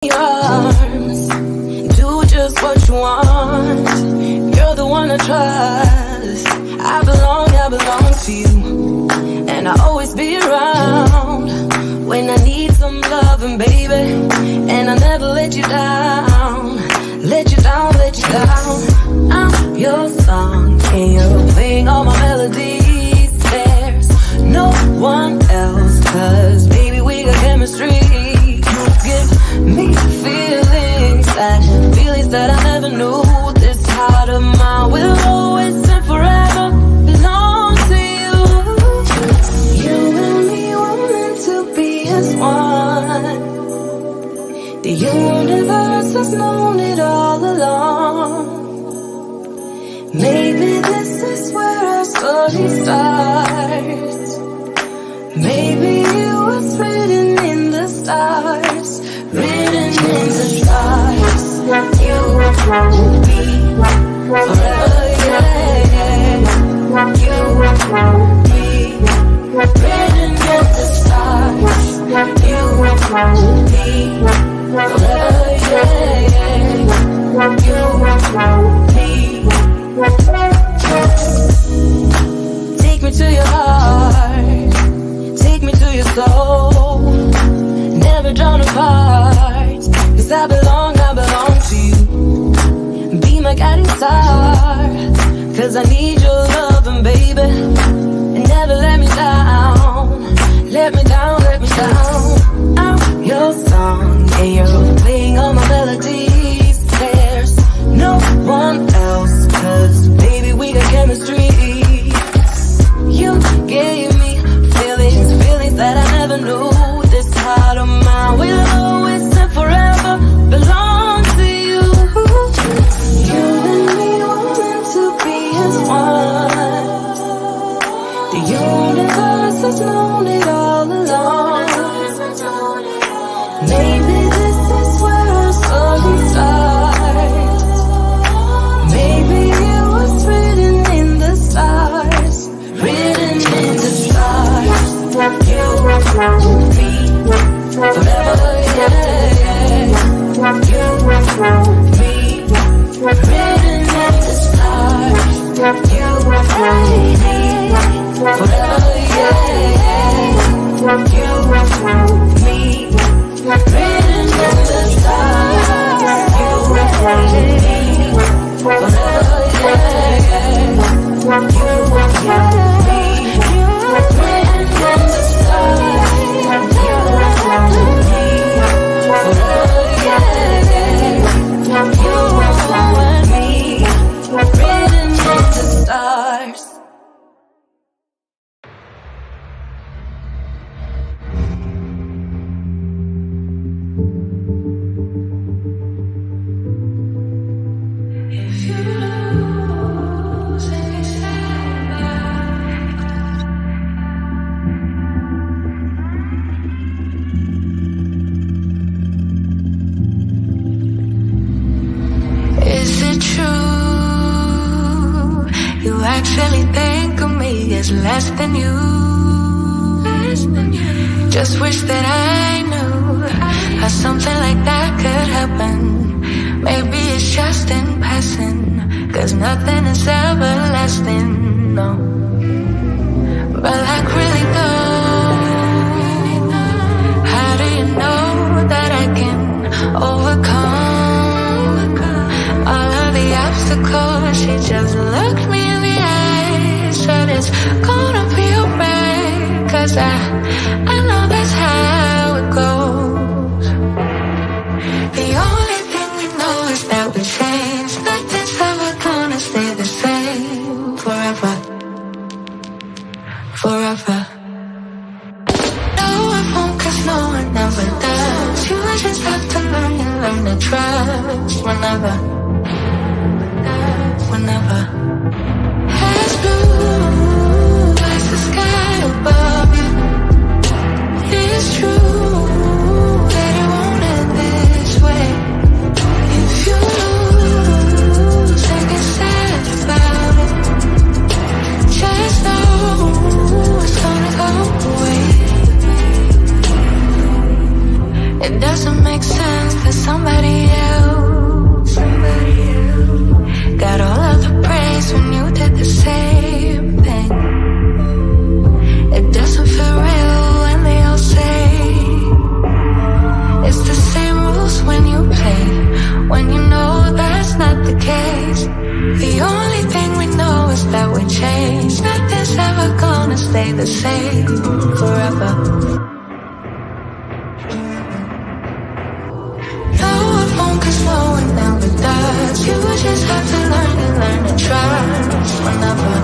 arms, do just what you want. You're the one I trust. I belong to you, and I'll always be around when I need some loving, baby. And I'll never let you down, let you down, let you down. I'm your song, and you're playing all my melodies. There's no one else, 'cause baby, we got chemistry. Give me feelings that I never knew. This heart of mine will always and forever belong to you. You and me were meant to be as one. The universe has known it all along. Maybe this is where our story starts. Maybe it was written in the stars, written in the stars. You will be forever, yeah. You will be written in the stars. You will be forever, yeah. You will be. Take me to your heart, take me to your soul, never drawn apart, 'cause I belong to you. Be my guiding star, 'cause I need your loving, baby. And never let me down, let me down, let me down. I'm your song, and you're playing all my melodies. There's no one else, 'cause baby, we got chemistry. You gave me feelings that I never knew. This heart of mine will always and forever belong to you. You and me were meant to be as one. The universe has known it all along. Maybe this is where our story starts. Maybe it was written in the stars, written in the stars. You will be forever, yeah. You will be written in the stars. You will be forever, yeah. You will be written in the stars. You will be forever, yeah. You will be written in the stars. You will be forever, yeah. You will be written in the stars. If you lose and you stand back, is it true you actually think of me as less than you? Just wish that I knew how something like that could happen. Maybe it's just in passing, 'cause nothing is everlasting, no. But like really though, how do you know that I can overcome all of the obstacles? She just looked me in the eyes, said it's gonna be alright, 'cause I know that's how it goes. The only thing we know is that we change. Nothing's ever gonna stay the same forever, forever. No, it won't, 'cause no one ever does. You just have to learn and learn to trust whenever, whenever. As blue as the sky above you, it's true that it won't end this way. If you lose and get sad about it, just know it's gonna go away. It doesn't make sense, 'cause forever. No, it won't get slowing down with us. You just have to learn to trust whenever.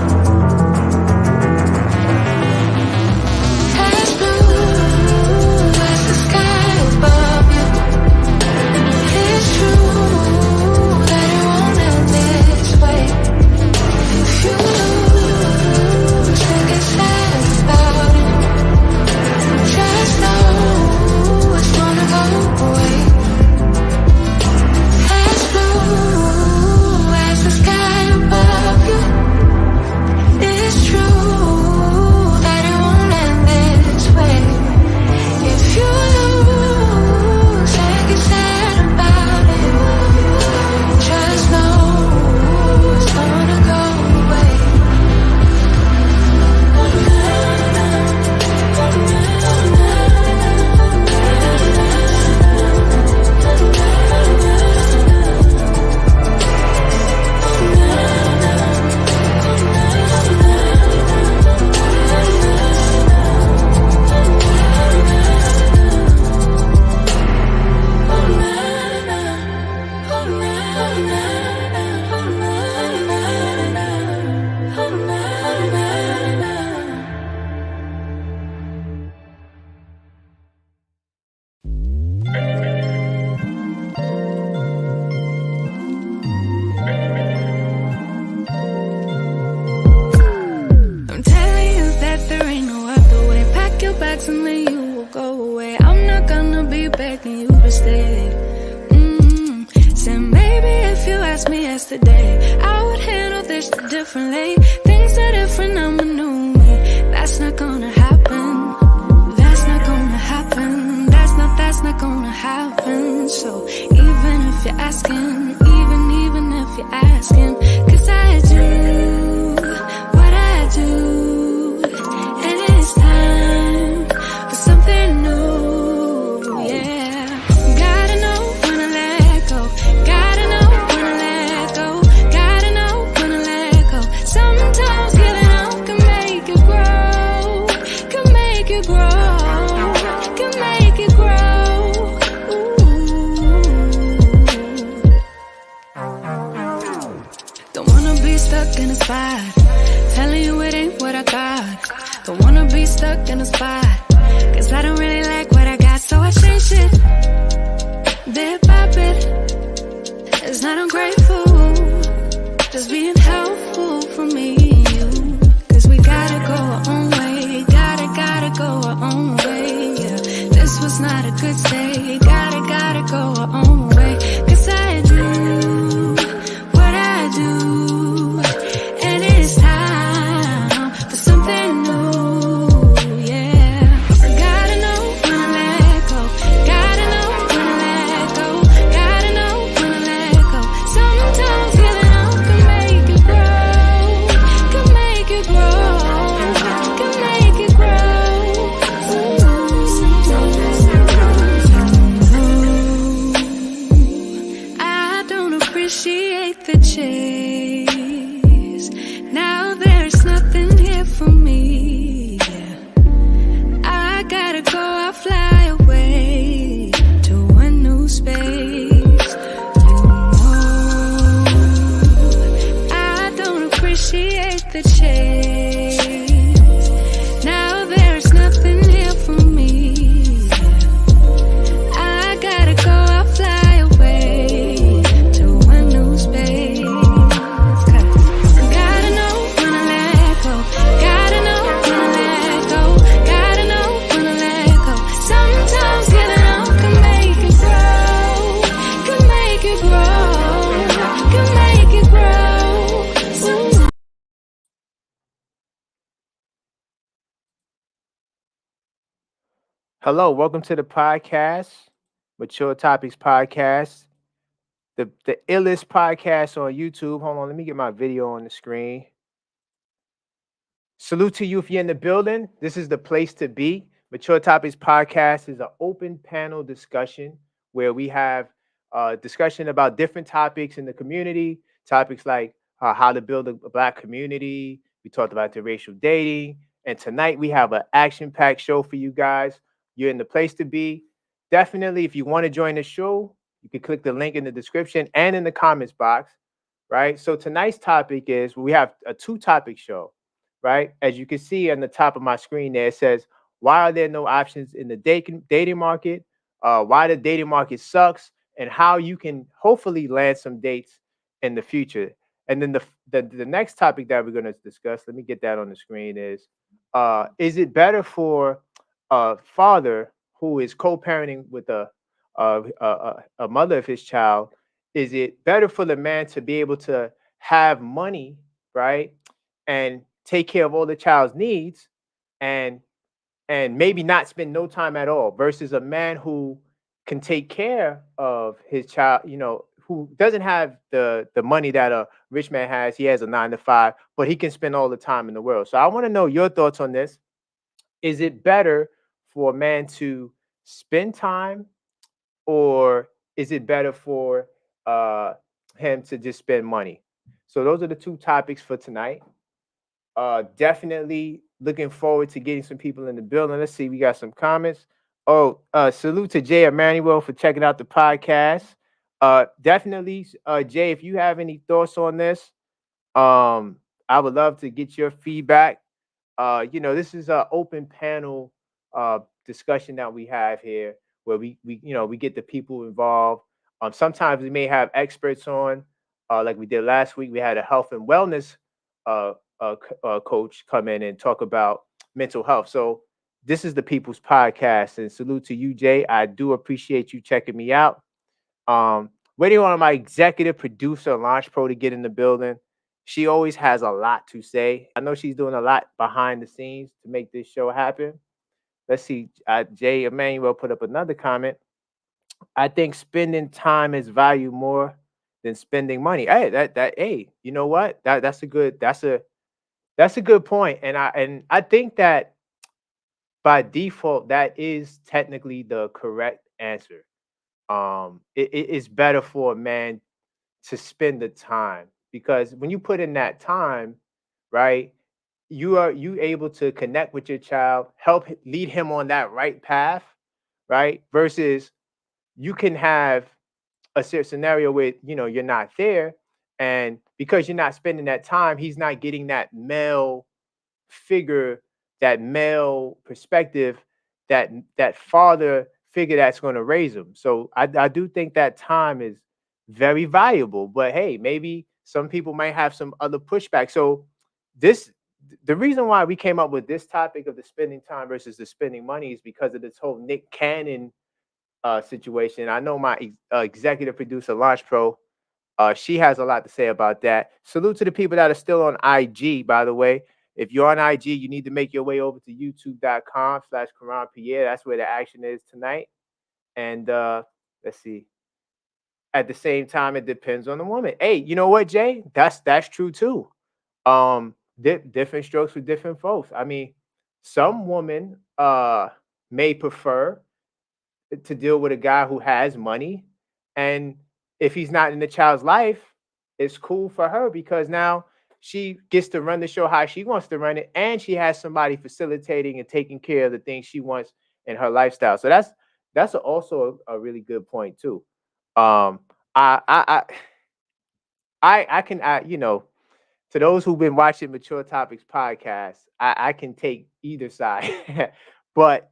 As blue as the sky above you. It's true that it won't end this way. If you lose, then get sad about it. Just know it's gonna go away. As blue as the sky above you. It's true that it won't end this way. If you lose, then get sad about it. Just know it's gonna go away. I'm telling you that there ain't no other way. Pack your bags and then you will go away. I'm not gonna be begging you to stay. Said maybe if you asked me yesterday, I would handle this differently. Things are different, I'm a new me. That's not gonna happen. That's not gonna happen. That's not gonna happen. So even if you're asking, even if you're asking, 'cause I do what I do, and it's time for something new, yeah. Gotta know when to let go, gotta know when to let go, gotta know when to let go. Sometimes giving up can make you grow, can make you grow, can make you grow. Don't wanna be stuck in a spot, telling you it ain't what I got. Don't wanna be stuck in a spot, 'cause I don't really like what I got. So I change it, bit by bit. It's not ungrateful, just being helpful for me and you. 'Cause we gotta go our own way, gotta go our own way, yeah. This was not a good stay, gotta go our own way. 'Cause I do what I do, and it's time for something new, yeah. Gotta know when to let go, gotta know when to let go, gotta know when to let go. Sometimes giving up can make you grow, can make you grow, can make you grow. I don't appreciate the chase. Now there's nothing here for me. Yeah. I gotta go, I'll fly away to a new space. You know, I don't appreciate the chase. Now there's nothing here for me. Yeah. I gotta go, I'll fly away to a new space. 'Cause gotta know when to let go, gotta know when to let go, gotta know when to let go. Sometimes giving up can make you grow, can make you grow, can make you grow. Hello, welcome to the podcast, Mature Topics Podcast, the illest podcast on YouTube. Hold on, let me get my video on the screen. Salute to you if you're in the building. This is the place to be. Mature Topics Podcast is an open panel discussion where we have discussion about different topics in the community, topics like how to build a Black community. We talked about interracial dating, And tonight we have an action-packed show for you guys. You're in the place to be. Definitely, if you want to join the show, you can click the link in the description and in the comments box, right? So tonight's topic is we have a two-topic show, right? As you can see on the top of my screen there, it says, why are there no options in the dating market? Why the dating market sucks, and how you can hopefully land some dates in the future. And then the next topic that we're going to discuss, let me get that on the screen, is it better for a father who is co-parenting with a mother of his child? Is it better for the man to be able to have money, right, and take care of all the child's needs, and maybe not spend no time at all, versus a man who can take care of his child, who doesn't have the money that a rich man has. He has a 9 to 5, but he can spend all the time in the world. So I want to know your thoughts on this. Is it better for a man to spend time, or is it better for uh him to just spend money? So those are the two topics for tonight. Definitely looking forward to getting some people in the building. Let's see, we got some comments. Oh, salute to Jay Emmanuel for checking out the podcast. Definitely, Jay, if you have any thoughts on this, I would love to get your feedback. This is an open panel discussion that we have here, where we get the people involved. Sometimes we may have experts on, like we did last week. We had a health and wellness uh, coach come in and talk about mental health. So this is the People's Podcast, and salute to you, Jay. I do appreciate you checking me out. Waiting on my executive producer, Launch Pro, to get in the building. She always has a lot to say. I know she's doing a lot behind the scenes to make this show happen. Let's see. Jay Emmanuel put up another comment. I think spending time is valued more than spending money. Hey, hey, you know what? That's a good point. And I think that by default, that is technically the correct answer. It is better for a man to spend the time, because when you put in that time, right, you able to connect with your child, lead him on that right path, right? Versus you can have a scenario where you're not there, and because you're not spending that time, he's not getting that male figure, that male perspective, that father figure that's going to raise him. So I do think that time is very valuable. But hey, maybe some people might have some other pushback. So this the reason why we came up with this topic of the spending time versus the spending money is because of this whole Nick Cannon situation. I know my executive producer, Launch Pro, she has a lot to say about that. Salute to the people that are still on IG, by the way. If you're on IG, you need to make your way over to youtube.com/Koron Pierre. That's where the action is tonight. And let's see. At the same time, it depends on the woman. Hey, you know what, Jay? That's true too. Different strokes for different folks. I mean, some women may prefer to deal with a guy who has money, and if he's not in the child's life, it's cool for her, because now she gets to run the show how she wants to run it, and she has somebody facilitating and taking care of the things she wants in her lifestyle. So that's also a really good point too. um i i I can, to those who've been watching Mature Topics podcast, I can take either side. But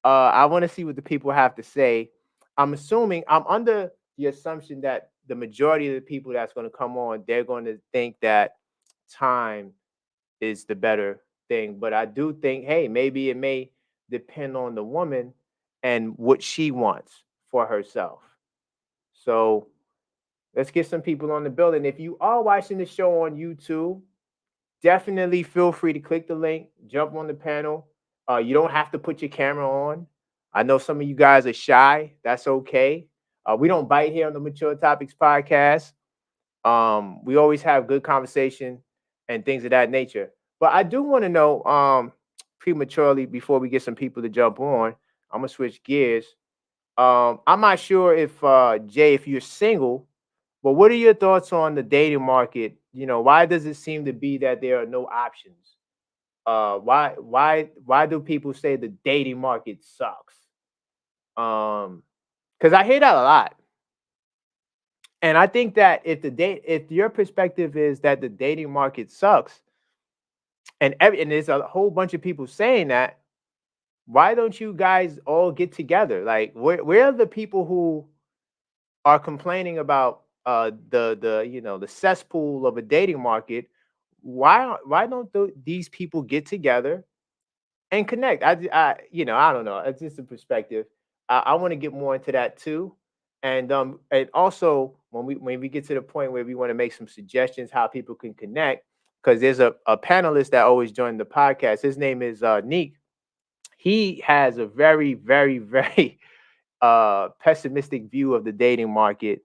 I want to see what the people have to say. I'm under the assumption that the majority of the people that's going to come on, they're going to think that time is the better thing. But I do think, hey, maybe it may depend on the woman and what she wants for herself. So let's get some people on the building. If you are watching the show on YouTube, definitely feel free to click the link, jump on the panel. You don't have to put your camera on. I know some of you guys are shy. That's okay. We don't bite here on the Mature Topics podcast. We always have good conversation and things of that nature. But I do want to know, prematurely, before we get some people to jump on, I'm gonna switch gears. I'm not sure if Jay, if you're single, but what are your thoughts on the dating market? Why does it seem to be that there are no options? why do people say the dating market sucks? Because I hear that a lot. And I think that if your perspective is that the dating market sucks, and there's a whole bunch of people saying that, why don't you guys all get together? Like, where are the people who are complaining about the cesspool of a dating market? Why don't these people get together and connect? I don't know. It's just a perspective. I want to get more into that too, and also when we get to the point where we want to make some suggestions how people can connect, because there's a panelist that always joined the podcast. His name is Neek. He has a very very very pessimistic view of the dating market,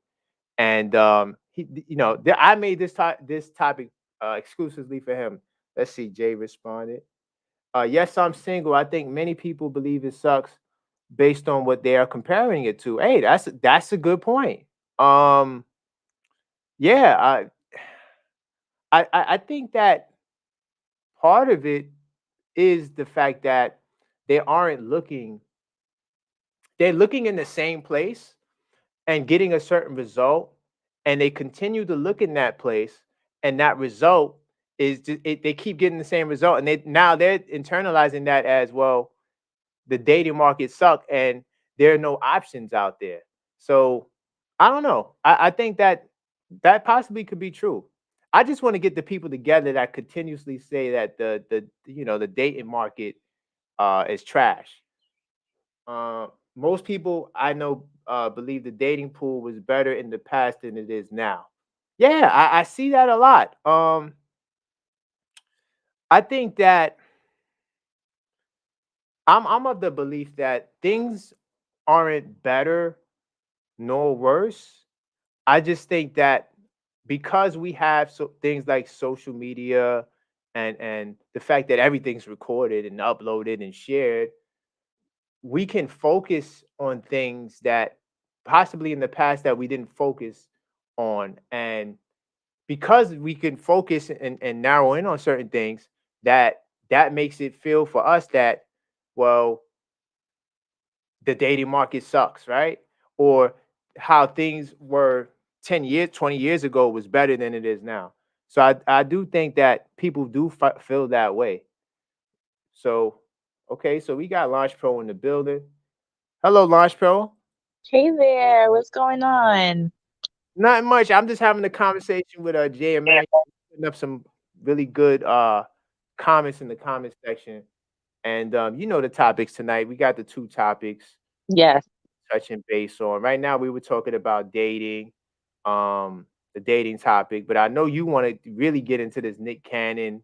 and I made this topic exclusively for him. Let's see. Jay responded. Yes, I'm single. I think many people believe it sucks based on what they are comparing it to. Hey, that's a good point. Um, yeah, I think that part of it is the fact that they aren't looking. They're looking in the same place and getting a certain result, and they continue to look in that place, and that result they keep getting the same result, and they're internalizing that as well. The dating market suck and there are no options out there. So I don't know. I think that that possibly could be true. I just want to get the people together that continuously say that the dating market is trash. Most people I know believe the dating pool was better in the past than it is now. Yeah, I see that a lot. I think that I'm of the belief that things aren't better nor worse. I just think that because we have things like social media and the fact that everything's recorded and uploaded and shared, we can focus on things that possibly in the past that we didn't focus on. And because we can focus and narrow in on certain things, that makes it feel for us that, well, the dating market sucks, right? Or how things were 10 years, 20 years ago was better than it is now. So I do think that people do feel that way. So, okay, so we got Launch Pro in the building. Hello, Launch Pro. Hey there, what's going on? Not much. I'm just having a conversation with Jay and Manuel, putting up some really good comments in the comment section. And you know the topics tonight. We got the two topics. Yes, Touching base on. Right now, we were talking about dating, the dating topic, but I know you want to really get into this Nick Cannon,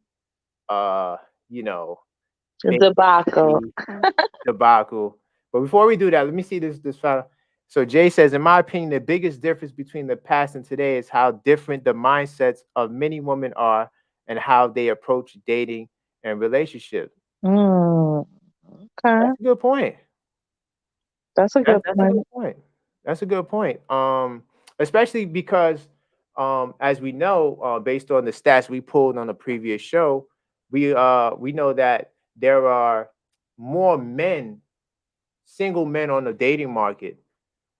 uh, you know, debacle. fantasy debacle. But before we do that, let me see this final. So Jay says, in my opinion, the biggest difference between the past and today is how different the mindsets of many women are and how they approach dating and relationships. Mm, okay, That's a good point. that's a good That's a good point. point. That's a good point. Especially because, as we know, based on the stats we pulled on the previous show, we know that there are more men, single men on the dating market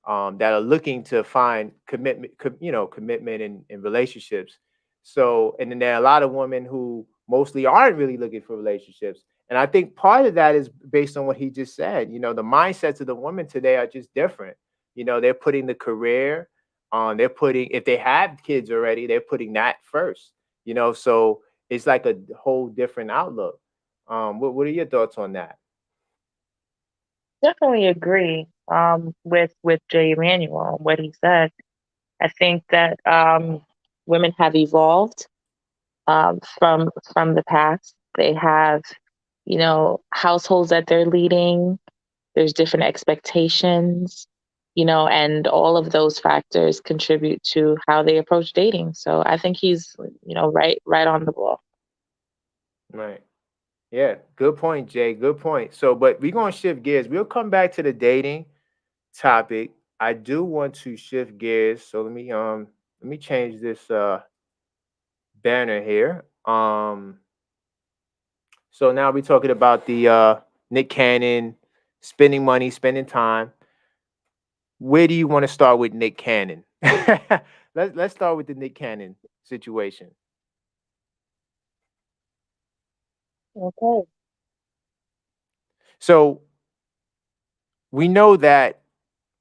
that are looking to find commitment in relationships. So, and then there are a lot of women who mostly aren't really looking for relationships. And I think part of that is based on what he just said. The mindsets of the women today are just different. They're putting the career on, they're putting, if they have kids already, they're putting that first, so it's like a whole different outlook. What are your thoughts on that? Definitely agree with Jay Emanuel, what he said. I think that women have evolved from the past. They have, households that they're leading. There's different expectations, and all of those factors contribute to how they approach dating. So I think he's, right on the ball. Right. Yeah, good point, Jay. Good point. So, but we're gonna shift gears. We'll come back to the dating topic. I do want to shift gears. So let me change this banner here. So now we're talking about the Nick Cannon spending money, spending time. Where do you want to start with Nick Cannon? Let's start with the Nick Cannon situation. Okay. So we know that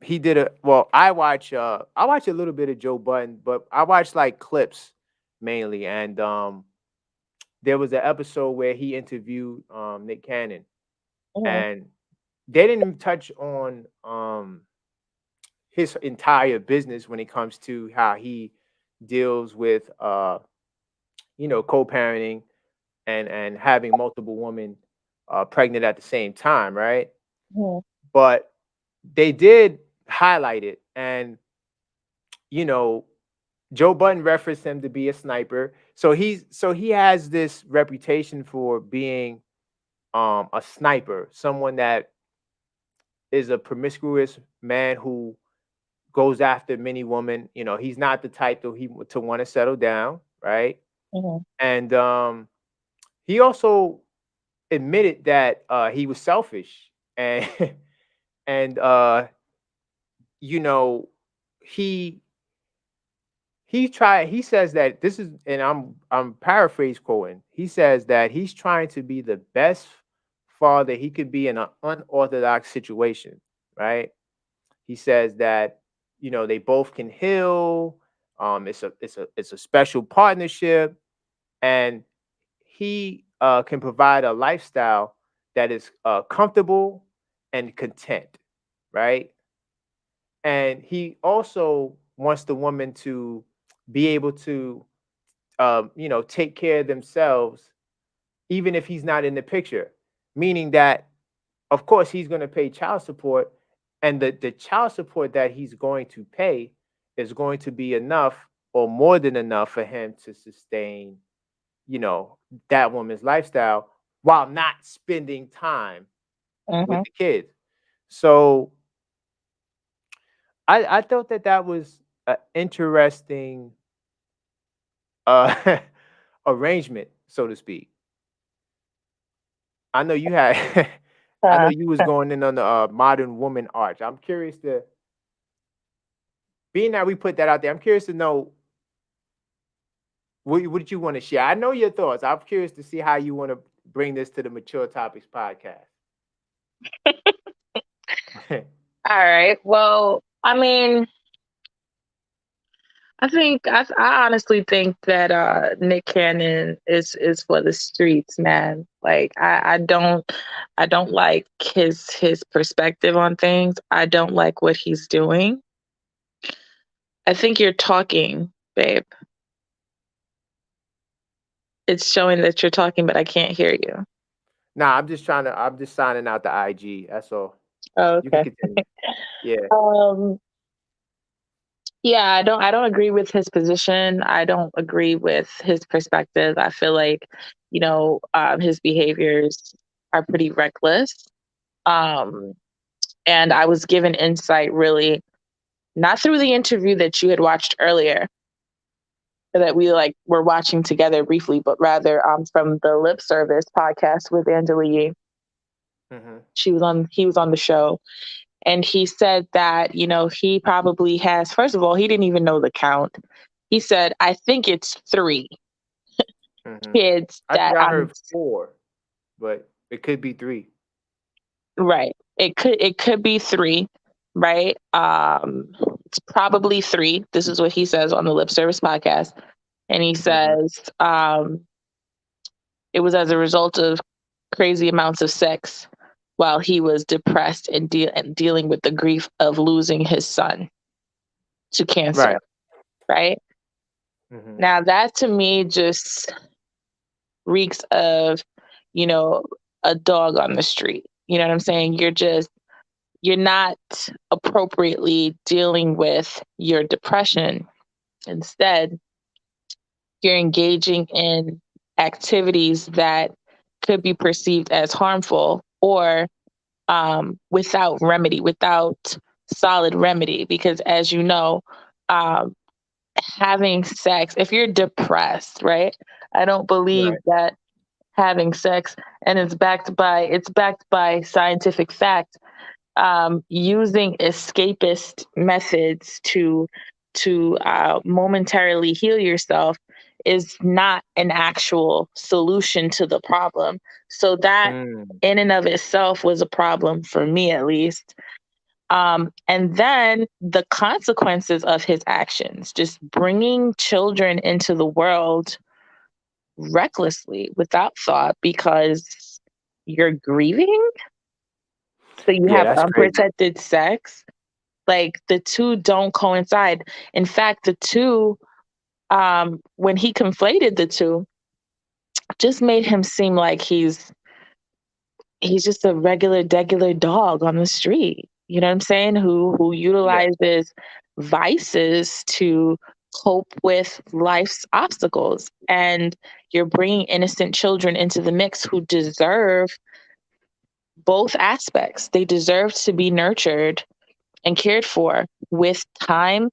he did a well. I watch a little bit of Joe Budden, but I watch like clips mainly. And there was an episode where he interviewed Nick Cannon, Mhm. and they didn't touch on his entire business when it comes to how he deals with co-parenting and having multiple women pregnant at the same time, right? Mhm. But they did highlight it, and you know Joe Budden referenced him to be a sniper. So he has this reputation for being a sniper, someone that is a promiscuous man who goes after many women. He's not the type to want to settle down, right? Mhm. And he also admitted that he was selfish, and and you know he he says that this is, and I'm paraphrase quoting. He says that he's trying to be the best father he could be in an unorthodox situation, right? He says that they both can heal. It's a special partnership, and he can provide a lifestyle that is comfortable and content, right? And he also wants the woman to be able to take care of themselves even if he's not in the picture, meaning that of course he's going to pay child support, and the child support that he's going to pay is going to be enough or more than enough for him to sustain you know that woman's lifestyle while not spending time with Mhm. the kids. So I thought that that was an interesting uh arrangement, so to speak. I know you had I know Uh, you was going in on the modern woman arch. I'm curious to, being that we put that out there, I'm curious to know what did you want to share. I know your thoughts. I'm curious to see how you want to bring this to the Mature Topics podcast. all right. Well, I mean, I honestly think that Nick Cannon is for the streets, man. Like I don't like his perspective on things. I don't like what he's doing. I think you're talking, babe. It's showing that you're talking, but I can't hear you. Nah, I'm just signing out the IG. That's all. Oh, You can okay. continue. Yeah. Um, yeah, I don't agree with his position. I don't agree with his perspective. I feel like, his behaviors are pretty reckless. Um, and I was given insight really not through the interview that you had watched earlier that we like were watching together briefly, but rather from the Lip Service podcast with Angela Yee. Hmm. He was on the show, and he said that, he probably has, first of all, he didn't even know the count. He said, I think it's three Hmm. kids I think that I I'm heard four, but it could be three. right. It could be three, right? It's probably three. This is what he says on the Lip Service podcast. And he Hmm. says, it was as a result of crazy amounts of sex while he was depressed and dealing with the grief of losing his son to cancer, Right. right? Hmm. Now, that to me just reeks of, you know, a dog on the street. You know what I'm saying? You're not appropriately dealing with your depression. Instead, you're engaging in activities that could be perceived as harmful or without remedy, without solid remedy. Because as you know, um, having sex, if you're depressed, right? I don't believe Right. that having sex, and it's backed by scientific fact. Using escapist methods to momentarily heal yourself is not an actual solution to the problem. So that Mm, in and of itself was a problem for me, at least. And then the consequences of his actions, just bringing children into the world recklessly without thought because you're grieving. So you yeah, have that's crazy. unprotected sex. Like the two don't coincide. In fact, the two, when he conflated the two, just made him seem like he's just a regular degular dog on the street. You know what I'm saying? Who Yeah, utilizes vices to cope with life's obstacles. And you're bringing innocent children into the mix who deserve both aspects. They deserve to be nurtured and cared for with time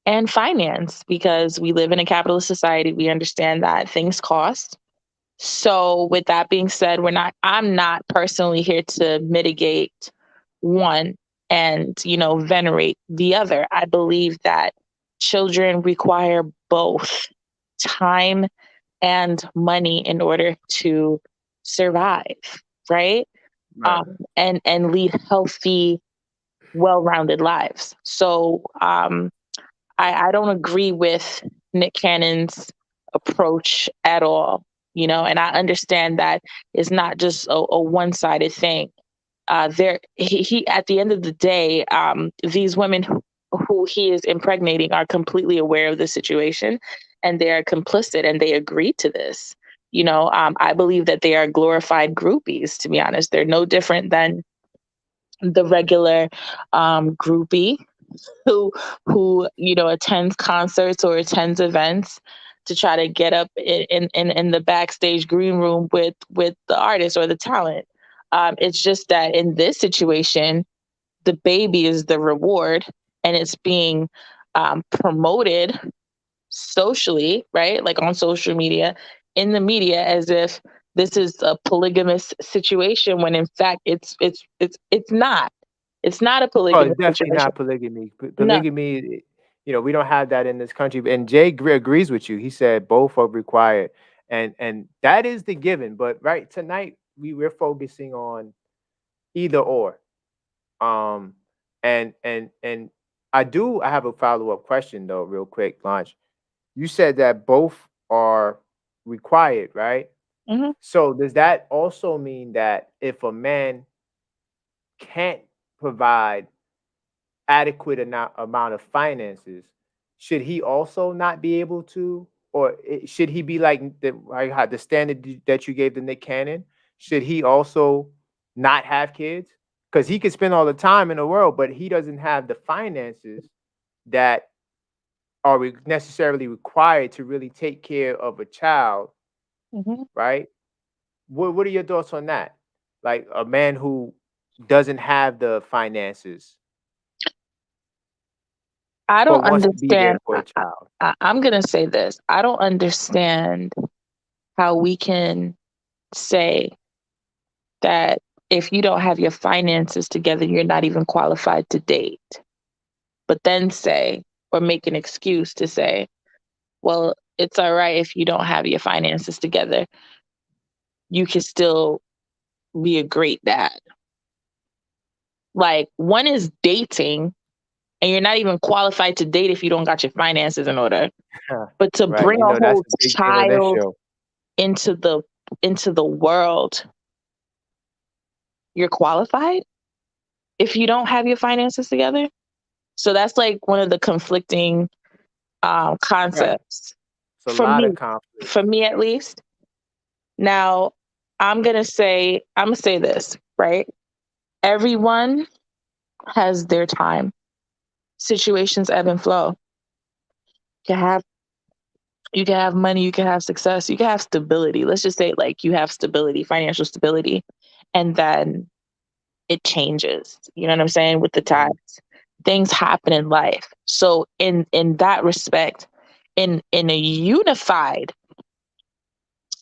and finance because we live in a capitalist society. We understand that things cost. So with that being said, I'm not personally here to mitigate one and, venerate the other. I believe that children require both time and money in order to survive, right? right. And lead healthy, well-rounded lives. So I don't agree with Nick Cannon's approach at all, and I understand that it's not just a one-sided thing. He at the end of the day, these women who he is impregnating are completely aware of the situation, and they are complicit, and they agreed to this. I believe that they are glorified groupies. To be honest, they're no different than the regular groupie who attends concerts or attends events to try to get up in the backstage green room with the artist or the talent. It's just that in this situation, the baby is the reward, and it's being promoted socially, right? Like on social media, in the media, as if this is a polygamous situation when in fact it's not. It's not a Oh, it's polygamous definitely situation. not polygamy. No. Polygamy, we don't have that in this country. And Jay agrees with you. He said both are required, and that is the given. But right tonight, we're focusing on either or. Um, and I have a follow up question though, real quick, Launch. You said that both are required, right? Mhm. So does that also mean that if a man can't provide adequate amount of finances, should he also not be able to, or should he be like the standard that you gave to Nick Cannon? Should he also not have kids? Because he could spend all the time in the world, but he doesn't have the finances that are necessarily required to really take care of a child, Mhm. right? What are your thoughts on that? Like a man who doesn't have the finances I but don't wants to be there understand. for a child. I'm going to say this. I don't understand how we can say that if you don't have your finances together, you're not even qualified to date. But then say, or make an excuse to say, well, it's all right if you don't have your finances together. You can still be a great dad. Like, one is dating, and you're not even qualified to date if you don't got your finances in order. But to Right, bring a that's whole a big thing on this child show. into the world, you're qualified if you don't have your finances together. So that's like one of the conflicting Right. concepts It's a for lot me. of conflict. For me, at least. Now, I'm gonna say this, right? Everyone has their time. Situations ebb and flow. You can have you can have money, you can have success, you can have stability. Let's just say like you have stability, financial stability, and then it changes. You know what I'm saying? With the Mhm. times, things happen in life. So in that respect, in a unified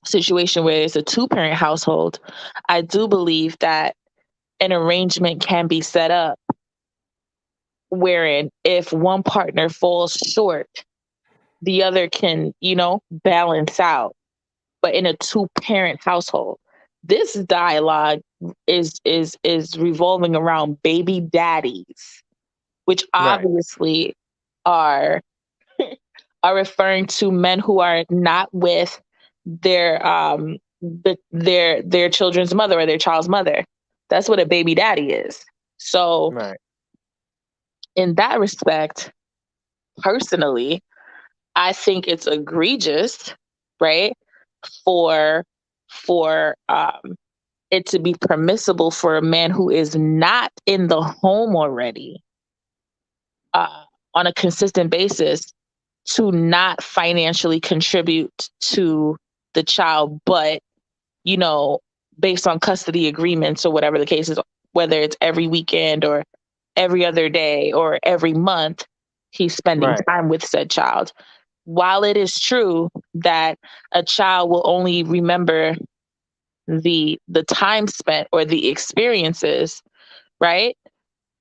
situation where it's a two-parent household, I do believe that an arrangement can be set up wherein if one partner falls short, the other can, balance out. But in a two-parent household, this dialogue is revolving around baby daddies, which Right. obviously are are referring to men who are not with their children's mother or their child's mother. That's what a baby daddy is. So Right. in that respect, personally, I think it's egregious, right? For it to be permissible for a man who is not in the home already, uh, on a consistent basis, to not financially contribute to the child, but, you know, based on custody agreements or whatever the case is, whether it's every weekend or every other day or every month, he's spending Right. time with said child. While it is true that a child will only remember the time spent or the experiences, right?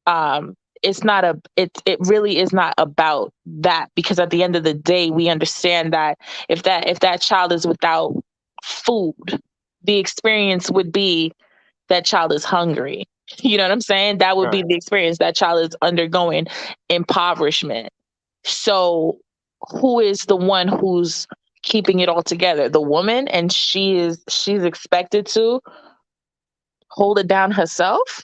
um it's not a it really is not about that, because at the end of the day we understand that if that child is without food, the experience would be that child is hungry. You know what I'm saying? That would be Right. the experience. That child is undergoing impoverishment. So who is the one who's keeping it all together? The woman, and she's expected to hold it down herself,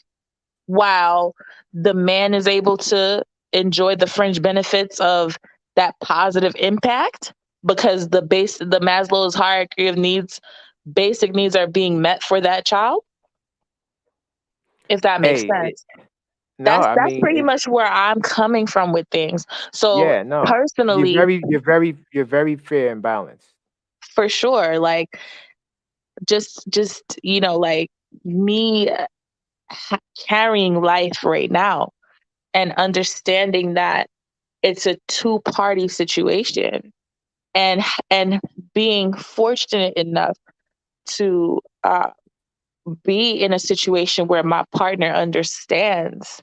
while the man is able to enjoy the fringe benefits of that positive impact, because the Maslow's hierarchy of needs, basic needs are being met for that child, if that makes Hey, sense. no, That's I that's mean, pretty much where I'm coming from with things. So yeah, no. personally, You're very fair and balanced. for sure, like just like me, carrying life right now and understanding that it's a two-party situation, and being fortunate enough to be in a situation where my partner understands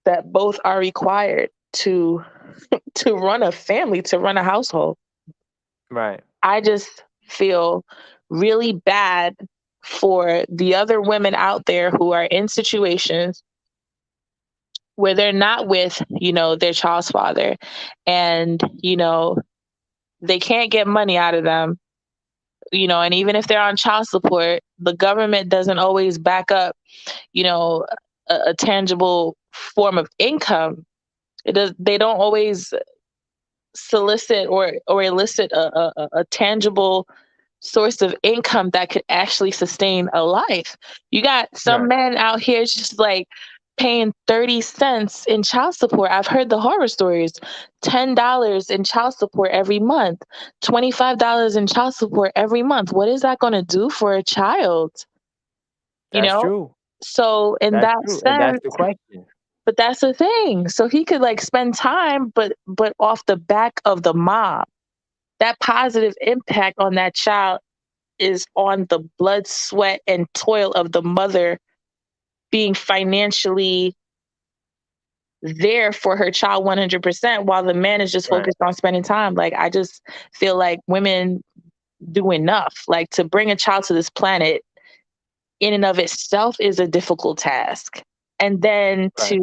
that both are required to run a family, to run a household. Right. I just feel really bad for the other women out there who are in situations where they're not with, their child's father, and they can't get money out of them, and even if they're on child support, the government doesn't always back up, you know, a tangible form of income. They don't always solicit or elicit a tangible source of income that could actually sustain a life. You got some Right. men out here just like paying 30 cents in child support. I've heard the horror stories. $10 in child support every month, $25 in child support every month. What is that going to do for a child? You That's know? true. So in That's that true. And that's sense, the question. but that's the thing. So he could like spend time, but off the back of the mom. That positive impact on that child is on the blood, sweat, and toil of the mother being financially there for her child 100%, while the man is just Right. focused on spending time. Like, I just feel like women do enough. Like, to bring a child to this planet in and of itself is a difficult task. And then Right.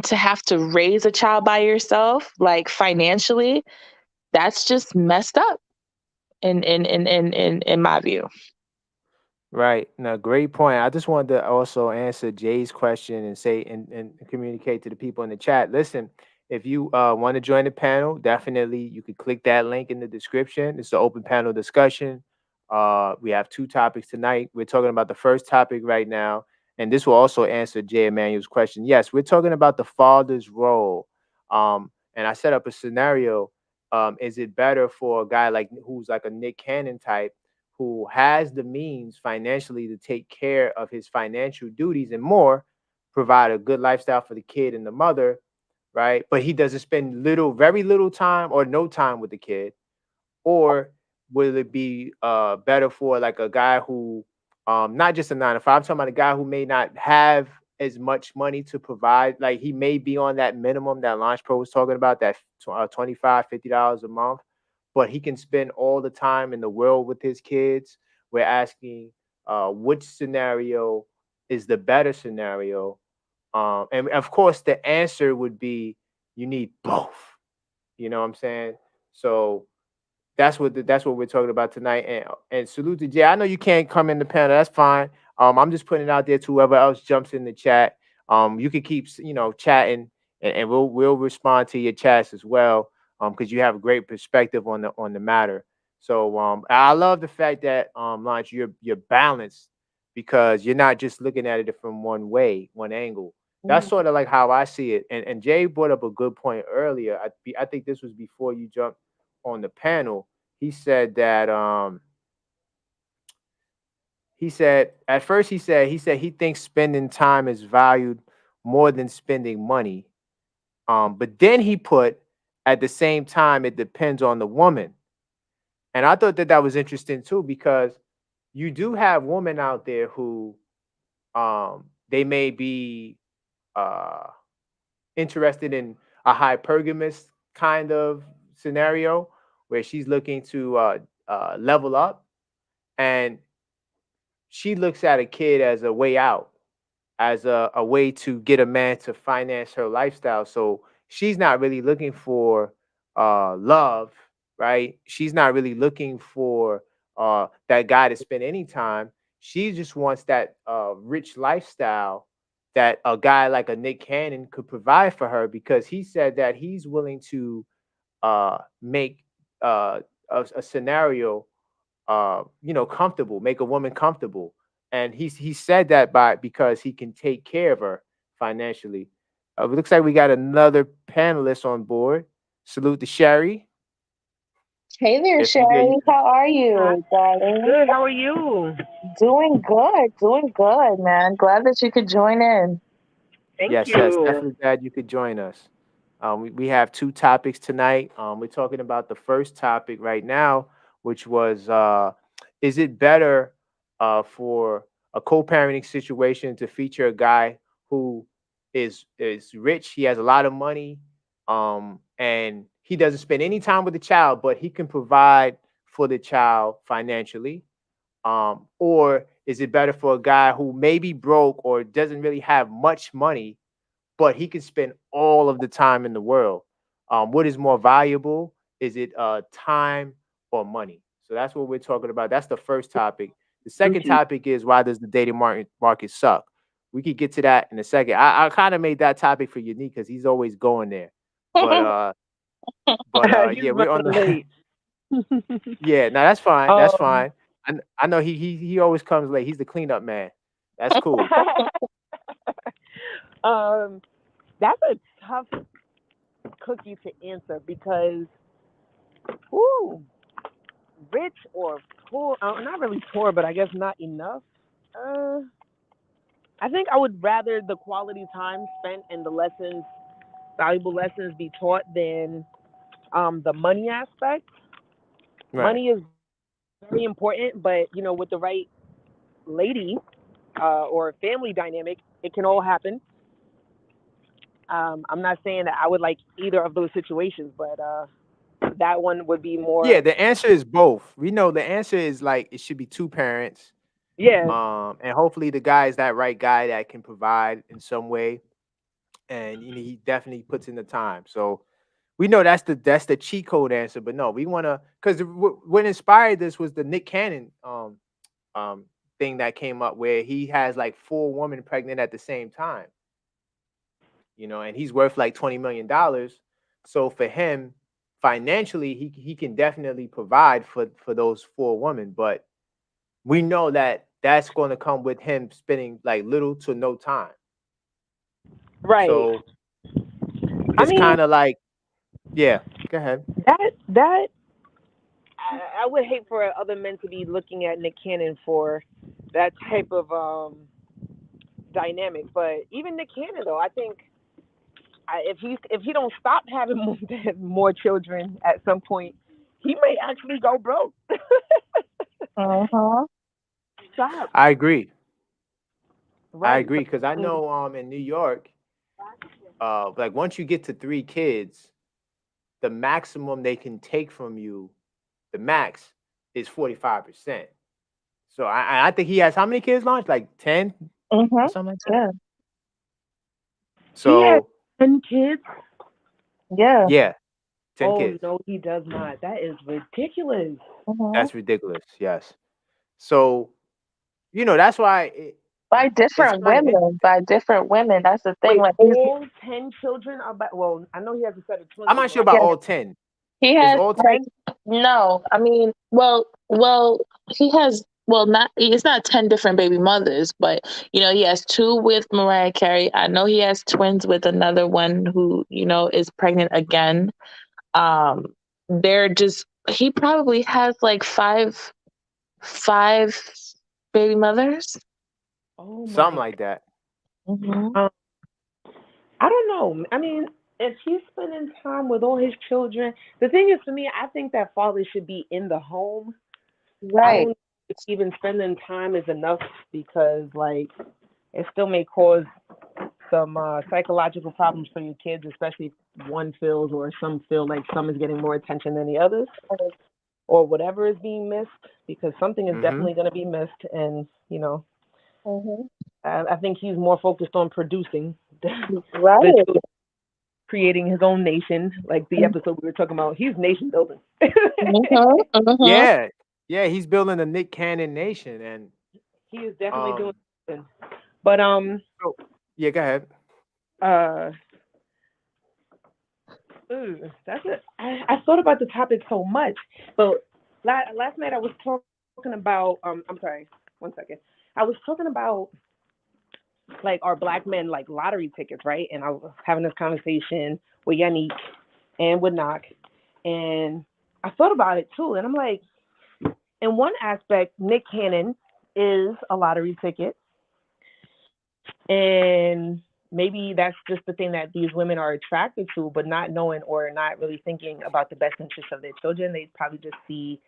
to have to raise a child by yourself, like financially, that's just messed up in my view. Right. No, great point. I just wanted to also answer Jay's question and say and communicate to the people in the chat. Listen, if you want to join the panel, definitely you could click that link in the description. It's an open panel discussion. We have two topics tonight. We're talking about the first topic right now, and this will also answer Jay Emmanuel's question. Yes, we're talking about the father's role. And I set up a scenario. Is it better for a guy like who's like a Nick Cannon type, who has the means financially to take care of his financial duties and more, provide a good lifestyle for the kid and the mother, right? But he doesn't spend very little time or no time with the kid, or will it be better for like a guy who not just a 9 to 5, I'm talking about a guy who may not have as much money to provide, like he may be on that minimum that Launch Pro was talking about, that 25 $50 a month, but he can spend all the time in the world with his kids. We're asking which scenario is the better scenario. And of course the answer would be you need both. You know what I'm saying? So that's what we're talking about tonight. And salute to Jay. I know you can't come in the panel. That's fine. I'm just putting it out there to whoever else jumps in the chat. You can keep chatting, and we'll respond to your chats as well. Because you have a great perspective on the matter. So I love the fact that Launch, you're balanced because you're not just looking at it from one way, one angle. That's Mhm. sort of like how I see it. And Jay brought up a good point earlier. I think this was before you jumped on the panel. He said that he said at first he said he thinks spending time is valued more than spending money. But then he put at the same time it depends on the woman. And I thought that that was interesting too because you do have women out there who they may be uh interested in a hypergamous kind of scenario where she's looking to level up, and she looks at a kid as a way out, as a way to get a man to finance her lifestyle. So she's not really looking for love, right? She's not really looking for that guy to spend any time. She just wants that rich lifestyle that a guy like a Nick Cannon could provide for her, because he said that he's willing to make uh, a scenario comfortable, make a woman comfortable. And he said that by because he can take care of her financially. It looks like we got another panelist on board. Salute to Sherry. Hey there, If you get Sherry. How are Hi. you, darling? Good. How are you? Doing good, man. Glad that you could join in. Thank yes, you. definitely glad you could join us. We have two topics tonight. We're talking about the first topic right now, which was is it better for a co-parenting situation to feature a guy who is rich, he has a lot of money, and he doesn't spend any time with the child, but he can provide for the child financially? Or is it better for a guy who may be broke or doesn't really have much money, but he can spend all of the time in the world? What is more valuable? Is it time or money? So that's what we're talking about. That's the first topic. The second Mhm. topic is, why does the dating market suck? We could get to that in a second. I kind of made that topic for Unique because he's always going there. But He's yeah, we're on running the late. yeah. No, that's fine. That's um, fine. I know he always comes late. He's the cleanup man. That's cool. um, that's a tough cookie to answer because, ooh, rich or poor? Not really poor, but I guess not enough. Uh, I think I would rather the quality time spent and the lessons, valuable lessons, be taught than the money aspect. Right. Money is very important, but with the right lady or family dynamic, it can all happen. I'm not saying that I would like either of those situations, but that one would be Yeah, more. the answer is both. We know the answer is like it should be two parents. Yeah, And hopefully the guy is that right guy that can provide in some way. And he definitely puts in the time. So we know that's the cheat code answer. But no, we wanna, because what inspired this was the Nick Cannon um thing that came up where he has like four women pregnant at the same time, and he's worth like $20 million. So for him, financially, he can definitely provide for those four women. But we know that that's going to come with him spending like little to no time. right. So I it's mean kind of like, yeah, go ahead. that I would hate for other men to be looking at Nick Cannon for that type of dynamic. But even Nick Cannon, though, I think if he don't stop having more children at some point, he may actually go broke. Uh-huh. Stop. I agree. I Right. agree because I Mm. know in New York, like once you get to 3 kids, the maximum they can take from you, the max is 45%. So I think he has how many kids launched? Like 10 or Mhm. something like that. Yeah. He has So 10 kids. Yeah. yeah, 10 Oh kids. no, he does not. That is ridiculous. Mhm. That's ridiculous. Yes. So, that's why By it's different kind of women. By different women. That's the thing. Wait, Like all 10 children are back. Well, I know he has a set of twins I'm with not sure Mariah. about yeah, all 10. he Is has all like 10? no. I mean, he has not it's not 10 different baby mothers, but he has two with Mariah Carey. I know he has twins with another one who is pregnant again. Um, they're just he probably has like five baby mothers. Oh Something my. like that. Hmm. Um, I don't know. I mean, if he's spending time with all his children, the thing is, for me, I think that fathers should be in the home. I Right. don't think even spending time is enough because, like, it still may cause some psychological problems for your kids, especially if one feels or some feel like some is getting more attention than the others or whatever is being missed because something is Mm-hmm. definitely going to be missed. And, Hmm. I think he's more focused on producing the Right. children, creating his own nation, like the episode we were talking about. He's nation building. Hmm. Hmm. Yeah. Yeah, he's building the Nick Cannon nation. And He is definitely doing um something. But so yeah, go ahead. uh that's it. I thought about the topic so much, but last night I was talking about I'm sorry, 1 second. I was talking about like our black men like lottery tickets, right? And I was having this conversation with Yannick and with Knock, and I thought about it too, and I'm like, in one aspect, Nick Cannon is a lottery ticket, and maybe that's just the thing that these women are attracted to, but not knowing or not really thinking about the best interest of their children. They probably just see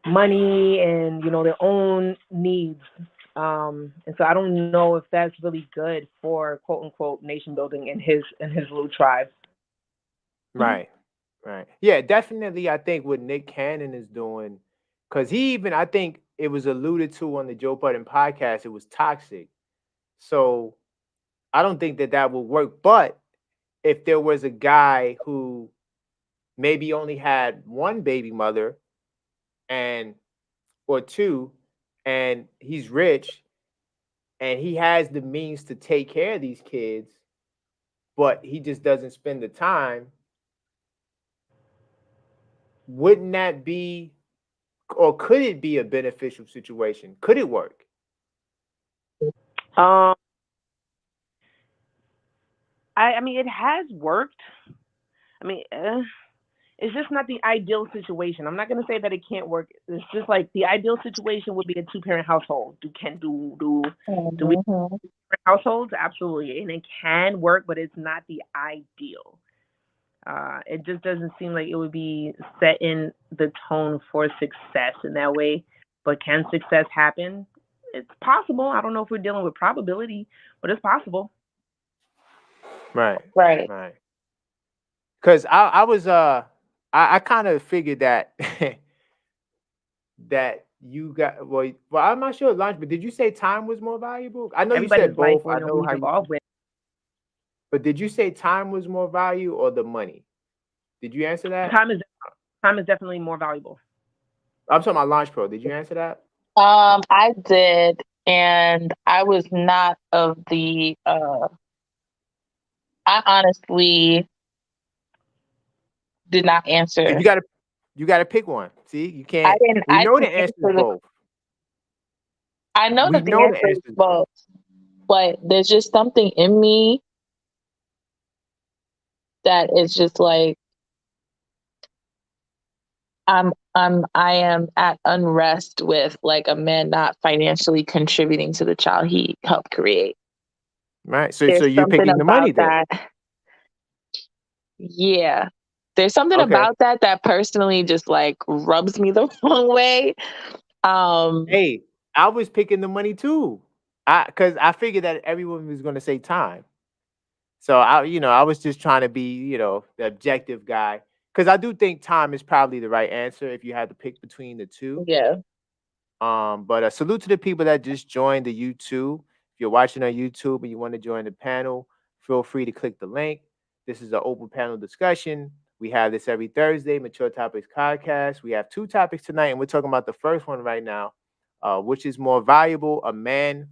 money and their own needs. And so I don't know if that's really good for quote unquote nation building in his little tribe. Right. Right. Yeah, definitely. I think what Nick Cannon is doing, because I think it was alluded to on the Joe Budden podcast, it was toxic. So I don't think that would work. But if there was a guy who maybe only had one baby mother and or two, and he's rich and he has the means to take care of these kids, but he just doesn't spend the time, wouldn't that be, or could it be a beneficial situation? Could it work? Um, I mean, it has worked. I mean, it's just not the ideal situation. I'm not gonna say that it can't work. It's just like the ideal situation would be a two-parent household. Do we Hmm. households? Absolutely, and it can work, but it's not the ideal. It just doesn't seem like it would be setting the tone for success in that way. But can success happen? It's possible. I don't know if we're dealing with probability, but it's possible. Right. Right. Right. Because I was I kind of figured that that you got well I'm not sure lunch, but did you say time was more valuable? I know you said Everybody's life, both. I who know he's how you, involved with. but did you say time was more value or the money? Did you answer that? Time is time is definitely more valuable. I'm talking about Launch Pro. Did you answer that? I did, and I was not of the. I honestly did not Because answer. you gotta pick one. See, you can't. We I know the didn't answer is answer the. both. I know We that the know the answer is answer is both. both, but there's just something in me that is just like I am at unrest with like a man not financially contributing to the child he helped create. Right. So There's you're something picking the money about then. that. Yeah. There's something Okay. about that personally just like rubs me the wrong way. Hey, I was picking the money too. Because I figured that everyone was going to say time. So I was just trying to be, the objective guy. Because I do think time is probably the right answer if you had to pick between the two. Yeah. But salute to the people that just joined the YouTube. If you're watching on YouTube and you want to join the panel, feel free to click the link. This is an open panel discussion. We have this every Thursday, Mature Topics podcast. We have two topics tonight, and we're talking about the first one right now, which is more valuable: a man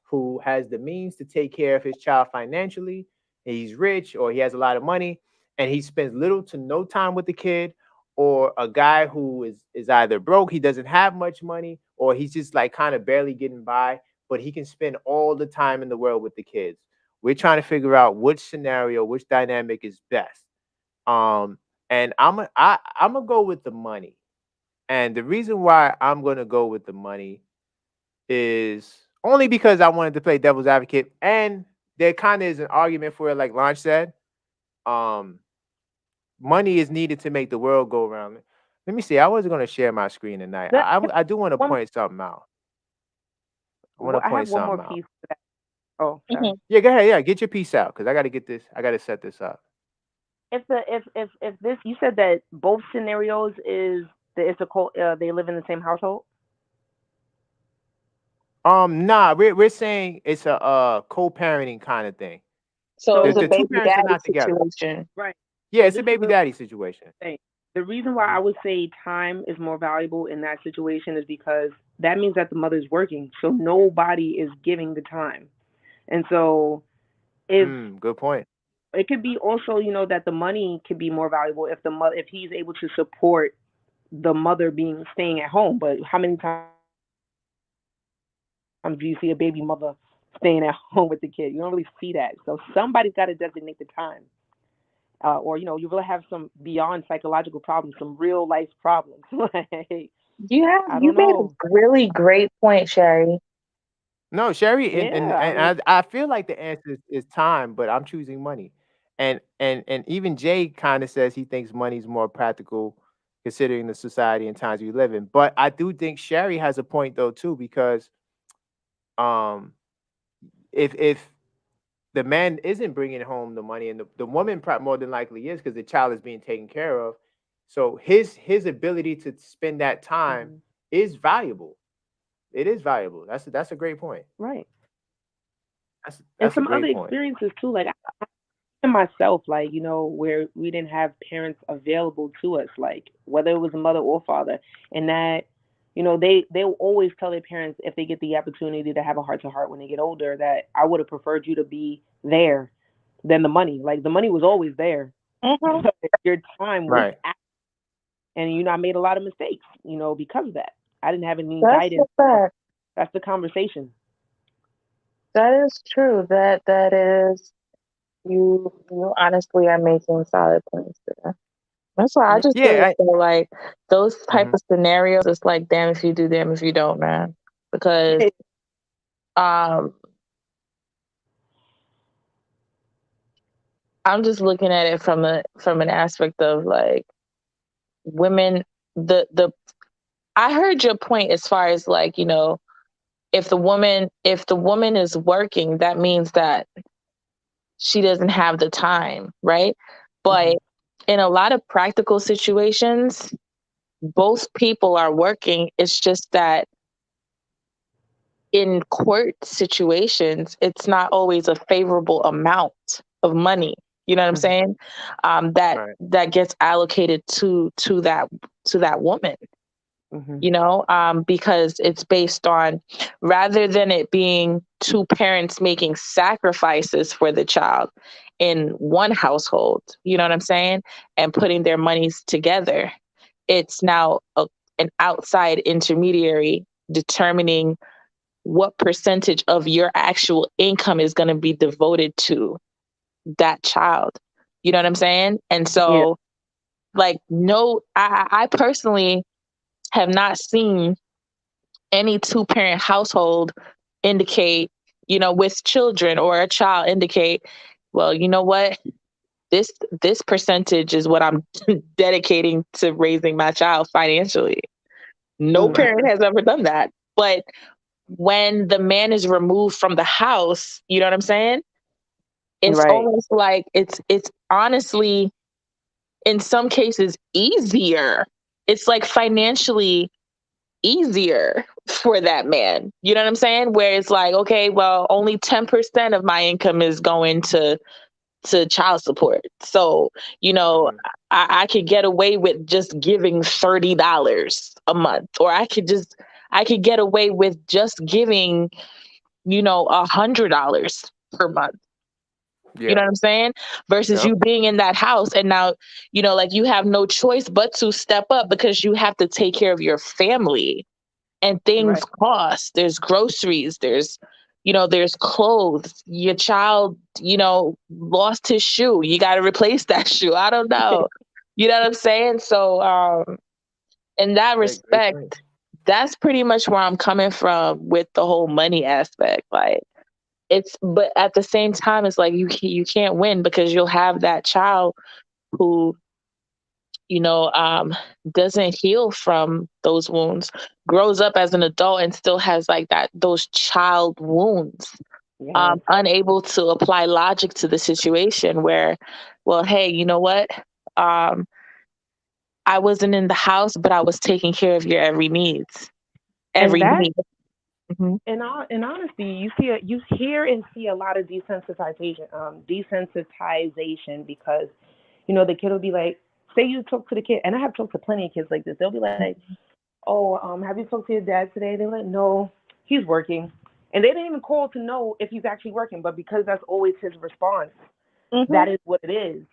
who has the means to take care of his child financially, he's rich or he has a lot of money, and he spends little to no time with the kid, or a guy who is either broke, he doesn't have much money, or he's just like kind of barely getting by, but he can spend all the time in the world with the kids. We're trying to figure out which scenario, which dynamic is best. Um, and I'm gonna go with the money. And the reason why I'm gonna go with the money is only because I wanted to play devil's advocate, and there kind of is an argument for it, like Launch said. Um, Money is needed to make the world go around. Let me see. I wasn't going to share my screen tonight. That, I do want to one, point something out. I want to I have point one more something out. piece to that. Oh, sorry. Mhm. Yeah, go ahead. Yeah, get your piece out because I got to get this. I got to set this up. If this, you said that both scenarios is that they live in the same household. Nah, we're saying it's a co-parenting kind of thing. So The it's So a the two baby parents are daddy not together. situation. right. Yeah, So it's a this is baby daddy situation. thing. The reason why Mhm. I would say time is more valuable in that situation is because that means that the mother's working, so nobody is giving the time. And so if Good point. it could be also, that the money could be more valuable if the mother if he's able to support the mother being staying at home. But how many times do you see a baby mother staying at home with the kid? You don't really see that. So somebody's got to designate the time. Or you really have some beyond psychological problems, some real life problems. Like, I You don't made a know. really great point, Sherry. No, Sherry, and, Yeah, I and mean, I feel like the answer is time, but I'm choosing money. And even Jay kind of says he thinks money's more practical considering the society and times we live in. But I do think Sherry has a point though too, because um if the man isn't bringing home the money and the woman more than likely is because the child is being taken care of, so his ability to spend that time mhm, is valuable. It is valuable. That's a great point. right. And That's a some other great point. experiences too. Like myself, like, where we didn't have parents available to us, like whether it was a mother or father, and that, they will always tell their parents if they get the opportunity to have a heart to heart when they get older that I would have preferred you to be there than the money. Like the money was always there, Hmm. but your time was Right. out, and I made a lot of mistakes, because of that. I didn't have any That's the guidance. fact. That's the conversation. That is true. That is you honestly are making solid points there. That's why I just really Yeah. feel like those type Mhm. of scenarios, it's like damn if you do, damn if you don't, man. Because um I'm just looking at it from an aspect of like women the I heard your point as far as like, if the woman is working, that means that she doesn't have the time, right? Hmm. But in a lot of practical situations, both people are working. It's just that in court situations, it's not always a favorable amount of money. You know what I'm Hmm. saying? That Right. that gets allocated to that woman. Hmm. Because it's based on, rather than it being two parents making sacrifices for the child in one household, you know what I'm saying, and putting their monies together, it's now an outside intermediary determining what percentage of your actual income is going to be devoted to that child. You know what I'm saying? And Yeah. so, like, no, I personally have not seen any two parent household indicate, with children or a child indicate, well, you know what? this percentage is what I'm dedicating to raising my child financially. No Mm. parent has ever done that. But when the man is removed from the house, you know what I'm saying? It's Right. almost like it's honestly in some cases easier. It's like financially easier for that man. You know what I'm saying? Where it's like, okay, well, only 10% of my income is going to child support. So, you know, Mhm. I could get away with just giving $30 a month, or I could get away with just giving, you know, $100 per month. You know Yeah. what I'm saying? Versus Yep. you being in that house and now, you know, like you have no choice but to step up because you have to take care of your family and things Right. cost. There's groceries, there's, you know, there's clothes. Your child, you know, lost his shoe. You got to replace that shoe. I don't know. You know what I'm saying? So, in that Great point. respect, that's pretty much where I'm coming from with the whole money aspect. Like, but at the same time, it's like you can't win because you'll have that child who, you know, doesn't heal from those wounds, grows up as an adult and still has like those child wounds, Yes. unable to apply logic to the situation where, well, hey, you know what? Um, I wasn't in the house, but I was taking care of your And every that, need. Hmm. in honesty, you hear and see a lot of desensitization because, the kid will be like, say you talk to the kid, and I have talked to plenty of kids like this. They'll be like, oh, have you talked to your dad today? They're like, no, he's working, and they didn't even call to know if he's actually working, but because that's always his response, Hmm. that is what it is.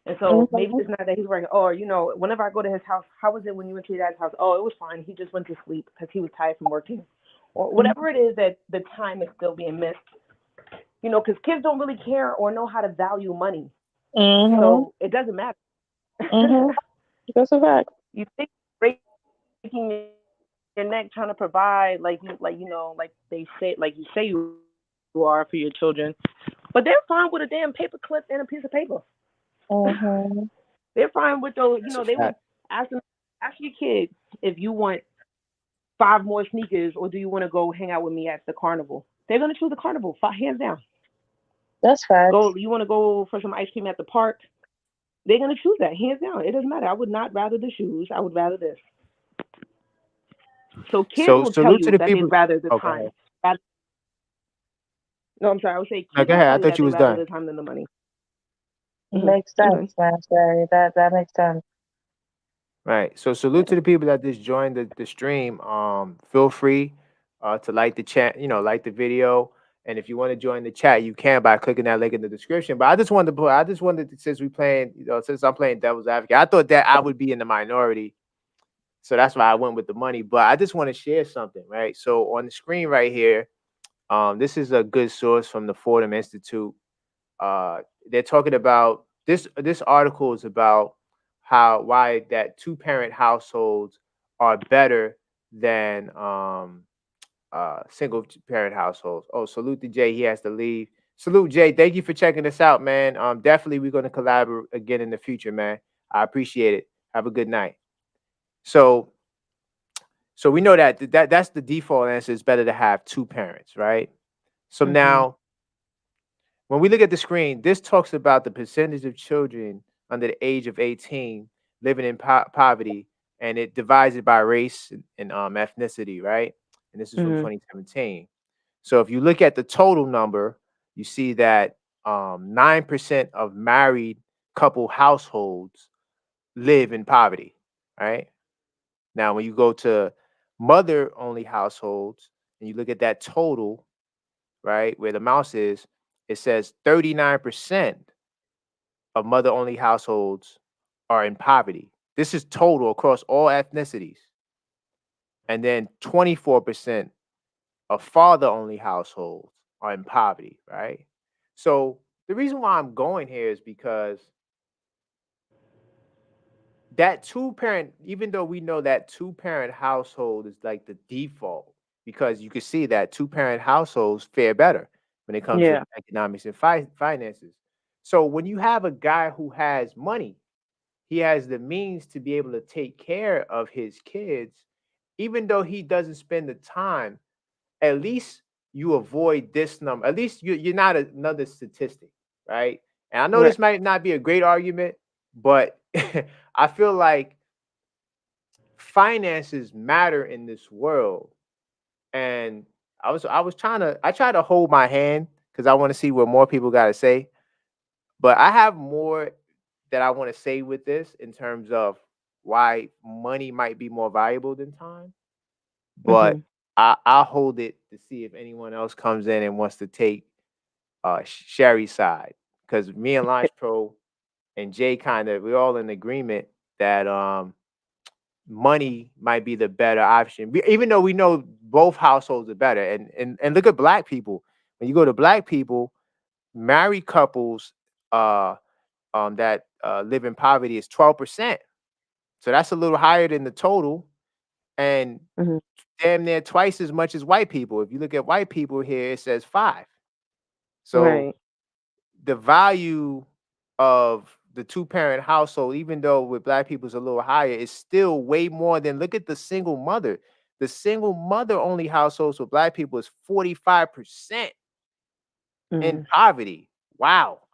And so maybe Hmm. it's not that he's working. Or, whenever I go to his house, how was it when you went to your dad's house? Oh, it was fine. He just went to sleep because he was tired from working. Or whatever it is that the time is still being missed. Because kids don't really care or know how to value money. Hmm. So it doesn't matter. Hmm. That's a fact. You think breaking your neck trying to provide, like you say you are for your children, but they're fine with a damn paper clip and a piece of paper. Hmm. They're fine with those. That's a They would fact. ask your kid if you want 5 more sneakers or do you want to go hang out with me at the carnival. They're gonna choose the carnival, hands down. That's facts. Go. You want to go for some ice cream at the park? They're gonna choose that, hands down. It doesn't matter. I would not rather the shoes. I would rather this. So kids So will tell salute to you the that they'd people. rather the Oh, go time. ahead. No, I'm sorry. I would say No, kids go will ahead. I tell you thought that you they'd was rather done. the time than the money. Makes Mm-hmm. sense, man. Sorry, that makes sense. Right. So salute to the people that just joined the stream. Feel free to like the chat, like the video. And if you want to join the chat, you can by clicking that link in the description. But I just wanted to, since we playing, since I'm playing devil's advocate, I thought that I would be in the minority. So that's why I went with the money. But I just want to share something, right? So on the screen right here, this is a good source from the Fordham Institute. uh, they're talking about this article is about why that two-parent households are better than single parent households. Oh, salute to Jay. He has to leave. Salute Jay. Thank you for checking us out, man. Definitely we're going to collaborate again in the future, man. I appreciate it. Have a good night. So we know that's the default answer. It's better to have two parents, right? So Mm-hmm. now when we look at the screen, this talks about the percentage of children under the age of 18 living in poverty, and it divides it by race and ethnicity, right? And this is from Mm-hmm. 2017. So if you look at the total number, you see that 9% of married couple households live in poverty, right? Now, when you go to mother only households and you look at that total, right, where the mouse is, it says 39% of mother only households are in poverty. This is total across all ethnicities. And then 24% of father only households are in poverty, right? So the reason why I'm going here is because that two parent, even though we know that two-parent household is like the default, because you can see that two-parent households fare better when it comes to Yeah. economics and finances. So when you have a guy who has money, he has the means to be able to take care of his kids, even though he doesn't spend the time. At least you avoid this number. At least you're not another statistic, right? And I know Right. this might not be a great argument, but I feel like finances matter in this world. And I was trying to I try to hold my hand because I want to see what more people got to say. But I have more that I want to say with this in terms of why money might be more valuable than time. But Mhm. I'll hold it to see if anyone else comes in and wants to take Sherry's side, because me and Launch Pro and Jay kind of we're all in agreement that money might be the better option. Even though we know both households are better, and look at black people. When you go to black people, married couples that live in poverty is 12%. So that's a little higher than the total, and Mhm. damn near twice as much as white people. If you look at white people here, it says 5. So Right. the value of the two-parent household, even though with black people is a little higher, is still way more than look at the single mother. The single mother only households with black people is 45% in Mhm. poverty. Wow.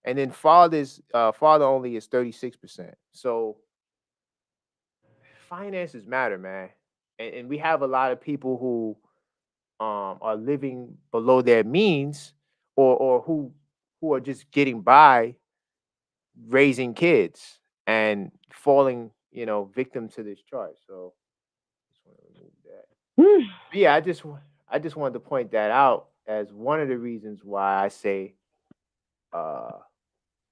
And then father only is 36%. So finances matter, man. And we have a lot of people who are living below their means, or who are just getting by raising kids and falling, victim to this charge. So just want to remove that. Hmm. But yeah, I just wanted to point that out as one of the reasons why I say uh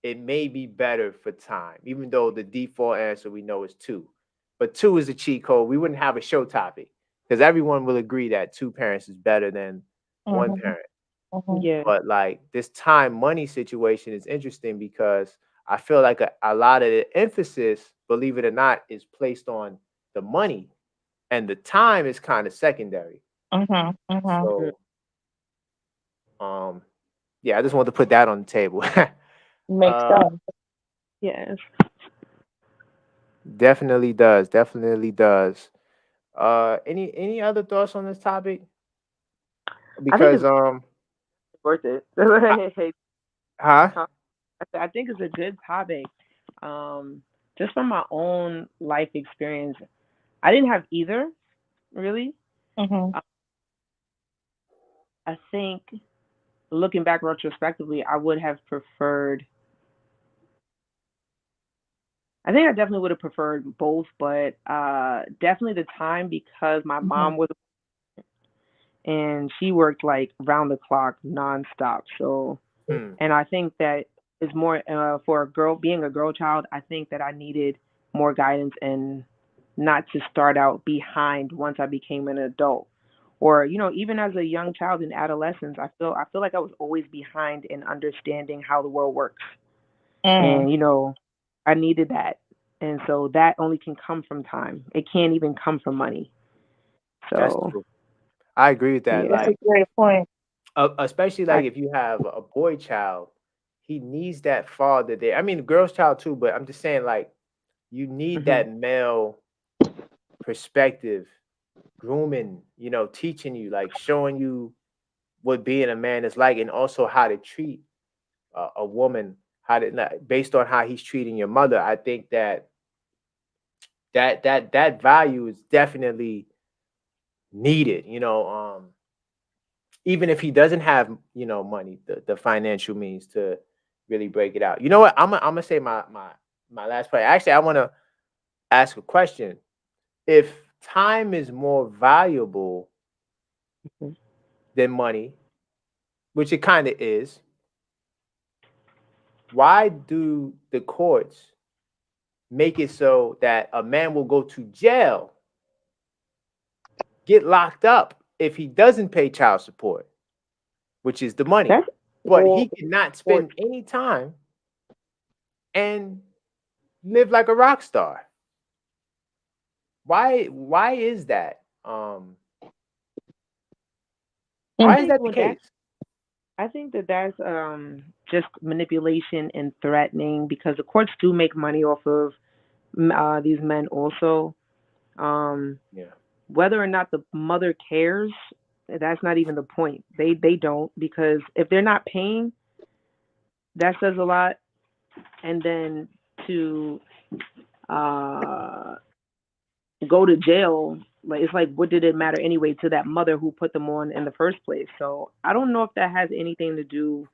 it may be better for time, even though the default answer we know is two. But two is a cheat code. We wouldn't have a show topic because everyone will agree that two parents is better than one Mhm. parent. Mhm. Yeah. But like this time money situation is interesting because I feel like a lot of the emphasis, believe it or not, is placed on the money, and the time is kind of secondary. Mhm. Mhm. Mm. So um yeah, I just want to put that on the table. Makes uh sense. Yes. definitely does. Definitely does. Any other thoughts on this topic? I think Because it's worth it. I, Hey, huh? Tom, I think it's a good topic. Um, just from my own life experience, I didn't have either really. Mhm. Uh, I think looking back retrospectively, I would have preferred. I think I definitely would have preferred both, but definitely the time because my Mhm. mom was and she worked like round the clock nonstop. So, Hmm. and I think that is more for a girl being a girl child. I think that I needed more guidance and not to start out behind once I became an adult. Or even as a young child in adolescence, I feel like I was always behind in understanding how the world works, Mm. and I needed that, and so that only can come from time. It can't even come from money. That's So true. I agree with that. That's yeah. a Like, great point. especially I like if you have a boy child, he needs that father there. I mean, girl's child too, but I'm just saying, like, you need hmm that male perspective, grooming, teaching you, like, showing you what being a man is like, and also how to treat a woman, how to based on how he's treating your mother. I think that value is definitely needed. Even if he doesn't have money, the financial means to really break it out. You know what? I'm gonna say my last point. Actually, I want to ask a question. If time is more valuable than money, which it kind of is, why do the courts make it so that a man will go to jail, get locked up if he doesn't pay child support, which is the money, That's but all he cannot for spend any time and live like a rock star? Why is that? I Why is Mm. think that the what that case? I think that that's just manipulation and threatening because the courts do make money off of these men also. Um, Yeah. whether or not the mother cares, that's not even the point. They don't because if they're not paying, that says a lot. And then to uh, go to jail, like it's like what did it matter anyway to that mother who put them on in the first place? So I don't know if that has anything to do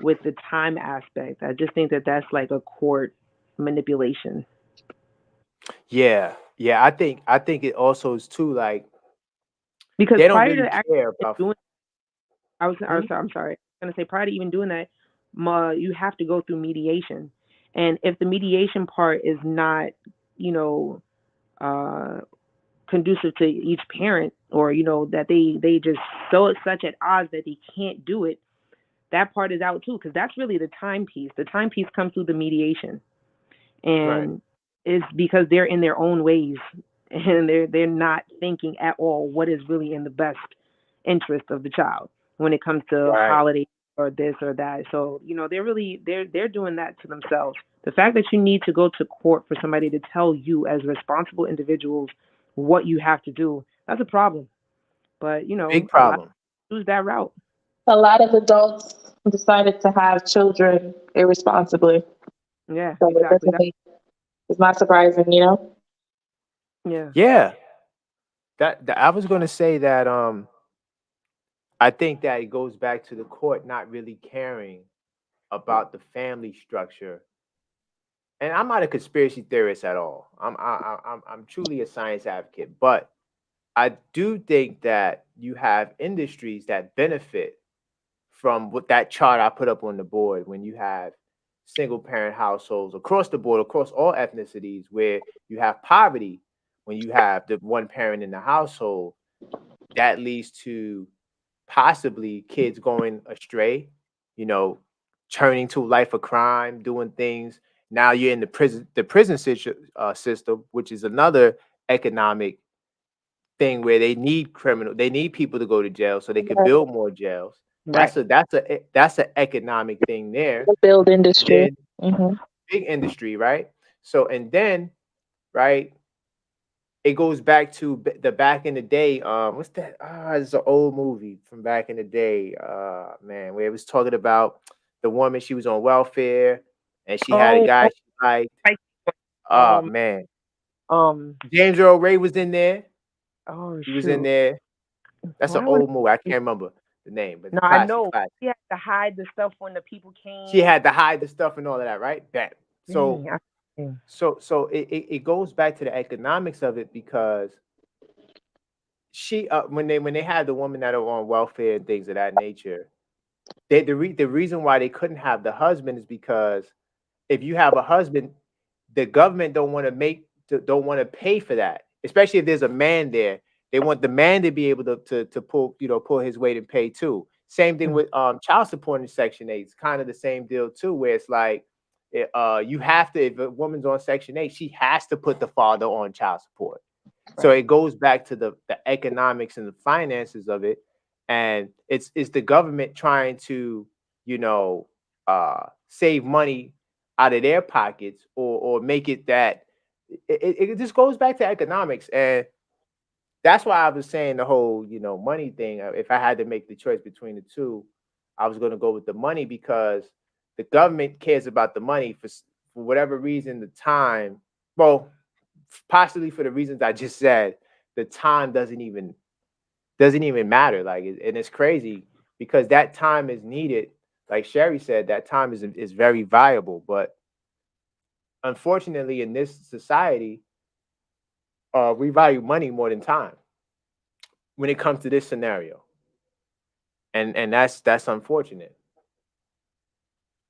with the time aspect. I just think that that's like a court manipulation. Yeah. Yeah. I think it also is too like Because they don't prior really to actually care about. doing, Hmm? I'm sorry, I'm gonna say prior to even doing that, you have to go through mediation, and if the mediation part is not, you know, uh, conducive to each parent, or that they just so such at odds that they can't do it, that part is out too, because that's really the timepiece. The timepiece comes through the mediation, Right. and it's because they're in their own ways and they're not thinking at all what is really in the best interest of the child when it comes to Right. holiday or this or that. So they're doing that to themselves. The fact that you need to go to court for somebody to tell you as responsible individuals what you have to do, that's a problem. But Big a lot problem. choose that route. A lot of adults decided to have children irresponsibly, Yeah, so it exactly. doesn't make it's not surprising, you know. Yeah. Yeah. That I was gonna say that I think that it goes back to the court not really caring about the family structure. And I'm not a conspiracy theorist at all. I'm truly a science advocate, but I do think that you have industries that benefit from what that chart I put up on the board when you have single parent households across the board, across all ethnicities, where you have poverty, when you have the one parent in the household, that leads to possibly kids going astray, you know, turning to a life of crime, doing things. Now you're in the prison system, which is another economic thing where they need people to go to jail so they could Yeah, build more jails. Right. That's an economic thing there. the build industry. Then Hmm. big industry, right? So and then right, it goes back to the back in the day. What's that? It's an old movie from back in the day. Man, where it was talking about the woman. She was on welfare, and she had a Oh, guy she liked. right. Oh um man, um James Earl Ray was in there. oh He was in shoot. there. That's an Why would old movie. I can't remember the name, but No, the I classic, know. classic. She had to hide the stuff when the people She came. had to hide the stuff and all of that, right? That. So Dang, dang. it goes back to the economics of it because she when they had the woman that are on welfare and things of that nature, the reason why they couldn't have the husband is because if you have a husband, the government don't want to pay for that, especially if there's a man there. They want the man to be able to pull pull his weight and pay too. Same thing Mm, with child support in Section 8. It's kind of the same deal too, where it's like you have to, if a woman's on Section 8, she has to put the father on child support. So right. it goes back to the economics and the finances of it, and it's the government trying to you know save money out of their pockets or make it that it just goes back to economics, and that's why I was saying the whole money thing. If I had to make the choice between the two, I was going to go with the money because the government cares about the money for whatever reason. The time, well, possibly for the reasons I just said, the time doesn't even matter. Like, and it's crazy because that time is needed. Like Sherry said, that time is very valuable. But unfortunately, in this society, we value money more than time when it comes to this scenario, and that's unfortunate.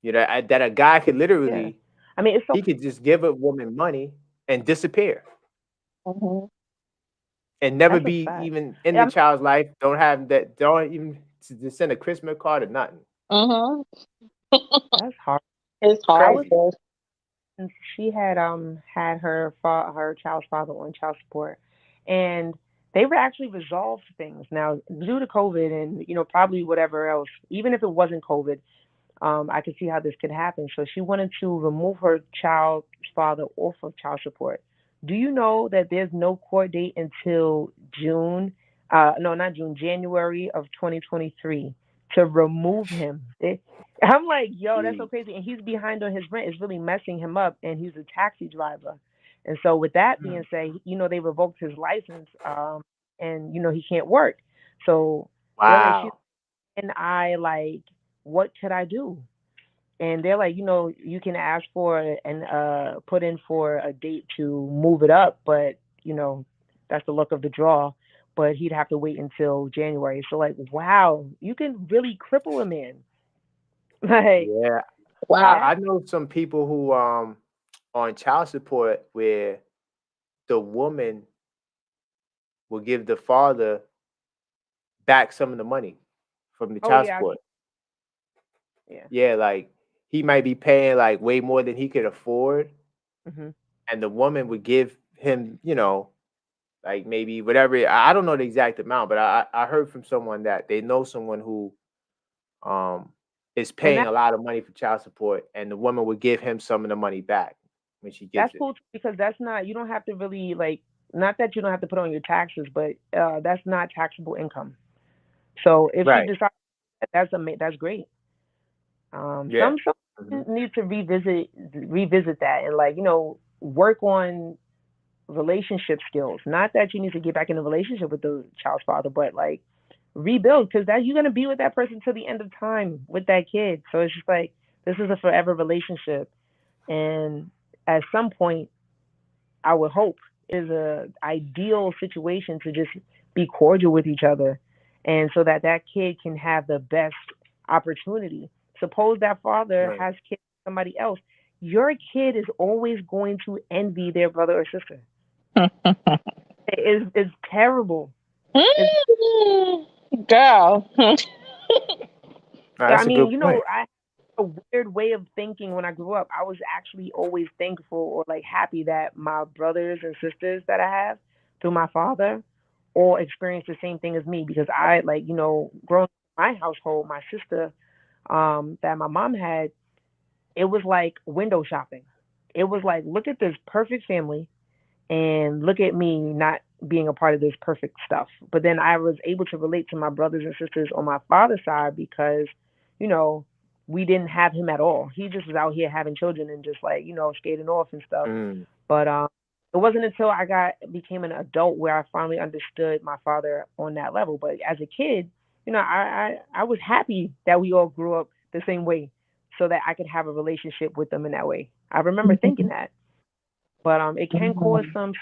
That a guy could Yeah. literally I mean, it's so he could just give a woman money and disappear Hmm. and never that's a be fact. even in Yeah, the child's life. Don't even to send a Christmas card or nothing. Hmm. that's hard. It's It's I was crazy. horrible. She had her child's father on child support, and They were actually resolved things. Now, due to COVID and probably whatever else, even if it wasn't COVID, I could see how this could happen. So she wanted to remove her child's father off of child support. Do you know that there's no court date until June? No, not June, January of 2023 to remove him. I'm like, yo, that's so Mm. crazy. And he's behind on his rent. It's really messing him up. And he's a taxi driver. And so, with that being Mm. said, they revoked his license, and he can't work. So they're like, she's Wow. and I like, what could I do? And they're like, you can ask for and put in for a date to move it up, but that's the luck of the draw. But he'd have to wait until January. So like, wow, you can really cripple a man. Like Yeah. Wow. that. I know some people who on child support where the woman will give the father back some of the money from the Oh child yeah, support. yeah. Yeah, like he might be paying like way more than he could afford, Hmm. and the woman would give him, like maybe whatever. I don't know the exact amount, but I heard from someone that they know someone who um is And paying a lot of money for child support, and the woman would give him some of the money back when she that's gets it. cool too, because that's not, you don't have to really like, not that you don't have to put on your taxes, but that's not taxable income. So if she Right. decides that's great. Yeah. Some Hmm. need to revisit that and like work on relationship skills. Not that you need to get back in a relationship with the child's father, but like rebuild, because that you're gonna be with that person till the end of time with that kid. So it's just like this is a forever relationship, and at some point, I would hope is a ideal situation to just be cordial with each other, and so that that kid can have the best opportunity. Suppose that father Right. has kids with somebody else, your kid is always going to envy their brother or sister. It's terrible. It's Girl. No, Yeah, I that's a mean, good point. I had a weird way of thinking when I grew up. I was actually always thankful or like happy that my brothers and sisters that I have through my father all experienced the same thing as me, because I like, growing up in my household, my sister that my mom had, it was like window shopping. It was like, look at this perfect family and look at me not being a part of this perfect stuff. But then I was able to relate to my brothers and sisters on my father's side because, you know, we didn't have him at all. He just was out here having children and just like, skating off and stuff. Mm. But it wasn't until I became an adult where I finally understood my father on that level. But as a kid, I was happy that we all grew up the same way so that I could have a relationship with them in that way. I remember thinking that. But it can cause some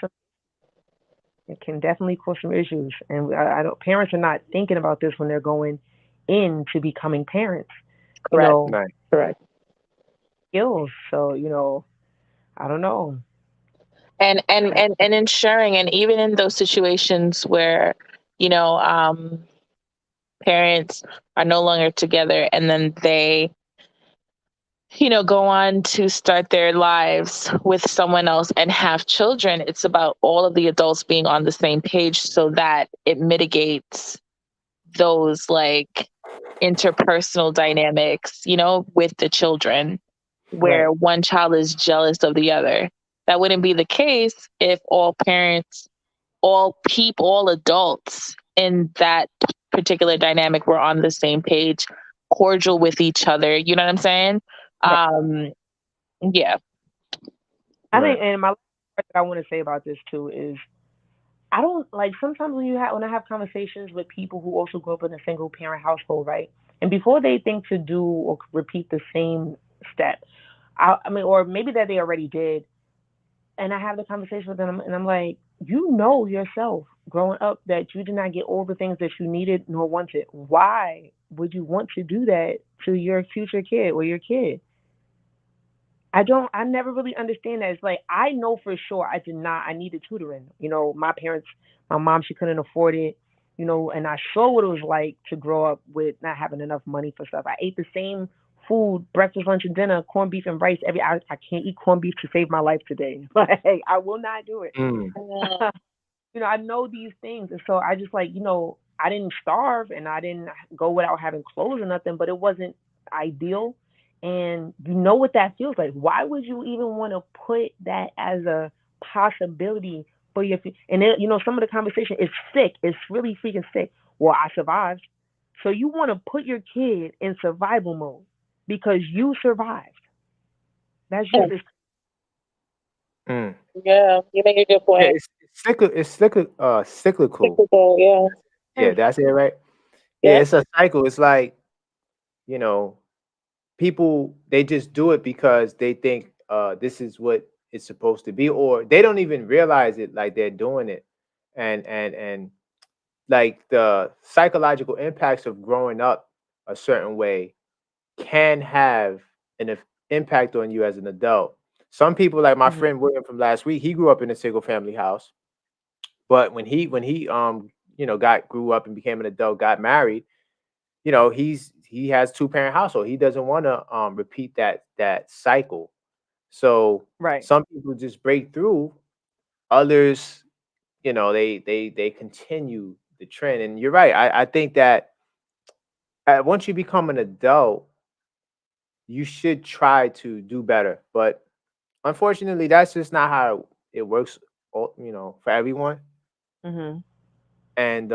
it can definitely cause some issues, and I don't. Parents are not thinking about this when they're going into becoming parents. You Correct. know, Right. Correct. skills. So I don't know. And ensuring, and even in those situations where, you know, parents are no longer together and then they, go on to start their lives with someone else and have children, it's about all of the adults being on the same page so that it mitigates those like interpersonal dynamics, with the children Right. where one child is jealous of the other. That wouldn't be the case if all parents, all people, all adults in that particular dynamic were on the same page, cordial with each other. You know what I'm saying? Right. Um, yeah. I Right. think, and my last part that I want to say about this too is I don't like sometimes when I have conversations with people who also grew up in a single parent household, right? And before they think to do or repeat the same step, I mean, or maybe that they already did, and I have the conversation with them, and I'm like, you know yourself growing up that you did not get all the things that you needed nor wanted. Why would you want to do that to your future kid or your kid? I never really understand that. It's like, I know for sure I did not, I needed tutoring. My parents, my mom, she couldn't afford it, and I saw what it was like to grow up with not having enough money for stuff. I ate the same food, breakfast, lunch, and dinner, corned beef and rice I can't eat corned beef to save my life today. Like, I will not do it. Mm. I know these things, and so I just like, I didn't starve and I didn't go without having clothes or nothing, but it wasn't ideal. And you know what that feels like. Why would you even want to put that as a possibility for your? And then, some of the conversation is sick. It's really freaking sick. Well, I survived, so you want to put your kid in survival mode because you survived. That's just Mm. Yeah, you make a good Yeah, point. cyclical. Cyclical, yeah. Yeah, that's it, right? Yeah, Yep. it's a cycle. It's like, you know, people they just do it because they think this is what it's supposed to be, or they don't even realize it like they're doing it. And like the psychological impacts of growing up a certain way can have an impact on you as an adult. Some people, like my Mhm. friend William from last week, he grew up in a single family house, but when he got grew up and became an adult, got married, he has two-parent household. He doesn't want to repeat that cycle. So Right. some people just break through, others, they continue the trend. And you're right. I think that once you become an adult, you should try to do better. But unfortunately, that's just not how it works, for everyone. Mhm. And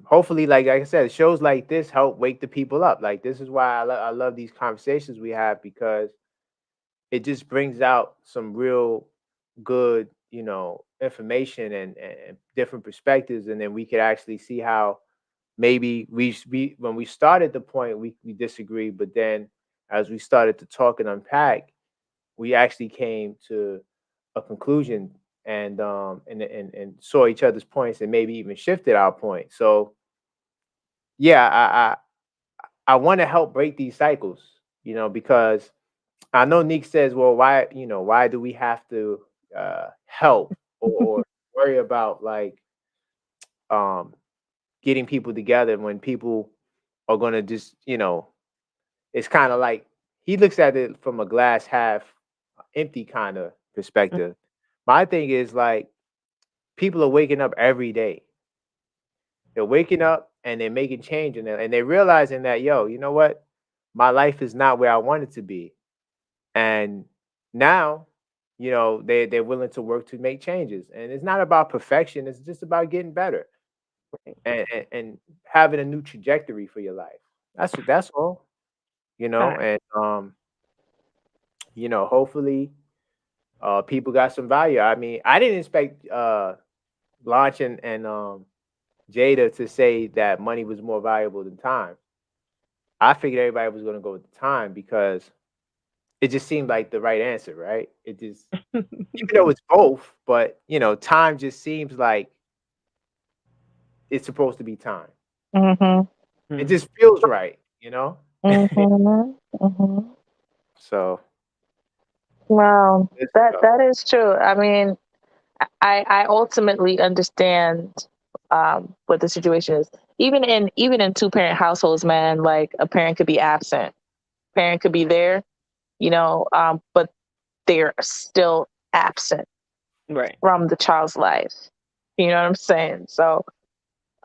hopefully, like I said, shows like this help wake the people up. Like this is why I love these conversations we have, because it just brings out some real good, information and different perspectives, and then we could actually see how maybe we when we started the point we disagreed, but then as we started to talk and unpack, we actually came to a conclusion, and saw each other's points and maybe even shifted our point. So yeah, I want to help break these cycles, because I know Nick says, well, why do we have to help, or worry about like um getting people together when people are gonna just, it's kind of like he looks at it from a glass half empty kind of perspective. My thing is like people are waking up every day. They're waking up and they're making change, and they're realizing that, yo, you know what? My life is not where I want it to be. And now, they're willing to work to make changes. And it's not about perfection, it's just about getting better, and having a new trajectory for your life. That's all, Facts. and hopefully people got some value. I mean, I didn't expect Launch and Jada to say that money was more valuable than time. I figured everybody was going to go with the time because it just seemed like the right answer, right? It just, even though it's both, but time just seems like it's supposed to be time. Mhm. It Mhm. just feels right. Mhm. Mhm. So Wow, it's that tough. that is true. I mean, I ultimately understand what the situation is. Even in two-parent households, man, like a parent could be absent, parent could be there, but they're still absent Right. from the child's life. You know what I'm saying? So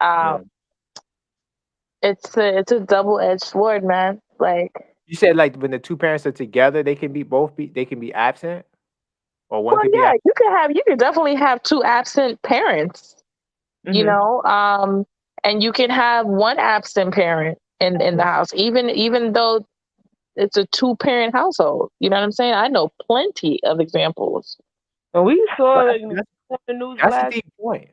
um, Yeah. it's a double-edged sword, man. Like, You said like when the two parents are together, they can be absent, or one well, could be yeah, absent. you could definitely have two absent parents, you Mhm. know, and you can have one absent parent in the house, even though it's a two-parent household. You know what I'm saying? I know plenty of examples. And we Well, saw an that's example on the news that's a last. deep point.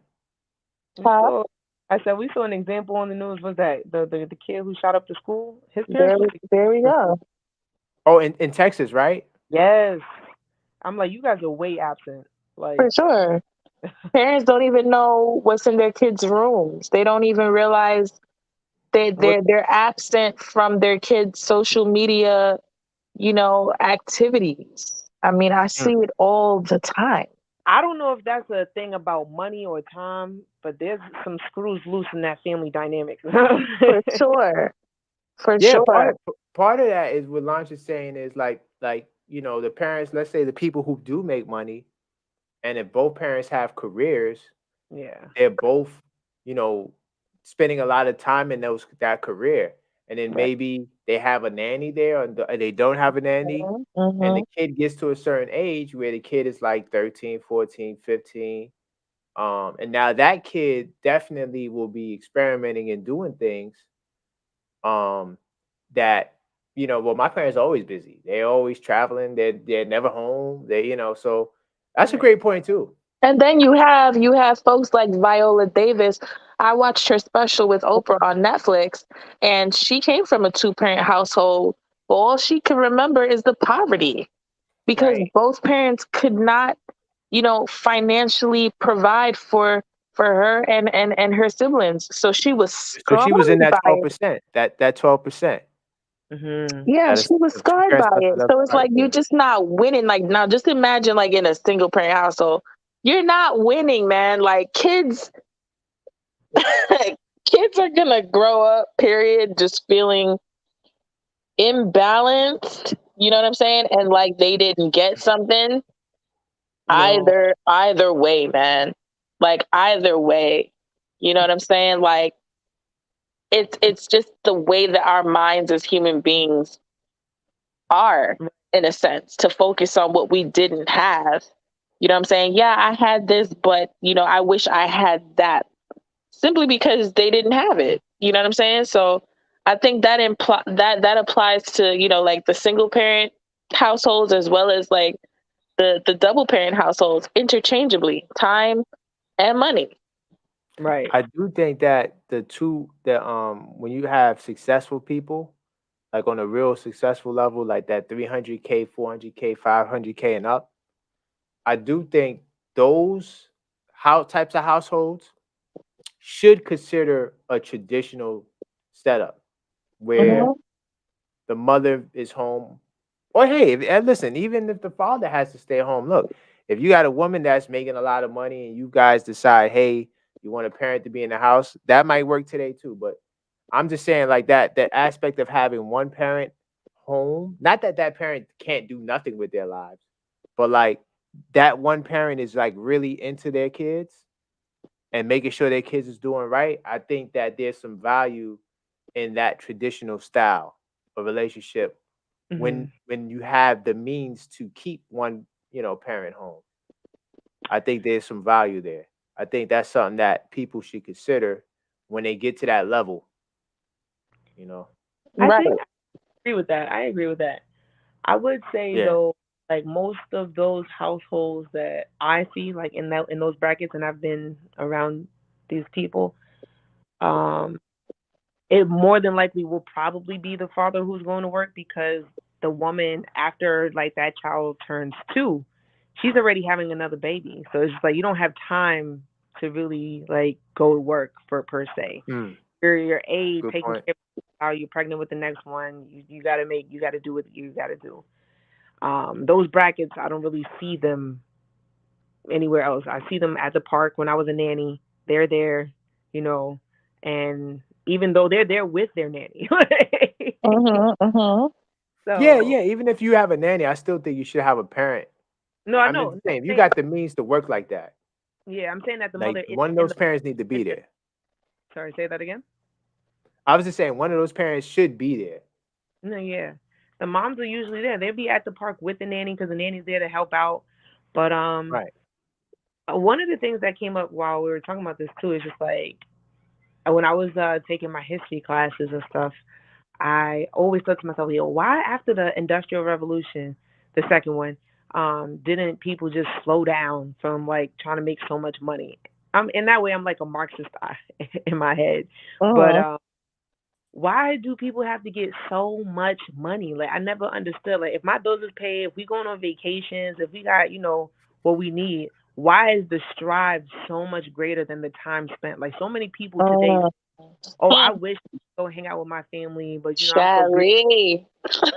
We Huh? saw. I said we saw an example on the news. Was that the kid who shot up the school? His parents There, were there we together. go. Oh, in Texas, right? Yes. I'm like, you guys are way absent. For Like, sure. Parents don't even know what's in their kids' rooms. They don't even realize What? they're absent from their kids' social media, activities. I mean, I Mm. see it all the time. I don't know if that's a thing about money or time, but there's some screws loose in that family dynamic. For sure. For Yeah, part sure. of part of that is what Lanch is saying is like the parents. Let's say the people who do make money, and if both parents have careers, Yeah. they're both, you know, spending a lot of time in that career, and then Right. maybe they have a nanny there, and they don't have a nanny, and Mm-hmm. the kid gets to a certain age where the kid is like 13, 14, 15. And now that kid definitely will be experimenting and doing things um that, well, my parents are always busy. They're always traveling. They're never home. So that's a Right. great point too. And then you have folks like Viola Davis. I watched her special with Oprah on Netflix, and she came from a two-parent household. All she can remember is the poverty because Right. both parents could not, financially provide for her and her siblings. So she was So she was in scarred that by it. 12%. That 12%. Mhm. Yeah, That she is was the two scarred parents by it. left So it's part. like you're Yeah. just not winning. Like now, just imagine like in a single parent household, you're not winning, man. Like kids are gonna grow up, period, just feeling imbalanced. You know what I'm saying? And like they didn't get something No. either way, man. Like either way. You know what I'm saying? Like it's just the way that our minds as human beings are, in a sense, to focus on what we didn't have. You know what I'm saying? Yeah, I had this, but I wish I had that, simply because they didn't have it. You know what I'm saying? So I think that applies to, like the single parent households as well as like the double parent households interchangeably, time and money. Right. I do think that when you have successful people, like on a real successful level, like that 300K, 400K, 500K and up, I do think those how types of households should consider a traditional setup where Hmm. the mother is home. Or hey, and listen, even if the father has to stay home, look, if you got a woman that's making a lot of money and you guys decide, hey, you want a parent to be in the house, that might work today too. But I'm just saying, like that aspect of having one parent home, not that that parent can't do nothing with their lives, but like that one parent is like really into their kids and making sure their kids is doing right. I think that there's some value in that traditional style of relationship when Mhm. you have the means to keep one, parent home. I think there's some value there. I think that's something that people should consider when they get to that level, you know. I Right. think I agree with that. I agree with that. I would say Yeah. though, like most of those households that I see, like in those brackets, and I've been around these people, um, it more than likely will probably be the father who's going to work because the woman after like that child turns 2, she's already having another baby. So it's just like you don't have time to really like go to work for per se. Mm, Your aid good taking point. care of how you're pregnant with the next one. You gotta do what you gotta do. Those brackets I don't really see them anywhere else. I see them at the park when I was a nanny. They're there, you know, and even though they're there with their nanny. Hmm. Hmm. Yeah, So yeah. Even if you have a nanny, I still think you should have a parent. no, I I'm just know. I'm saying, if you saying, got the means to work like that, yeah, I'm saying that the like mother is one of in those parents need to be the. there. Sorry, say that again. I was just saying, one of those parents should be there. No, yeah, the moms are usually there. They'll be at the park with the nanny because the nanny's there to help out. But Right. one of the things that came up while we were talking about this too is just like when I was taking my history classes and stuff, I always thought to myself, yo, why after the Industrial Revolution, the second one, didn't people just slow down from like trying to make so much money? I'm in that way. I'm like a Marxist in my head, but Hmm. why do people have to get so much money? Like I never understood. Like if my bills is paid, if we going on vacations, if we got what we need, why is the strive so much greater than the time spent? Like so many people today, oh, I Hmm. wish to go hang out with my family, but I'm so busy, Shelly.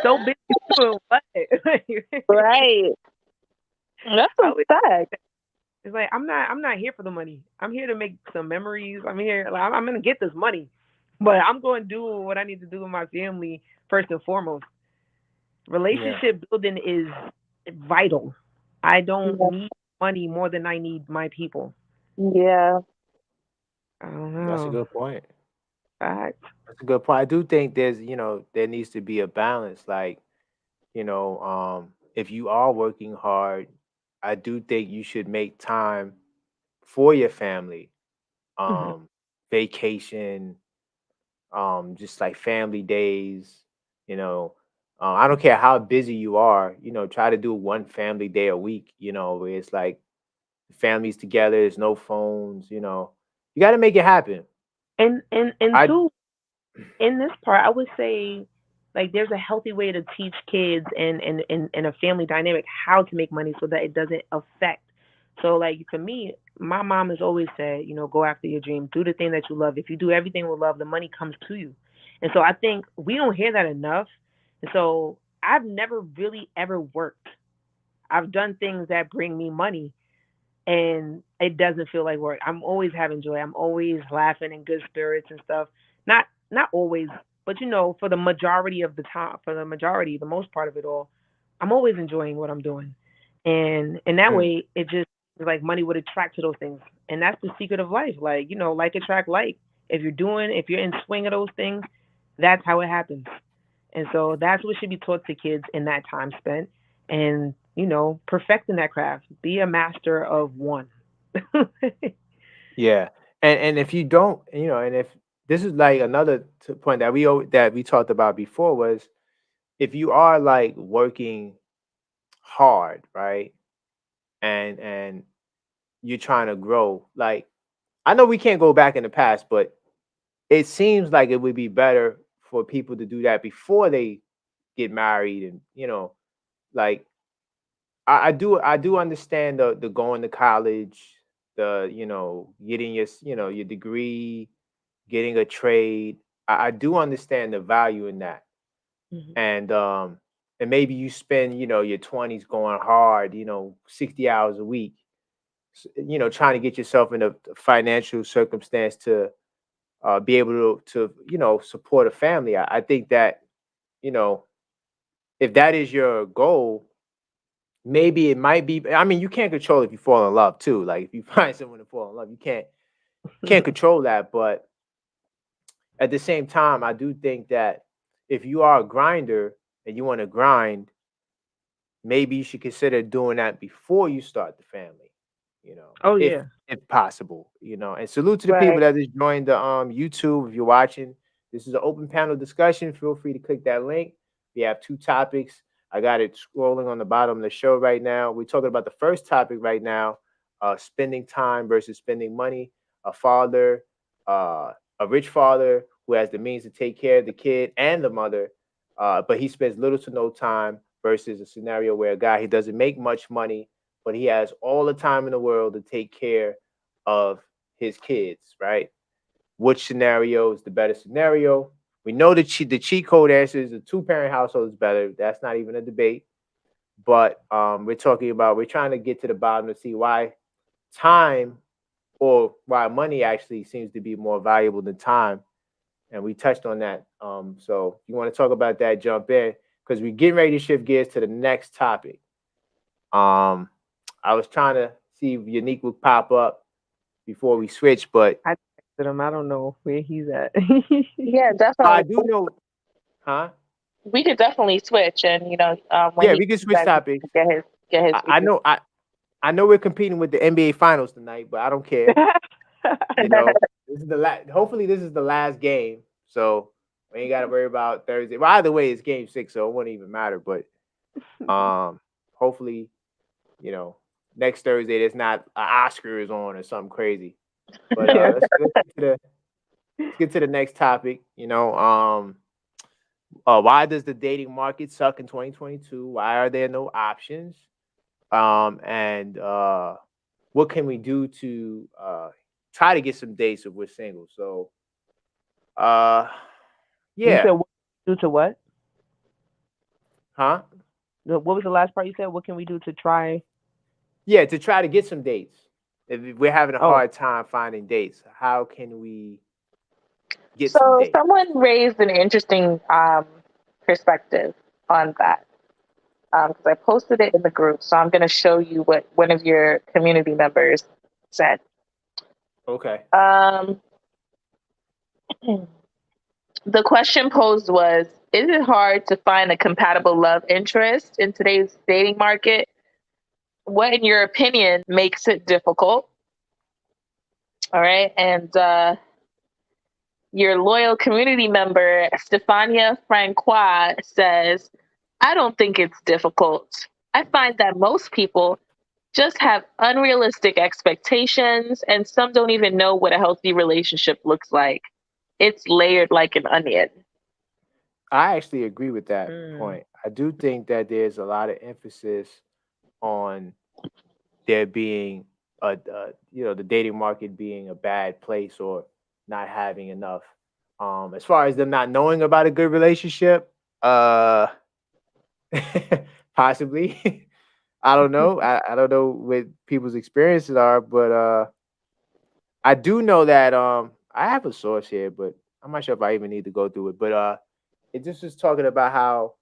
so busy doing what? Right. That's a I would, fact. it's like I'm not here for the money. I'm here to make some memories. I'm here like I'm gonna get this money, but I'm going to do what I need to do with my family first and foremost. Yeah. Relationship building is vital. I don't Yeah. need money more than I need my people. Yeah. I don't That's a know. good point. Facts. That's a good point. I do think there needs to be a balance. Like, if you are working hard, I do think you should make time for your family. Hmm. Um, Vacation, just like family days, you know. I don't care how busy you are, try to do one family day a week, where it's like the family's together, there's no phones, You got to make it happen. And I two, in this part, I would say like there's a healthy way to teach kids and a family dynamic how to make money so that it doesn't affect. So like for me, my mom has always said, go after your dream, do the thing that you love. If you do everything with love, the money comes to you. And so I think we don't hear that enough. And so I've never really ever worked. I've done things that bring me money, and it doesn't feel like work. I'm always having joy. I'm always laughing in good spirits and stuff. Not always, but for the majority of the time, for the majority, the most part of it all, I'm always enjoying what I'm doing. And in that mm, way, it just like money would attract to those things. And that's the secret of life. Like attract like. If you're in swing of those things, that's how it happens. And so that's what should be taught to kids in that time spent. And, perfecting that craft. Be a master of one. yeah. And if you don't, and if this is like another point that we talked about before was if you are like working hard, right? And you're trying to grow, like I know we can't go back in the past, but it seems like it would be better for people to do that before they get married and like I do understand the going to college, the getting your degree, getting a trade. I do understand the value in that. Mhm. And maybe you spend your 20s going hard, 60 hours a week, trying to get yourself in a financial circumstance to be able to support a family. I think that you know if that is your goal, maybe it might be. I mean, you can't control if you fall in love too. Like if you find someone to fall in love, you can't control that. But at the same time, I do think that if you are a grinder and you want to grind, maybe you should consider doing that before you start the family, Oh if yeah. possible, And salute to the people Right. that just joined the YouTube. If you're watching, this is an open panel discussion. Feel free to click that link. We have two topics. I got it scrolling on the bottom of the show right now. We're talking about the first topic right now, spending time versus spending money. A father, uh, a rich father who has the means to take care of the kid and the mother, but he spends little to no time versus a scenario where a guy he doesn't make much money, but he has all the time in the world to take care of his kids, right? Which scenario is the better scenario? We know the cheat code answer is a two-parent household is better. That's not even a debate. But we're trying to get to the bottom to see why time or why money actually seems to be more valuable than time. And we touched on that. So if you want to talk about that, jump in because we're getting ready to shift gears to the next topic. Um, I was trying to see if Unique would pop up before we switch, but I texted him. I don't know where he's at. Yeah, I definitely. do know, huh? We could definitely switch, and when Yeah, he we can comes switch back, we topics. can get his I, I views. know I know we're competing with the NBA Finals tonight, but I don't care. This is the last. Hopefully, this is the last game, so we ain't got to worry about Thursday. Well, either way, it's Game 6, so it wouldn't even matter. But hopefully, you know, next Thursday there's not an Oscar is on or something crazy. But Yeah. let's get to the next topic. Why does the dating market suck in 2022? Why are there no options? And what can we do to try to get some dates if we're single? So, uh, You yeah, said what due to what? huh? What was the last part you said? What can we do to try? Yeah, to try to get some dates. If we're having a Oh, hard time finding dates, how can we get some So dates? someone raised an interesting perspective on that because I posted it in the group. So I'm going to show you what one of your community members said. Okay. Um, the question posed was, is it hard to find a compatible love interest in today's dating market? What, in your opinion, makes it difficult? All right. And your loyal community member, Stefania Francois, says, I don't think it's difficult. I find that most people just have unrealistic expectations, and some don't even know what a healthy relationship looks like. It's layered like an onion. I actually agree with that Mm. point. I do think that there's a lot of emphasis on there being the dating market being a bad place or not having enough. As far as them not knowing about a good relationship, uh, possibly. I don't know. I don't know what people's experiences are, but I do know that I have a source here, but I'm not sure if I even need to go through it. But it just was talking about how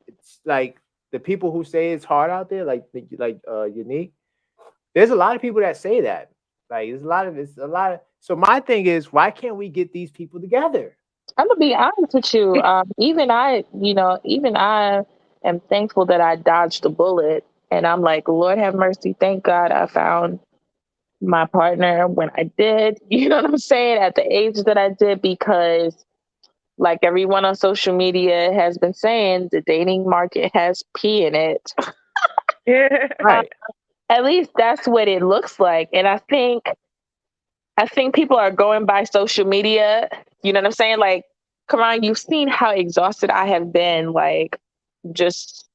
it's like the people who say it's hard out there, unique. There's a lot of people that say that. Like it's a lot of. So my thing is, why can't we get these people together? I'm gonna be honest with you. Even I am thankful that I dodged the bullet, and I'm like, Lord have mercy. Thank God I found my partner when I did. You know what I'm saying? At the age that I did, because like everyone on social media has been saying, the dating market has pee in it. Uh, Right. at least that's what it looks like, and I think people are going by social media. You know what I'm saying? Like, come on, you've seen how exhausted I have been, like, just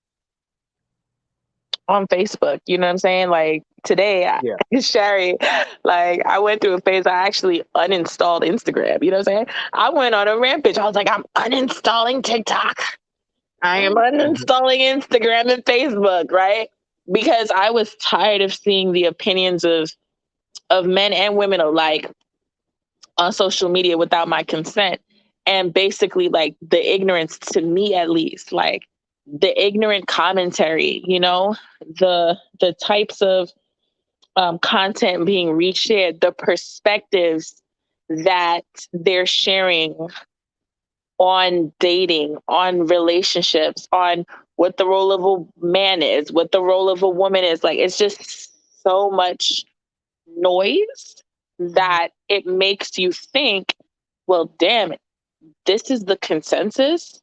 on Facebook. You know what I'm saying? Like, today, Yeah. Sherry, like, I went through a phase. I actually uninstalled Instagram. You know what I'm saying? I went on a rampage. I was like, I'm uninstalling TikTok. I am uninstalling Instagram and Facebook, right? Because I was tired of seeing the opinions of men and women alike on social media without my consent, and basically like the ignorance, to me at least, like the ignorant commentary, the types of content being reshared, the perspectives that they're sharing on dating, on relationships, on what the role of a man is, what the role of a woman is. Like, it's just so much noise that it makes you think, well, damn it, this is the consensus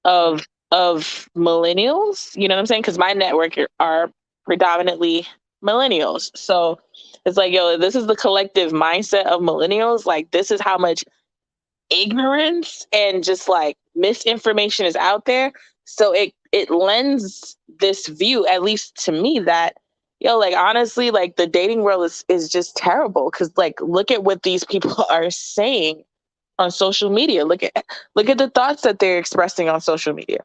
of millennials. You know what I'm saying? Because my network are predominantly millennials. So it's like, yo, this is the collective mindset of millennials. Like, this is how much ignorance and just like misinformation is out there. So it lends this view, at least to me, that like honestly, like the dating world is just terrible, because like look at what these people are saying on social media. Look at the thoughts that they're expressing on social media.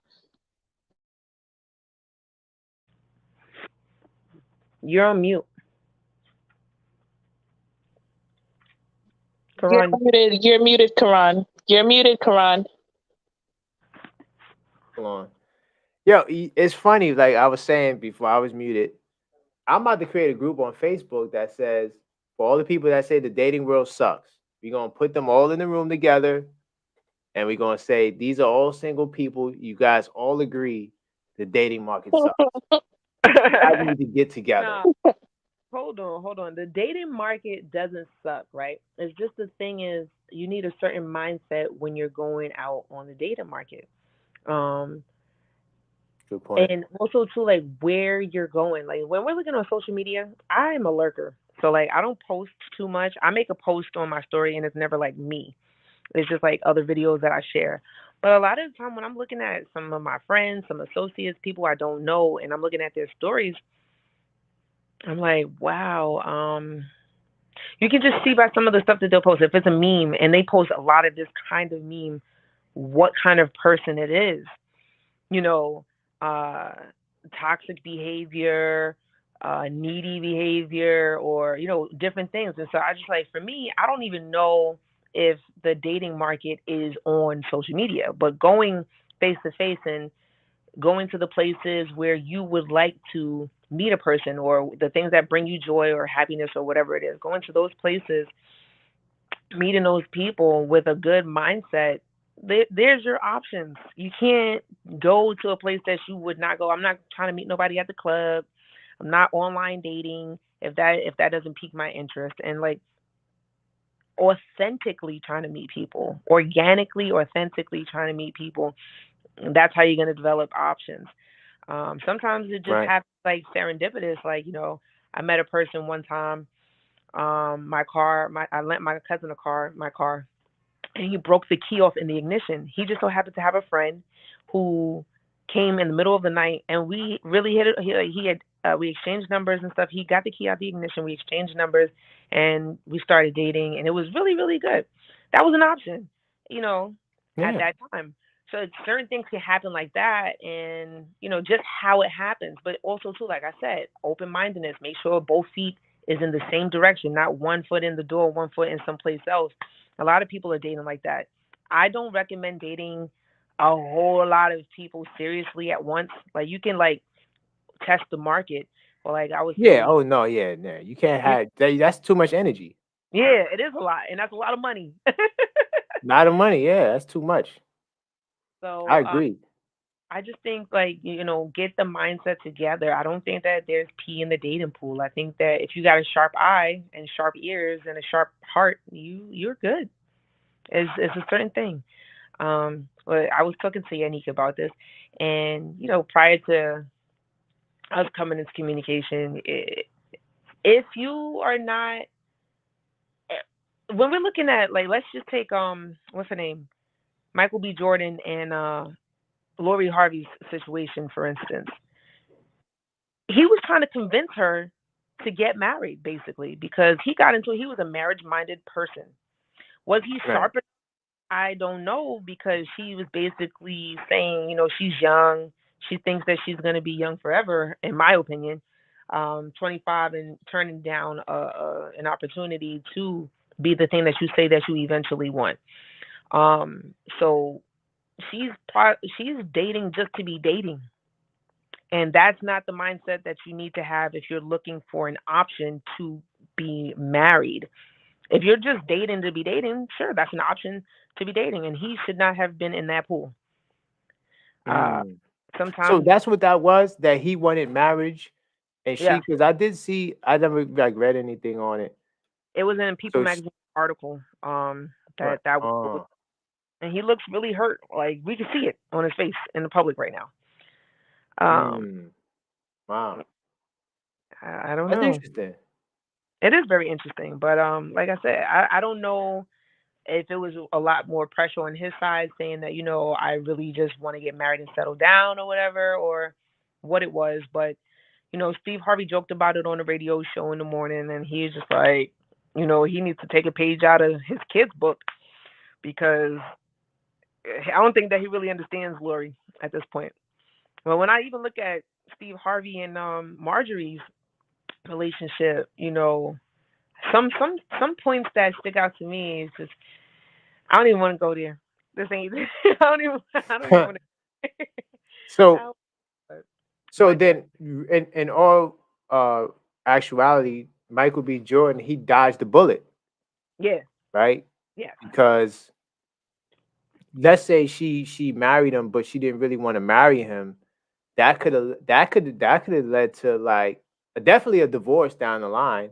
You're on mute, You're Karan. muted. You're muted, Karan. You're muted, Karan. Hold on. Yo, it's funny. Like I was saying before, I was muted. I'm about to create a group on Facebook that says for all the people that say the dating world sucks, we're gonna put them all in the room together, and we're gonna say these are all single people. You guys all agree the dating market sucks. You guys need to get together. Nah, hold on. The dating market doesn't suck, right? It's just the thing is you need a certain mindset when you're going out on the dating market. Um, Good point. and also too, like where you're going. Like when we're looking on social media, I'm a lurker. So like I don't post too much. I make a post on my story and it's never like me. It's just like other videos that I share. But a lot of the time when I'm looking at some of my friends, some associates, people I don't know, and I'm looking at their stories, I'm like, wow, you can just see by some of the stuff that they'll post. If it's a meme and they post a lot of this kind of meme, what kind of person it is. You know, uh, toxic behavior, needy behavior, or, different things. And so I just like, for me, I don't even know if the dating market is on social media, but going face to face and going to the places where you would like to meet a person, or the things that bring you joy or happiness or whatever it is. Going to those places, meeting those people with a good mindset, there's your options. You can't go to a place that you would not go. I'm not trying to meet nobody at the club. I'm not online dating if that doesn't pique my interest. And like authentically trying to meet people, organically, authentically trying to meet people. That's how you're going to develop options. Sometimes it just Right. happens like serendipitous. Like, I met a person one time. My car, I lent my cousin my car, and he broke the key off in the ignition. He just so happened to have a friend who came in the middle of the night, and we really hit it. He had we exchanged numbers and stuff. He got the key out the ignition. We exchanged numbers, and we started dating, and it was really really good. That was an option, you know, at Yeah. that time. So certain things can happen like that, and just how it happens. But also too, like I said, open mindedness. Make sure both feet is in the same direction, not one foot in the door, one foot in someplace else. A lot of people are dating like that. I don't recommend dating a whole lot of people seriously at once. Like you can like test the market, but like I would Yeah. say, Oh no. Yeah. No. You can't you, have that. That's too much energy. yeah, it is a lot, and that's a lot of money. Lot of money. Yeah. That's too much. I so agree. I just think like get the mindset together. I don't think that there's pee in the dating pool. I think that if you got a sharp eye and sharp ears and a sharp heart, you're good. It's a certain thing. But I was talking to Yannick about this, and prior to us coming into communication, if you are not, when we're looking at like, let's just take what's her name, Michael B. Jordan and Lori Harvey's situation, for instance. He was trying to convince her to get married, basically, because he was a marriage-minded person. Was he Right. sharp? I don't know, because she was basically saying, she's young. She thinks that she's going to be young forever, in my opinion. 25 and turning down an opportunity to be the thing that you say that you eventually want. So she's dating just to be dating, and that's not the mindset that you need to have if you're looking for an option to be married. If you're just dating to be dating, sure, that's an option to be dating, and he should not have been in that pool. Uh, Mm. So sometimes, that's what that was. That he wanted marriage, and yeah, because I did see. I never like read anything on it. it was in a People So. magazine article. Right. That was, Oh. and he looks really hurt. Like we can see it on his face in the public right now. Um, Mm. Wow. I don't That's know. interesting. It is very interesting, but like I said, I don't know if it was a lot more pressure on his side saying that I really just want to get married and settle down or whatever, or what it was. But Steve Harvey joked about it on the radio show in the morning, and he's just like, he needs to take a page out of his kid's book, because I don't think that he really understands Lori at this point. But when I even look at Steve Harvey and Marjorie's relationship, some points that stick out to me is just, I don't even want to go there. This ain't. I don't even want to. so so But yeah, then, in all actuality, Michael B. Jordan, he dodged the bullet, yeah, right? yeah. Because let's say she married him, but she didn't really want to marry him. That could have led to like definitely a divorce down the line,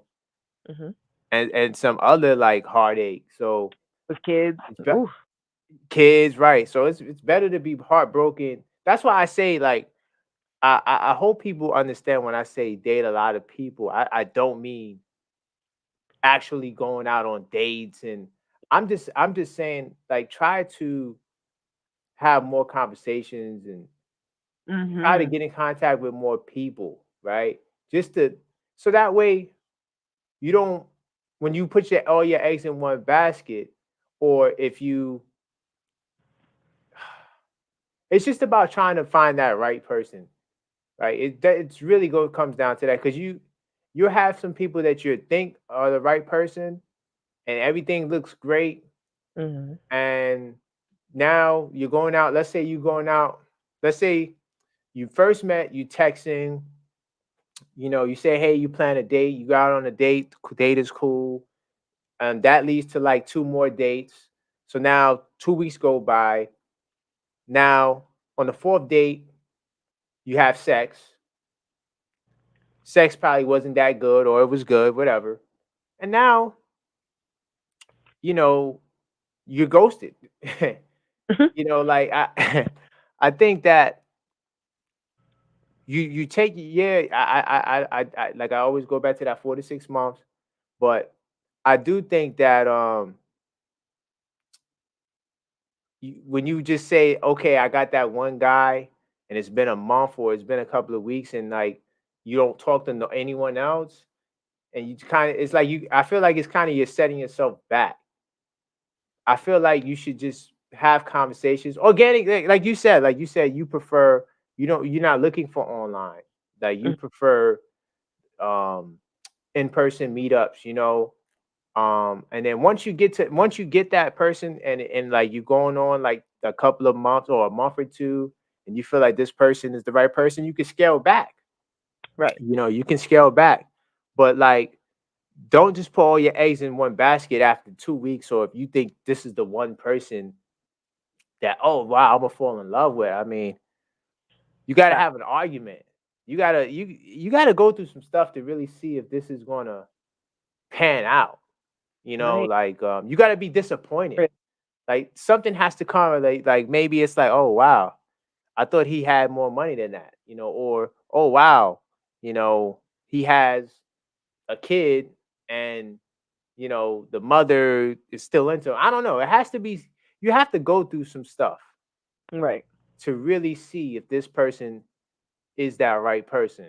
Mhm. and some other like heartache. So With kids, it's be- oof. kids, right? So it's better to be heartbroken. That's why I say like I hope people understand when I say date a lot of people. I don't mean actually going out on dates, and I'm just saying like try to have more conversations and try to Mhm. get in contact with more people, right? Just to so that way you don't when you put all your eggs in one basket, or if you it's just about trying to find that right person, right? It's really comes down to that because you have some people that you think are the right person and everything looks great, Mhm. and now you're going out. Let's say you first met, you texting, You say, hey, you plan a date, you go out on a date, date is cool, and that leads to like two more dates. So now 2 weeks go by. Now on the fourth date, you have sex. Sex probably wasn't that good, or it was good, whatever. And now, you know, you're ghosted. Like I think that you take, yeah, like I always go back to that 4 to 6 months, but I do think that when you just say, okay, I got that one guy, and it's been a month or it's been a couple of weeks, and like you don't talk to anyone else, and you kind of, it's like I feel like it's kind of you're setting yourself back. I feel like you should just have conversations, organic, like you said, you prefer, you're not looking for online, like you prefer um in-person meetups, and then once you get that person, and like you going on like a couple of months or a month or two, and you feel like this person is the right person, you can scale back. Right. You can scale back, but like don't just put all your eggs in one basket after 2 weeks, or if you think this is the one person that, oh wow, I'm gonna fall in love with. I mean, you got to Fact. have an argument. You got to go through some stuff to really see if this is gonna pan out. Right. Like you got to be disappointed. Right. Like something has to come. Like maybe it's like, oh wow, I thought he had more money than that. Or oh wow, you know he has a kid, and the mother is still into him. I don't know. It has to be. You have to go through some stuff Right. to really see if this person is that right person.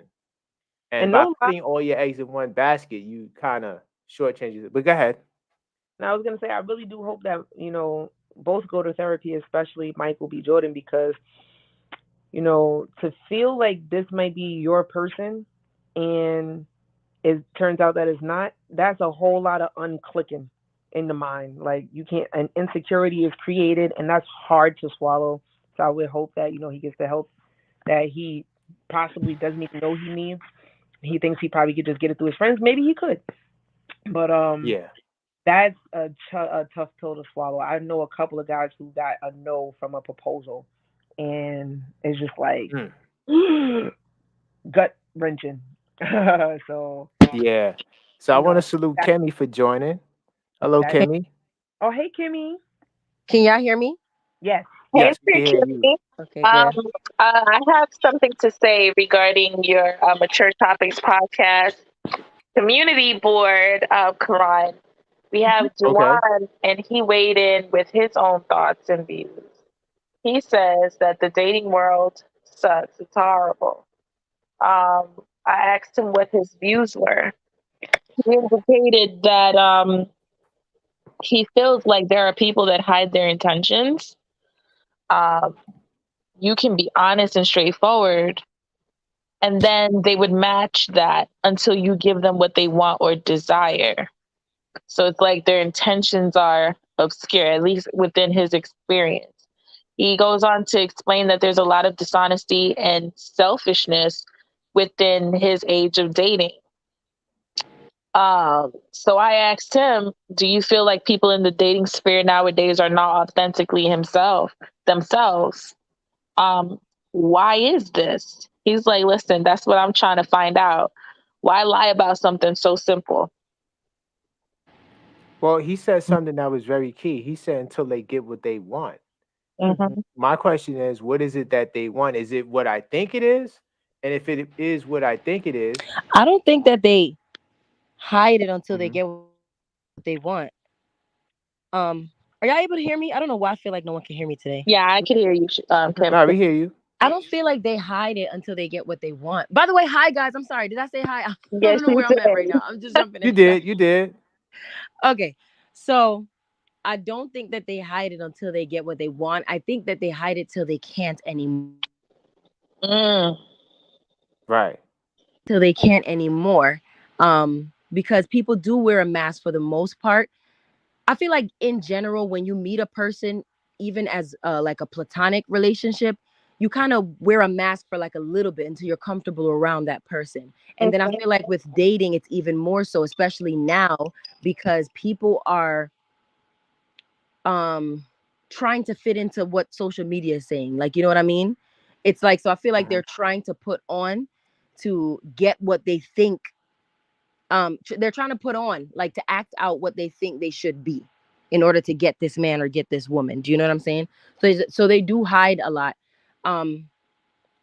And And by no lie. putting all your eggs in one basket, you kind of shortchange it. But go ahead. And I was gonna say, I really do hope that both go to therapy, especially Michael B. Jordan, because to feel like this might be your person, and it turns out that it's not. That's a whole lot of unclicking in the mind. Like you can't, an insecurity is created, and that's hard to swallow. So I would hope that he gets the help that he possibly doesn't even know he needs. He thinks he probably could just get it through his friends. Maybe he could, but Yeah. that's a tough pill to swallow. I know a couple of guys who got a no from a proposal, and it's just like Mm. gut wrenching. So Yeah. So I you want to know salute that Kimmy for joining. Hello, that. Kimmy. Oh, hey, Kimmy. Can y'all hear me? Yes. Hey, Yes, we can hear you. Kimmy. Okay, Um, good. I have something to say regarding your Mature Topics podcast community board, Karan. We have Okay. Juwan, and he weighed in with his own thoughts and views. He says that the dating world sucks. It's horrible. I asked him what his views were. He indicated that he feels like there are people that hide their intentions. Um, you can be honest and straightforward, and then they would match that until you give them what they want or desire. So it's like their intentions are obscure, at least within his experience. He goes on to explain that there's a lot of dishonesty and selfishness within his age of dating. So I asked him, do you feel like people in the dating sphere nowadays are not authentically themselves? Um, why is this? He's like, listen, that's what I'm trying to find out. Why lie about something so simple? Well, he said something that was very key. He said until they get what they want. Hmm. Hmm. My question is, what is it that they want? Is it what I think it is? And if it is what I think it is, I don't think that they hide it until they mhm. get what they want. Are y'all able to hear me? I don't know why I feel like no one can hear me today. Yeah, I could hear you, Kim. No, we hear you. I don't feel like they hide it until they get what they want. By the way, hi guys. I'm sorry. Did I say hi? I Yes, don't know you where I'm at right did. now. I'm just jumping You in. did. You did. Okay. So I don't think that they hide it until they get what they want. I think that they hide it till they can't anymore. Mm, Right. Till they can't anymore. Because people do wear a mask for the most part. I feel like in general, when you meet a person, even as like a platonic relationship, you kind of wear a mask for like a little bit until you're comfortable around that person. And then I feel like with dating, it's even more so, especially now, because people are um trying to fit into what social media is saying. Like, you know what I mean? It's like, so I feel like Mhm. they're trying to put on to get what they think they're trying to put on, like to act out what they think they should be in order to get this man or get this woman. Do you know what I'm saying? So they do hide a lot. um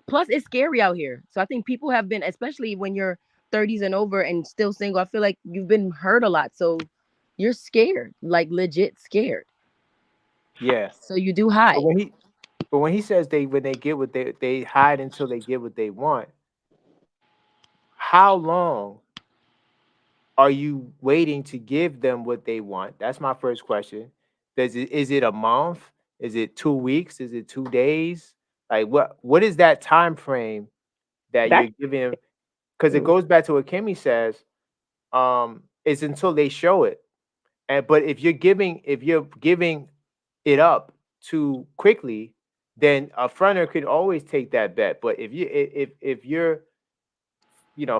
Plus it's scary out here, so I think people have been, especially when you're 30s and over and still single, I feel like you've been hurt a lot, so you're scared, like legit scared, Yeah. so you do But hide. when he says when they get what they hide until they get what they want, how long are you waiting to give them what they want? That's my first question. Is it a month? Is it 2 weeks? Is it 2 days? Like what is that time frame that That's you're giving? Because it goes back to what Kimmy says. It's until they show it. And but if you're giving it up too quickly, then a fronter could always take that bet. But if you're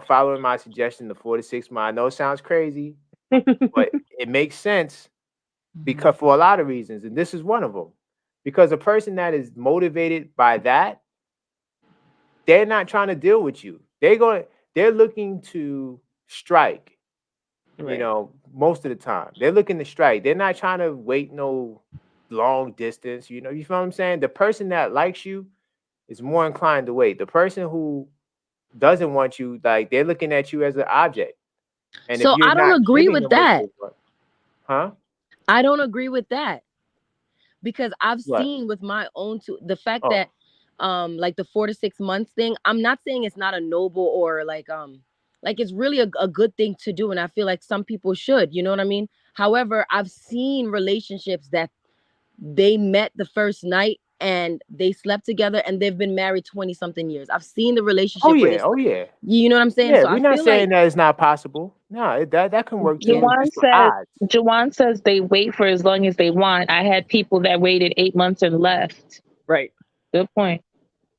following my suggestion, the 4 to 6 months, I know it sounds crazy, but it makes sense Mhm. because for a lot of reasons, and this is one of them. Because a person that is motivated by that, they're not trying to deal with you. They're looking to strike, right. most of the time. They're looking to strike. They're not trying to wait no long distance. You feel what I'm saying? The person that likes you is more inclined to wait. The person who doesn't want you, like they're looking at you as an object. And if So you're I don't not agree giving with them what that. they want, huh? I don't agree with that, because I've What? seen with my own the fact that Oh, like the 4 to 6 months thing, I'm not saying it's not a noble or like it's really a good thing to do, and I feel like some people should, you know what I mean? However, I've seen relationships that they met the first night and they slept together and they've been married 20 something years. I've seen the oh relationship where yeah, oh yeah, you know what I'm saying? yeah. So I We're not feel like saying that it's not possible. No, that can work too. yeah. It's Jawan just the says odds. Jawan says they wait for as long as they want. I had people that waited 8 months and left. Right. Good point.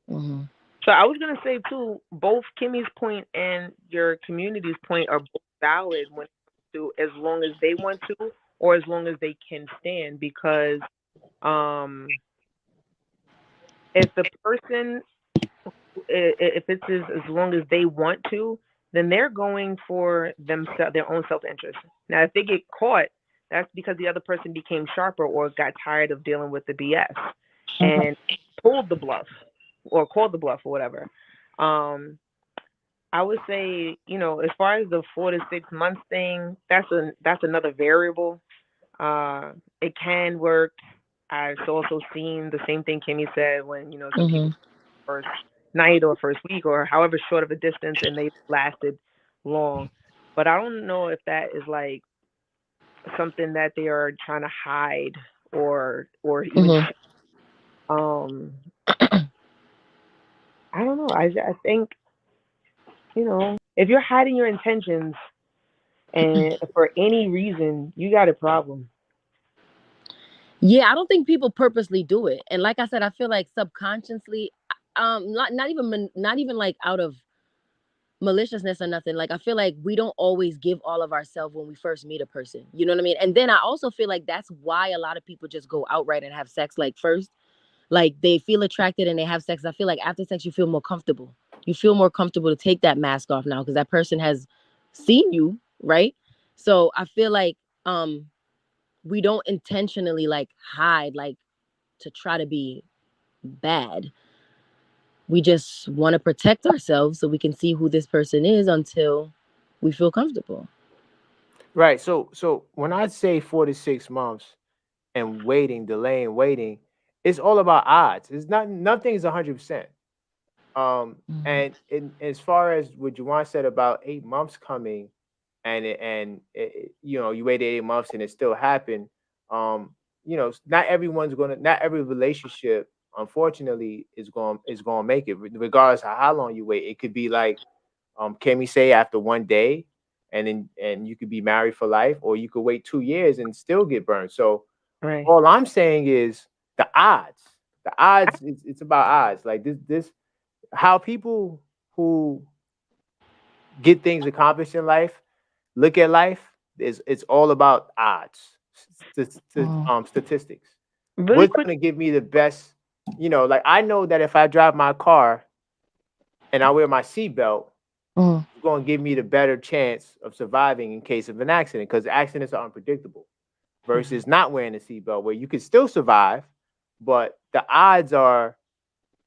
Hmm. So I was gonna say too, both Kimmy's point and your community's point are both valid when it comes to as long as they want to or as long as they can stand because um if the person if it's as long as they want to, then they're going for themselves their own self interest. Now if they get caught, that's because the other person became sharper or got tired of dealing with the BS and pulled the bluff or called the bluff or whatever. Um I would say, as far as the 4 to 6 months thing, that's another variable. It can work. I've also seen the same thing Kimmy said when some people Hmm. first night or first week or however short of a distance and they lasted long. But I don't know if that is like something that they are trying to hide or even Hmm. um I don't know. I think if you're hiding your intentions and for any reason, you got a problem. Yeah, I don't think people purposely do it. And like I said, I feel like subconsciously, not even like out of maliciousness or nothing. Like I feel like we don't always give all of ourselves when we first meet a person. You know what I mean? And then I also feel like that's why a lot of people just go outright and have sex. Like first, like they feel attracted and they have sex. I feel like after sex, you feel more comfortable. You feel more comfortable to take that mask off now because that person has seen you, right? So I feel like we don't intentionally like hide, like to try to be bad. We just want to protect ourselves so we can see who this person is until we feel comfortable. Right. So when I say 4 to 6 months and waiting, delaying, waiting, it's all about odds. It's not nothing is 100%. Mhm. And as far as what Juwan said about 8 months coming, you waited 8 months and it still happened. Not every relationship, unfortunately, is going to make it, regardless of how long you wait. It could be like, can we say after one day, and you could be married for life, or you could wait 2 years and still get burned. So Right. all I'm saying is the odds. The odds, it's about odds. Like this how people who get things accomplished in life look at life is it's all about odds, Mm. statistics. Really What's quick. going to give me the best? Like I know that if I drive my car and I wear my seatbelt, Mm. it's going to give me the better chance of surviving in case of an accident because accidents are unpredictable versus not wearing a seatbelt where you could still survive, but the odds are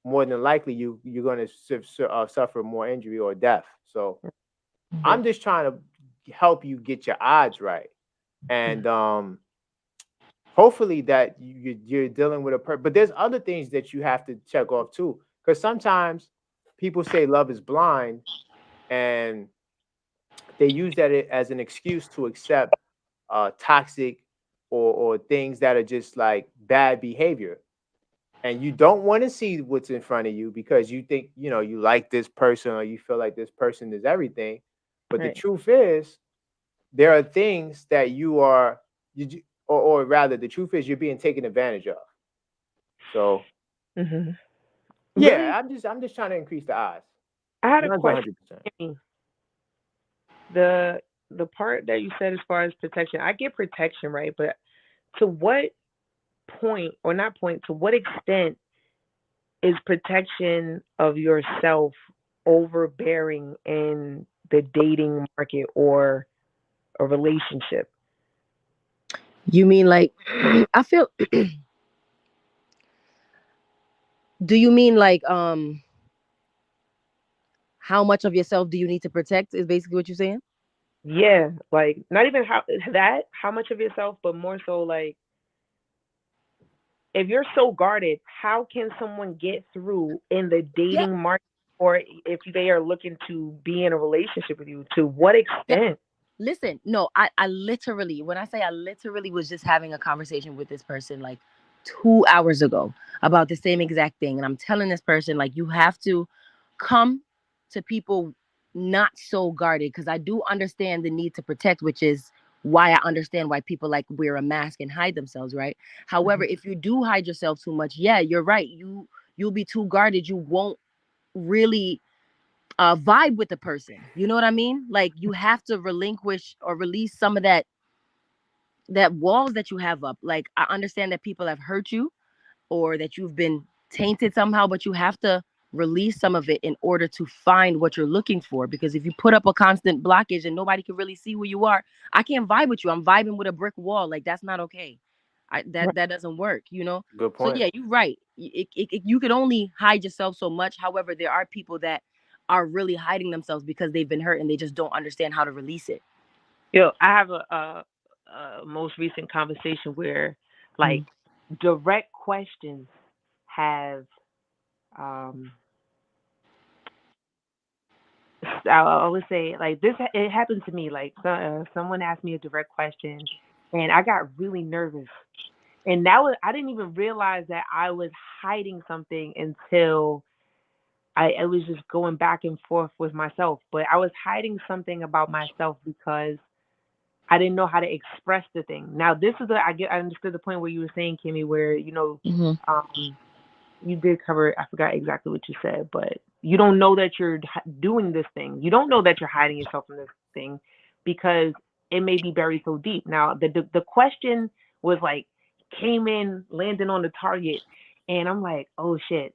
more than likely you're going to suffer more injury or death. So Mhm. I'm just trying to help you get your odds right, and hopefully that you're dealing with a but there's other things that you have to check off too, because sometimes people say love is blind, and they use that as an excuse to accept toxic or things that are just like bad behavior, and you don't want to see what's in front of you because you think you like this person or you feel like this person is everything, but the Right. truth is there are things that or rather the truth is you're being taken advantage of. So hmm yeah, Really, I'm just trying to increase the odds. I had a Mine's question. 100%. The the part that you said as far as protection, I get protection, right? But to what point, or not point, to what extent is protection of yourself overbearing in the dating market or a relationship? You mean like I feel do you mean like how much of yourself do you need to protect is basically what you're saying? Yeah, like not even how much of yourself, but more so like if you're so guarded, how can someone get through in the Yeah. dating market, or if they are looking to be in a relationship with you? To what Yeah. extent? Listen, no, I literally, when I say I literally was just having a conversation with this person like 2 hours ago about the same exact thing. And I'm telling this person, like, you have to come to people not so guarded because I do understand the need to protect, which is why I understand why people like wear a mask and hide themselves, right? However, Mhm. if you do hide yourself too much, yeah, you're right. You'll be too guarded. You won't really vibe with the person. You know what I mean? Like you have to relinquish or release some of that walls that you have up. Like I understand that people have hurt you or that you've been tainted somehow, but you have to release some of it in order to find what you're looking for. Because if you put up a constant blockage and nobody can really see who you are, I can't vibe with you. I'm vibing with a brick wall. Like that's not okay. Right. That doesn't work, you know. Good So point. yeah, you're right. You can only hide yourself so much. However, there are people that are really hiding themselves because they've been hurt and they just don't understand how to release it. Yo, I have a most recent conversation where like Mm. direct questions have um I would say like this. It happened to me. Like someone asked me a direct question, and I got really nervous. And that was I didn't even realize that I was hiding something until I was just going back and forth with myself. But I was hiding something about myself because I didn't know how to express the thing. Now this is I understood the point where you were saying, Kimmy, where Hmm. um you did cover. I forgot exactly what you said, but you don't know that you're doing this thing. You don't know that you're hiding yourself from this thing because it may be buried so deep. Now the question was like came in landing on the target, and I'm like, oh shit.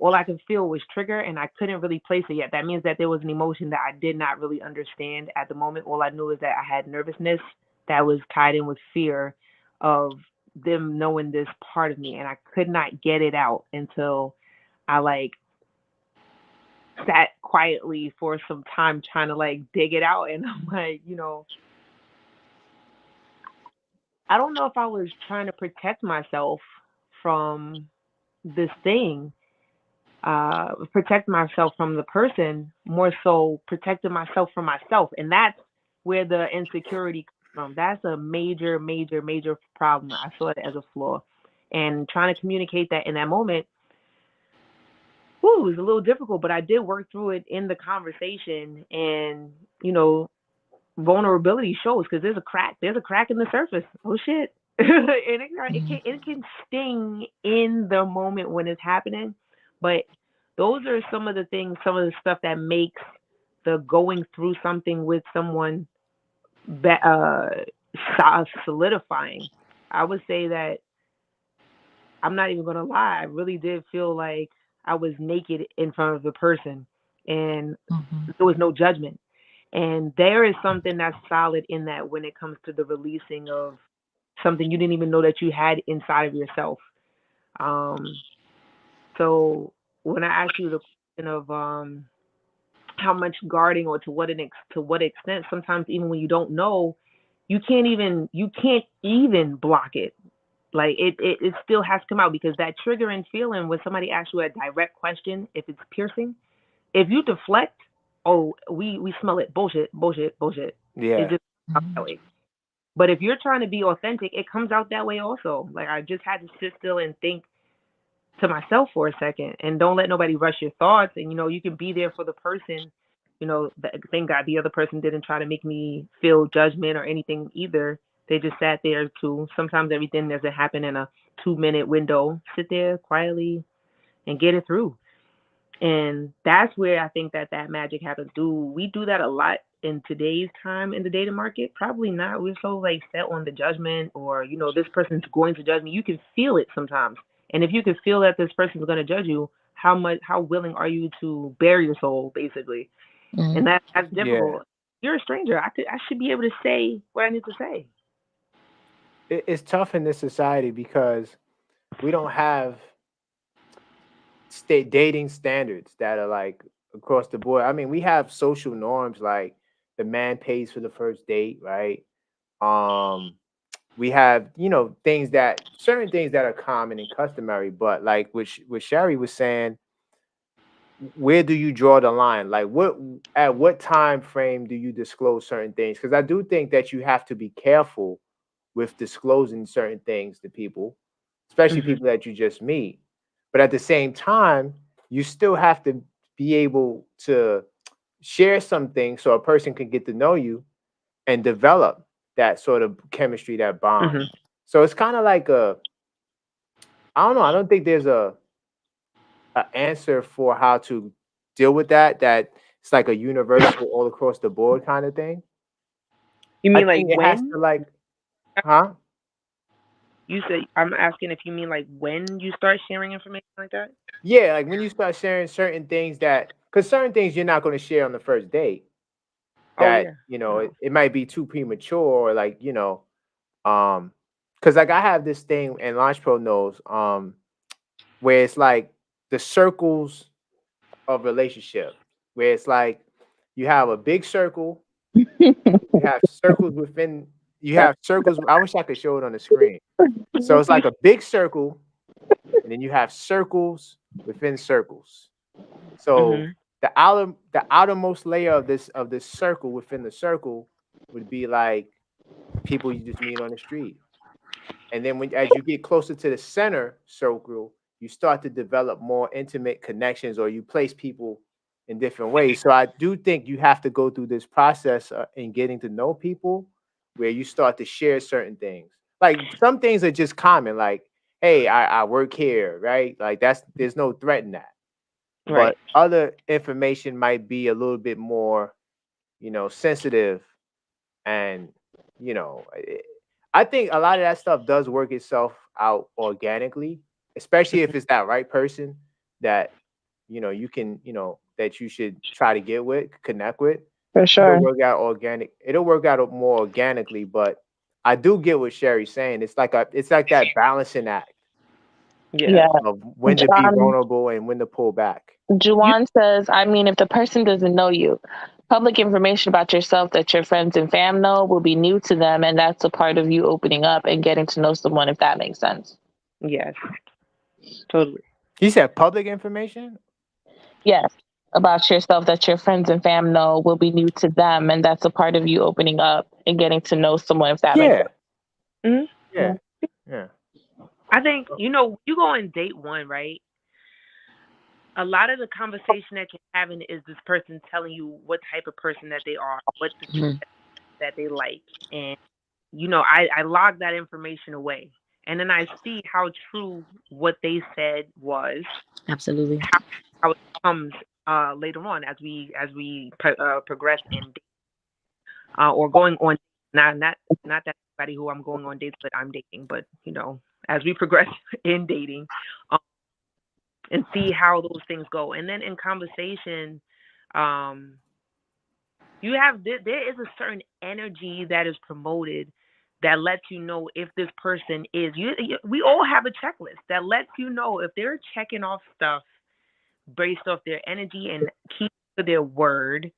All I could feel was trigger, and I couldn't really place it yet. That means that there was an emotion that I did not really understand at the moment. All I knew is that I had nervousness that was tied in with fear of them knowing this part of me, and I could not get it out until I like sat quietly for some time trying to like dig it out. And I'm like, I don't know if I was trying to protect myself from this thing, protect myself from the person, more so protecting myself from myself. And that's where the insecurity comes from. That's a major, major, major problem. I saw it as a flaw. And trying to communicate that in that moment, whew, it was a little difficult, but I did work through it in the conversation. And, you know, vulnerability shows because there's a crack. There's a crack in the surface. Oh, shit. and Mhm. it can sting in the moment when it's happening, but those are some of the things, some of the stuff that makes the going through something with someone solidifying. I would say that I'm not even gonna lie. I really did feel like I was naked in front of the person, and Mhm. there was no judgment. And there is something that's solid in that when it comes to the releasing of something you didn't even know that you had inside of yourself. Um, so when I asked you the question of how much guarding or to what extent, sometimes even when you don't know, you can't even block it. Like it still has to come out because that triggering feeling when somebody asks you a direct question, if it's piercing, if you deflect, oh, we smell it. Bullshit, bullshit, bullshit. It Yeah. just comes out that Mhm. way. But if you're trying to be authentic, it comes out that way also. Like I just had to sit still and think to myself for a second and don't let nobody rush your thoughts. And you can be there for the person. Thank God the other person didn't try to make me feel judgment or anything either. They just sat there too. Sometimes everything doesn't happen in a 2 minute window. Sit there quietly and get it through. And that's where I think that magic happens. Do we do that a lot in today's time in the dating market? Probably not. We're so like set on the judgment or, this person's going to judge me. You can feel it sometimes. And if you can feel that this person's going to judge you, how willing are you to bare your soul, basically? And Mhm. that's Yeah. difficult. You're a stranger. I should be able to say what I need to say. It's tough in this society because we don't have state dating standards that are like across the board. I mean, we have social norms like the man pays for the first date, right? Um, we have things that certain things that are common and customary, but like what Sherry was saying, where do you draw the line? Like at what time frame do you disclose certain things? Because I do think that you have to be careful with disclosing certain things to people, especially Mhm. people that you just meet. But at the same time, you still have to be able to share some things so a person can get to know you and develop that sort of chemistry, that bond. Mhm. So it's kind of like I don't know. I don't think there's a answer for how to deal with that. That it's like a universal all across the board kind of thing. You I mean like think it has when? to huh? You said I'm asking if you mean like when you start sharing information like that? Yeah, like when you start sharing certain things because certain things you're not going to share on the first date. Oh That yeah. No. it might be too premature, or like because like I have this thing, and Launch Pro knows, where it's like the circles of relationship, where it's like you have a big circle, you have circles within, you have circles. I wish I could show it on the screen. So it's like a big circle, and then you have circles within circles. So Mhm. the outermost layer of this circle within the circle would be like people you just meet on the street. And then as you get closer to the center circle, you start to develop more intimate connections, or you place people in different ways. So I do think you have to go through this process in getting to know people, where you start to share certain things. Like some things are just common, like, hey, I work here, right? Like there's no threat in that. Right. But other information might be a little bit more, sensitive, and I think a lot of that stuff does work itself out organically, especially if it's that right person that you can that you should try to get with, connect with. For It'll sure. work out it'll work out more organically. But I do get what Sherry's saying. It's like that balancing act Yeah. Yeah. of when to be Um, vulnerable and when to pull back. You. Juwan says, I mean, if the person doesn't know you, public information about yourself that your friends and fam know will be new to them. And that's a part of you opening up and getting to know someone, if that makes sense. Yes. Totally. He said public information. Yes. About yourself that your friends and fam know will be new to them. And that's a part of you opening up and getting to know someone, if that makes Yeah, sense. Mhm. yeah, yeah. I think you go on date one, right? A lot of the conversation that you're having is this person telling you what type of person that they are, what the things Mhm. that they like, and I log that information away, and then I see how true what they said was, Absolutely. how it comes later on as we progress in or going on, not that everybody who I'm going on dates with I'm dating, but as we progress in dating, um, and see how those things go, and then in conversation, um, there is a certain energy that is promoted that lets you know if this person is we all have a checklist that lets you know if they're checking off stuff based off their energy and keep to their word,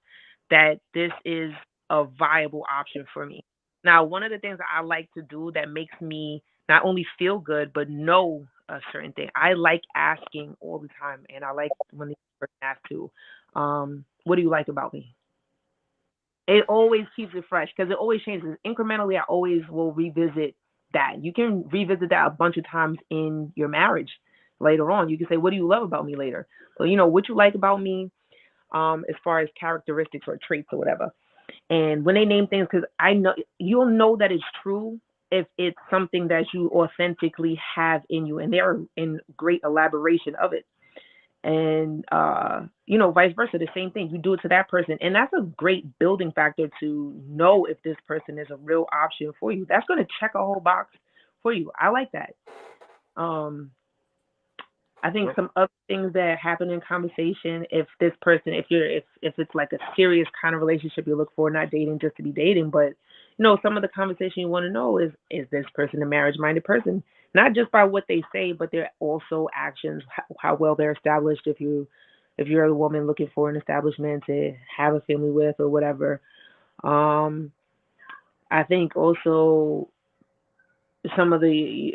that this is a viable option for me. Now, one of the things that I like to do that makes me not only feel good but know a certain thing, I like asking all the time, and I like when the person asks too, what do you like about me? It always keeps it fresh because it always changes. Incrementally, I always will revisit that. You can revisit that a bunch of times in your marriage later on. You can say, what do you love about me later? So, what you like about me, as far as characteristics or traits or whatever. And when they name things, because I know you'll know that it's true if it's something that you authentically have in you, and they're in great elaboration of it. And vice versa, the same thing. You do it to that person, and that's a great building factor to know if this person is a real option for you. That's going to check a whole box for you. I like that. Um, I think Yep. some other things that happen in conversation, if this person, if it's like a serious kind of relationship you look for, not dating just to be dating, but some of the conversation you want to know is this person a marriage minded person? Not just by what they say, but their also actions, how well they're established. If you're a woman looking for an establishment to have a family with or whatever, um, I think also some of the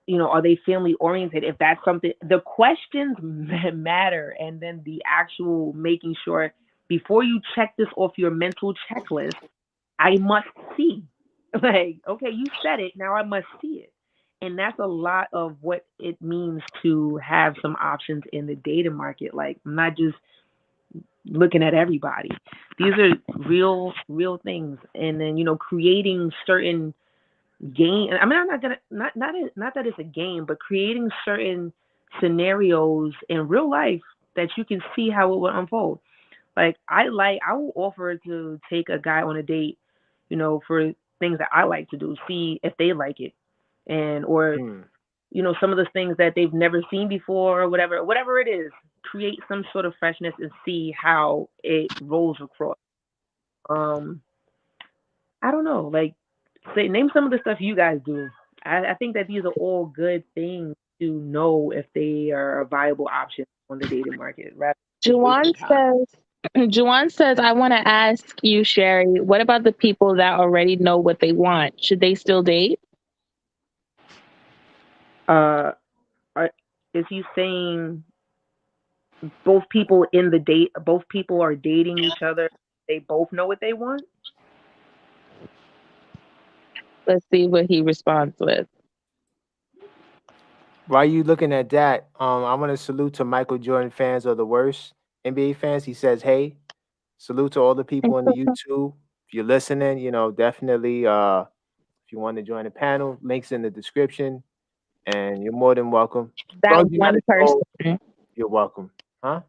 are they family oriented? If that's something, the questions matter, and then the actual making sure before you check this off your mental checklist, I must see. Like, okay, you said it, now I must see it. And that's a lot of what it means to have some options in the dating market. Like, I'm not just looking at everybody. These are real things. And then, creating certain game. I mean, I'm not gonna not that it's a game, but creating certain scenarios in real life that you can see how it will unfold. Like I will offer to take a guy on a date, for things that I like to do, see if they like it, and or Hmm. some of the things that they've never seen before or whatever it is. Create some sort of freshness and see how it rolls across. Um, I don't know. Like, say, name some of the stuff you guys do. I think that these are all good things to know if they are a viable option on the dating market rather than just wasting Juwan time. says, Juwan says, I want to ask you, Sherry, what about the people that already know what they want? Should they still date? Uh, are, is he saying both people are dating each other? They both know what they want? Let's see what he responds with. While you looking at that, I want to salute to Michael Jordan fans are the worst NBA fans. He says, "Hey, salute to all the people on the YouTube. If you're listening, definitely if you want to join the panel, links in the description, and you're more than welcome. As That long as you're not one a troll, person. you're welcome. Huh?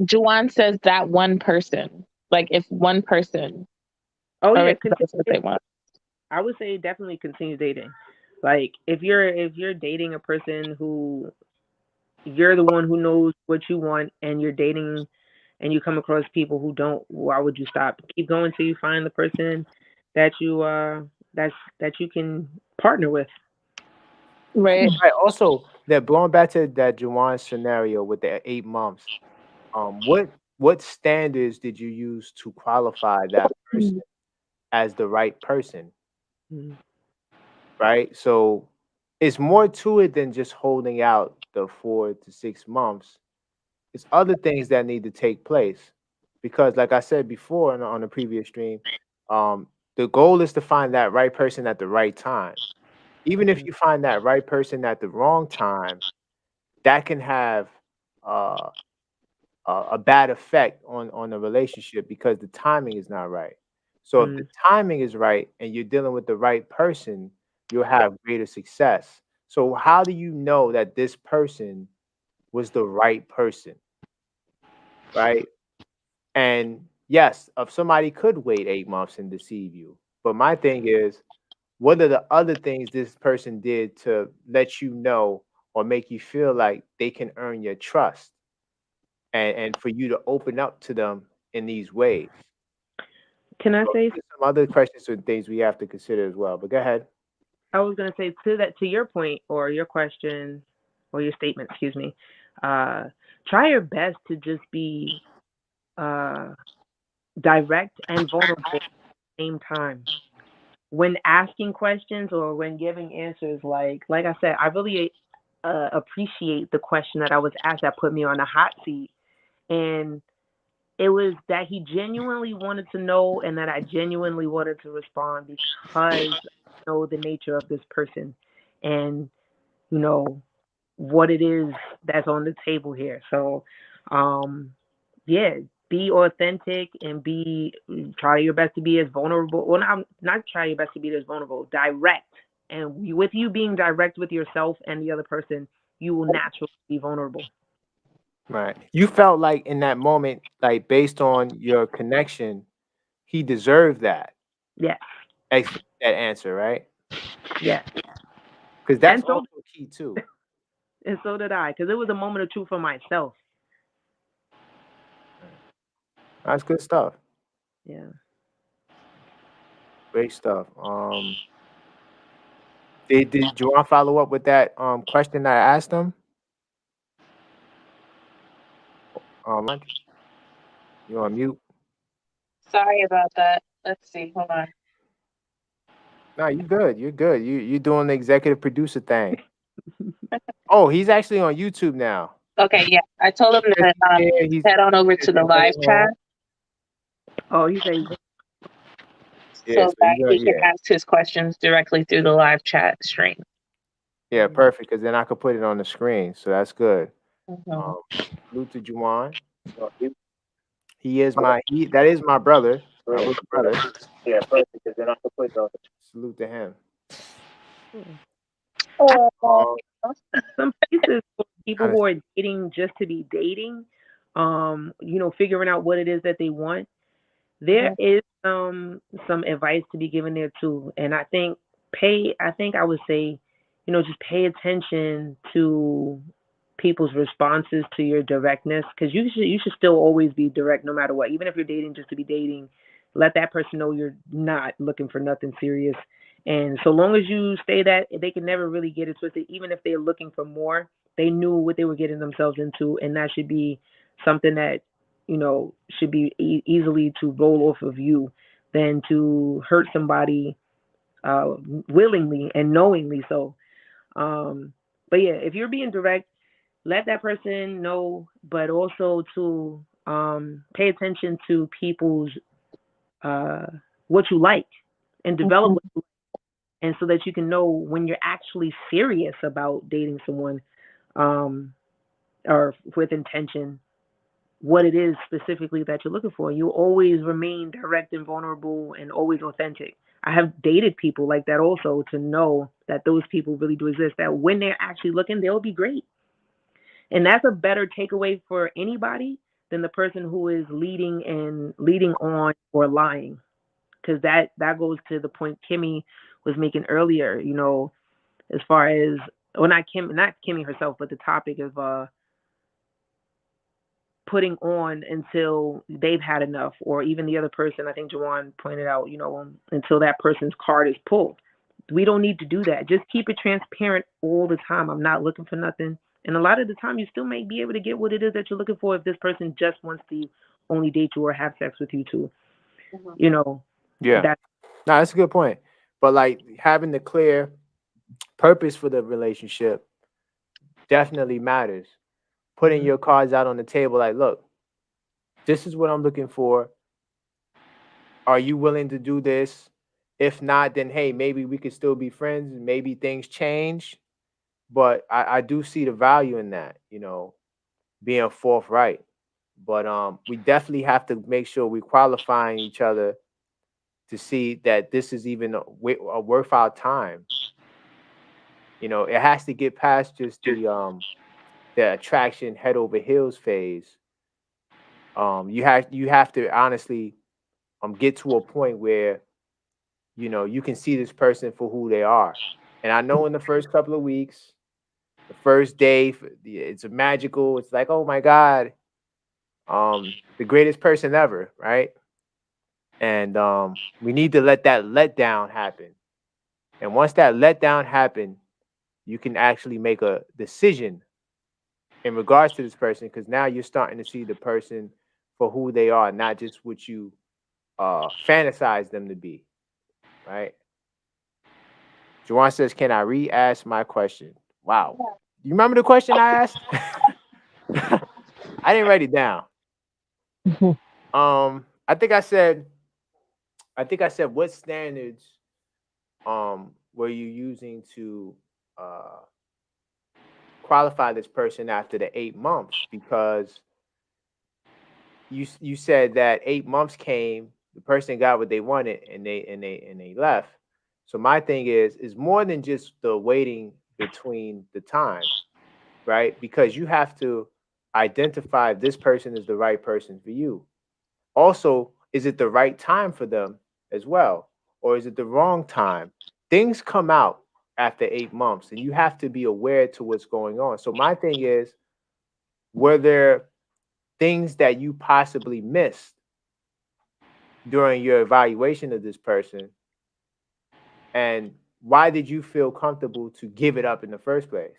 Juwan says that one person. Like if one person Oh yeah, already knows what they want. I would say definitely continue dating. Like if you're dating a person who you're the one who knows what you want, and you're dating and you come across people who don't, why would you stop? Keep going till you find the person that that you can partner with. Right. Right. Also, that going back to that Juwan scenario with the 8 months, what standards did you use to qualify that person as the right person? Mhm. Right. So it's more to it than just holding out the 4 to 6 months. It's other things that need to take place because, like I said before on the previous stream, um, the goal is to find that right person at the right time. Even if Mhm. you find that right person at the wrong time, that can have uh, a bad effect on the relationship because the timing is not right. So if the Mm. timing is right and you're dealing with the right person, you'll have greater success. So how do you know that this person was the right person, right? And yes, if somebody could wait 8 months and deceive you. But my thing is, what are the other things this person did to let you know or make you feel like they can earn your trust and for you to open up to them in these ways? Can I So say? there's some other questions and things we have to consider as well. But go ahead. I was gonna say to that, to your point or your question or your statement, excuse me. Uh, Try your best to just be uh direct and vulnerable at the same time when asking questions or when giving answers. Like I said, I really appreciate the question that I was asked that put me on a hot seat, and it was that he genuinely wanted to know and that I genuinely wanted to respond because I know the nature of this person and you know what it is that's on the table here. So, um, yeah, be authentic and be try your best to be as vulnerable. Well, not try your best to be as vulnerable, direct. And with you being direct with yourself and the other person, you will naturally be vulnerable. Right. You felt like in that moment, like based on your connection, he deserved that. Yes, That answer, right? yes. Because that's And so also key too. and so did I, because it was a moment of truth for myself. Right. That's good stuff. Yeah. Great stuff. Did you want to follow up with that question that I asked him? Lunch? You on mute? Sorry about that. Let's see. Hold on. No, you good. You're good. You doing the executive producer thing. Oh, he's actually on YouTube now. Okay, yeah. I told He him says to he's there. head on over Says to the he's heading live chat home. Oh, you say Yeah, so so that you got he can ask his questions directly through the live chat stream. yeah, perfect. Because then I could put it on the screen. So that's good. Mhm. Um, salute to Juwan. That is my brother, my little brother. Yeah, perfect. Because then I could put it on. Salute to him. Oh, Um, some places for people kinda- who are dating just to be dating, figuring out what it is that they want. There mhm. is some advice to be given there too, and I think I would say, just pay attention to people's responses to your directness because you should still always be direct no matter what, even if you're dating just to be dating. Let that person know you're not looking for nothing serious, and so long as you stay that, they can never really get it twisted. Even if they're looking for more, they knew what they were getting themselves into, and that should be something that should be easily to roll off of you than to hurt somebody uh, willingly and knowingly so. But yeah, if you're being direct, let that person know, but also to pay attention to people's uh, what you like and develop Mhm. what you like, and so that you can know when you're actually serious about dating someone um, or with intention what it is specifically that you're looking for. You always remain direct and vulnerable and always authentic. I have dated people like that also to know that those people really do exist, that when they're actually looking, they'll be great. And that's a better takeaway for anybody than the person who is leading on or lying. Because that goes to the point Kimmy was making earlier, as far as well not Kimmy herself, but the topic of putting on until they've had enough, or even the other person. I think Jawan pointed out, until that person's card is pulled. We don't need to do that. Just keep it transparent all the time. I'm not looking for nothing. And a lot of the time, you still may be able to get what it is that you're looking for if this person just wants to only date you or have sex with you too. Mhm. You know, yeah. that No, that's a good point. But like having the clear purpose for the relationship definitely matters. Putting mhm. your cards out on the table, like, look, this is what I'm looking for. Are you willing to do this? If not, then hey, maybe we could still be friends and maybe things change. But I do see the value in that, being forthright. But we definitely have to make sure we qualifying each other to see that this is even a worthwhile time. You know, it has to get past just the attraction head over heels phase. You have to honestly get to a point where you can see this person for who they are. And I know in the first couple of weeks, the first day, it's magical. It's like, oh my God, the greatest person ever, right? And we need to let that letdown happen. And once that letdown happen, you can actually make a decision in regards to this person, because now you're starting to see the person for who they are, not just what you fantasize them to be, right? Juwan says, "Can I re-ask my question?" Wow, you remember the question I asked? I didn't write it down. I think I said, what standards were you using to uh qualify this person after the 8 months? Because you said that 8 months came, the person got what they wanted, and they left. So my thing is more than just the waiting between the time, right? Because you have to identify if this person is the right person for you. Also, is it the right time for them as well? Or is it the wrong time? Things come out after 8 months, and you have to be aware to what's going on. So my thing is, were there things that you possibly missed during your evaluation of this person? And why did you feel comfortable to give it up in the first place?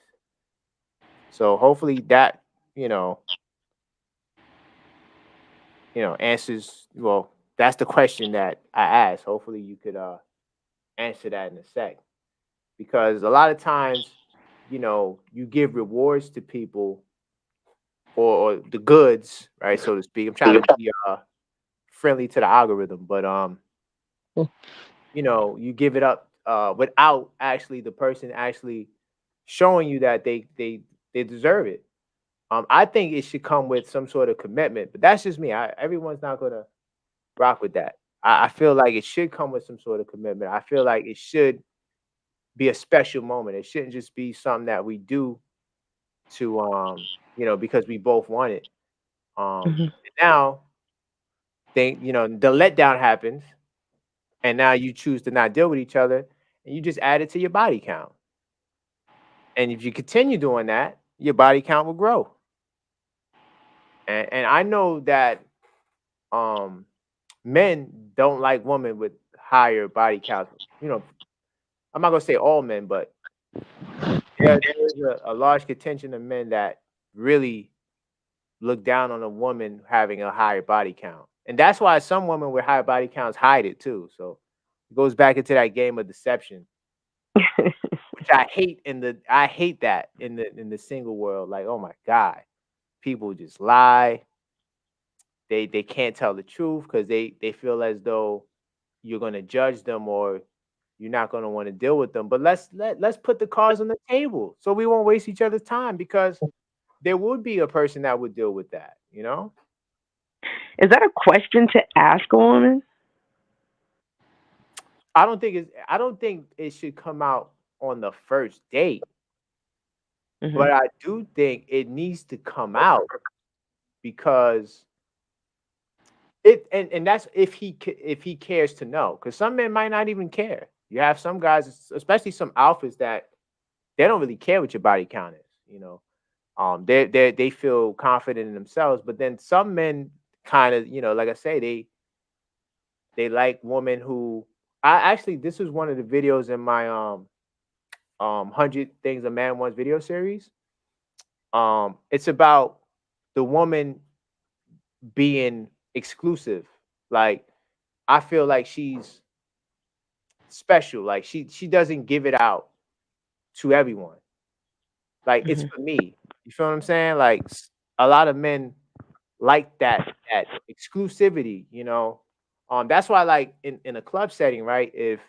So hopefully that, you know, answers, well, that's the question that I asked. Hopefully you could answer that in a sec. Because a lot of times, you give rewards to people, or the goods, right, so to speak. I'm trying to be friendly to the algorithm, but you give it up without actually the person actually showing you that they deserve it. I think it should come with some sort of commitment, but that's just me. Everyone's not gonna rock with that. I feel like it should come with some sort of commitment. I feel like it should be a special moment. It shouldn't just be something that we do to because we both want it. Mhm. And now the letdown happens, and now you choose to not deal with each other, and you just add it to your body count. And if you continue doing that, your body count will grow. And I know that um men don't like women with higher body counts. I'm not gonna say all men, but there's a large contingent of men that really look down on a woman having a higher body count. And that's why some women with higher body counts hide it too. So it goes back into that game of deception, which I hate that in the single world. Like, oh my God, people just lie. They can't tell the truth because they feel as though you're gonna judge them, or you're not gonna want to deal with them. But let's put the cards on the table so we won't waste each other's time, because there would be a person that would deal with that, you know? Is that a question to ask a woman? I don't think it should come out on the first date, Hmm. but I do think it needs to come out, because and that's if he cares to know, because some men might not even care. You have some guys, especially some alphas, that they don't really care what your body count is. They feel confident in themselves, but then some men kind of, like I say, they like women who, I actually, this was one of the videos in my 100 Things a Man Wants video series. It's about the woman being exclusive. Like, I feel like she's special. Like, she doesn't give it out to everyone. Like, it's Hmm. for me. You feel what I'm saying? Like, a lot of men like that exclusivity. That's why, like, in a club setting, right? If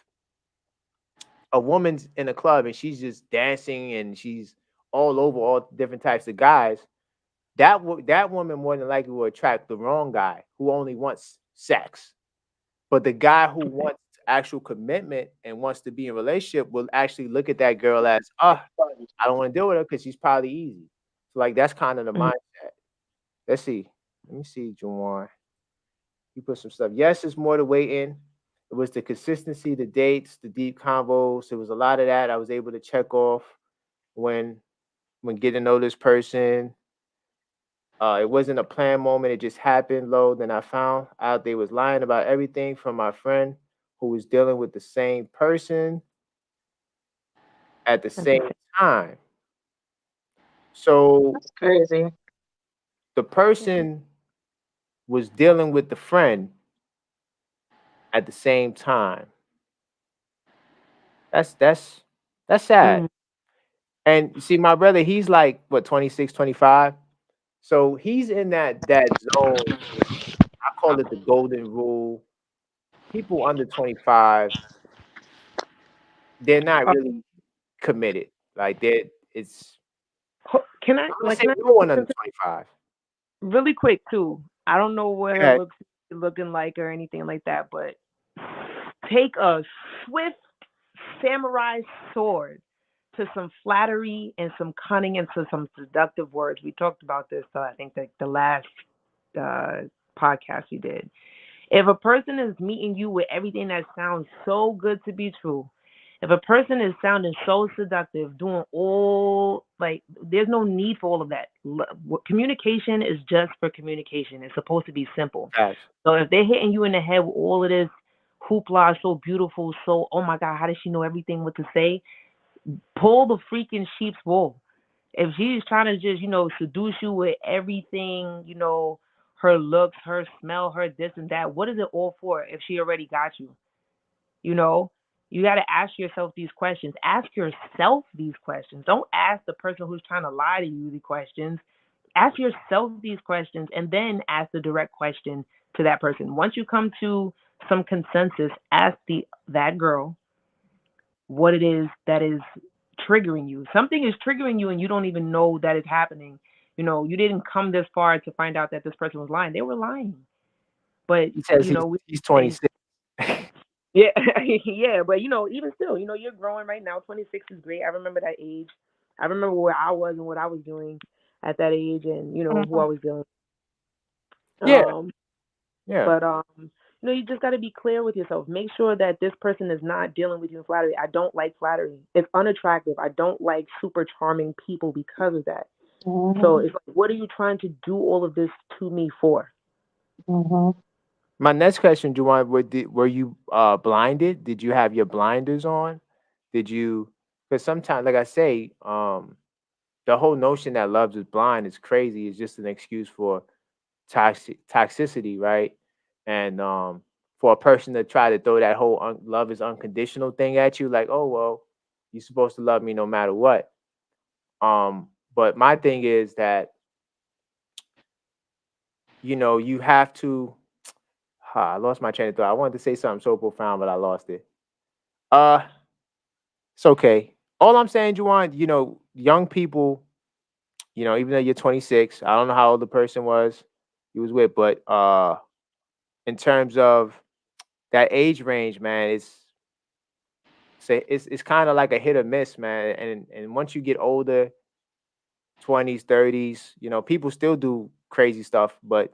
a woman's in a club and she's just dancing and she's all over all different types of guys, that woman more than likely will attract the wrong guy who only wants sex. But the guy who wants actual commitment and wants to be in a relationship will actually look at that girl as, oh, I don't want to deal with her because she's probably easy. So like that's kind of the Mhm. mindset. Let's see. Let me see, Juwan. You put some stuff. Yes, it's more to wait in. It was the consistency, the dates, the deep convos. There was a lot of that I was able to check off when getting to know this person. It wasn't a planned moment. It just happened low. Then I found out they was lying about everything from my friend who was dealing with the same person at the same Interesting. time. So That's crazy. the person was dealing with the friend at the same time. That's sad. Mm. And you see, my brother, he's like what 26, 25. So he's in that zone. I call it the golden rule. People under 25, they're not Uh, really committed. Like they it's can I I'm gonna like say can I no one under something 25. really quick too? I don't know what her Okay. looks looking like or anything like that, but take a swift samurai sword to some flattery and some cunning and to some seductive words. We talked about this, I think, the last uh, podcast we did. If a person is meeting you with everything that sounds so good to be true, if a person is sounding so seductive, doing all like, there's no need for all of that. Communication is just for communication. It's supposed to be simple. Facts. So if they're hitting you in the head with all of this hoopla, so beautiful, so oh my god, how does she know everything what to say? Pull the freaking sheep's wool. If she's trying to just, seduce you with everything, her looks, her smell, her this and that, what is it all for if she already got you? You know, you got to ask yourself these questions. Ask yourself these questions. Don't ask the person who's trying to lie to you the questions. Ask yourself these questions and then ask the direct question to that person. Once you come to some consensus, ask that girl what it is that is triggering you. Something is triggering you and you don't even know that it's happening. You didn't come this far to find out that this person was lying. They were lying. But, He says he's things 26. yeah, yeah, but even still, you're growing right now. 26 is great. I remember that age. I remember where I was and what I was doing at that age and, who I was dealing with. Yeah, yeah. But you just got to be clear with yourself. Make sure that this person is not dealing with you in flattery. I don't like flattery. It's unattractive. I don't like super charming people because of that. Mm-hmm. So it's like, what are you trying to do all of this to me for? Mm-hmm. My next question, Juwan, were you blinded? Did you have your blinders on? Did you? Because sometimes, like I say, the whole notion that love is blind is crazy. It's just an excuse for toxicity, right? And for a person to try to throw that whole love is unconditional thing at you, like, oh well, you're supposed to love me no matter what. But my thing is that you have to. I lost my train of thought. I wanted to say something so profound, but I lost it. Uh, it's okay. All I'm saying, Juwan, young people, even though you're 26, I don't know how old the person was you was with, but in terms of that age range, man, it's kind of like a hit or miss, man. And once you get older, 20s, 30s, people still do crazy stuff, but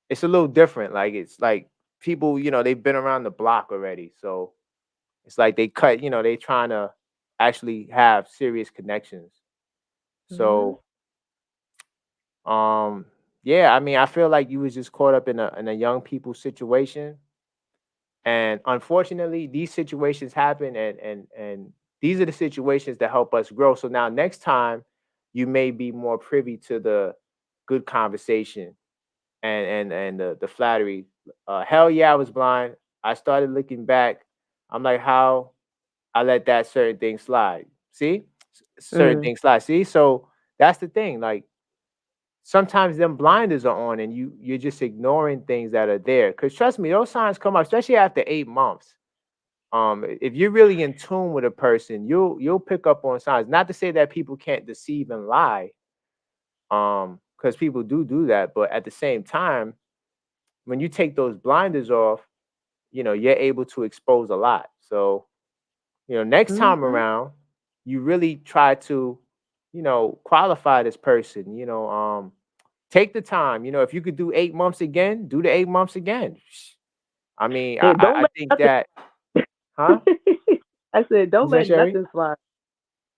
it's a little different. Like it's like people, they've been around the block already, so it's like they cut, they trying to actually have serious connections. Hmm. So, um, yeah, I mean, I feel like you was just caught up in a young people situation, and unfortunately, these situations happen, and these are the situations that help us grow. So now, next time, you may be more privy to the good conversation and the flattery. Hell yeah, I was blind. I started looking back. I'm like, how I let that certain thing slide. See, certain Mm. things slide. See, so that's the thing. Like sometimes them blinders are on, and you're just ignoring things that are there. Cause trust me, those signs come up, especially after 8 months. If you're really in tune with a person, you'll pick up on signs. Not to say that people can't deceive and lie, because people do that. But at the same time, when you take those blinders off, you're able to expose a lot. So, next time Mm-hmm. around, you really try to, qualify this person, take the time. If you could do 8 months again, do the 8 months again. I mean, I, Hey, I don't I let think nothing. that, huh? I said, don't You said, let Sherry? nothing slide.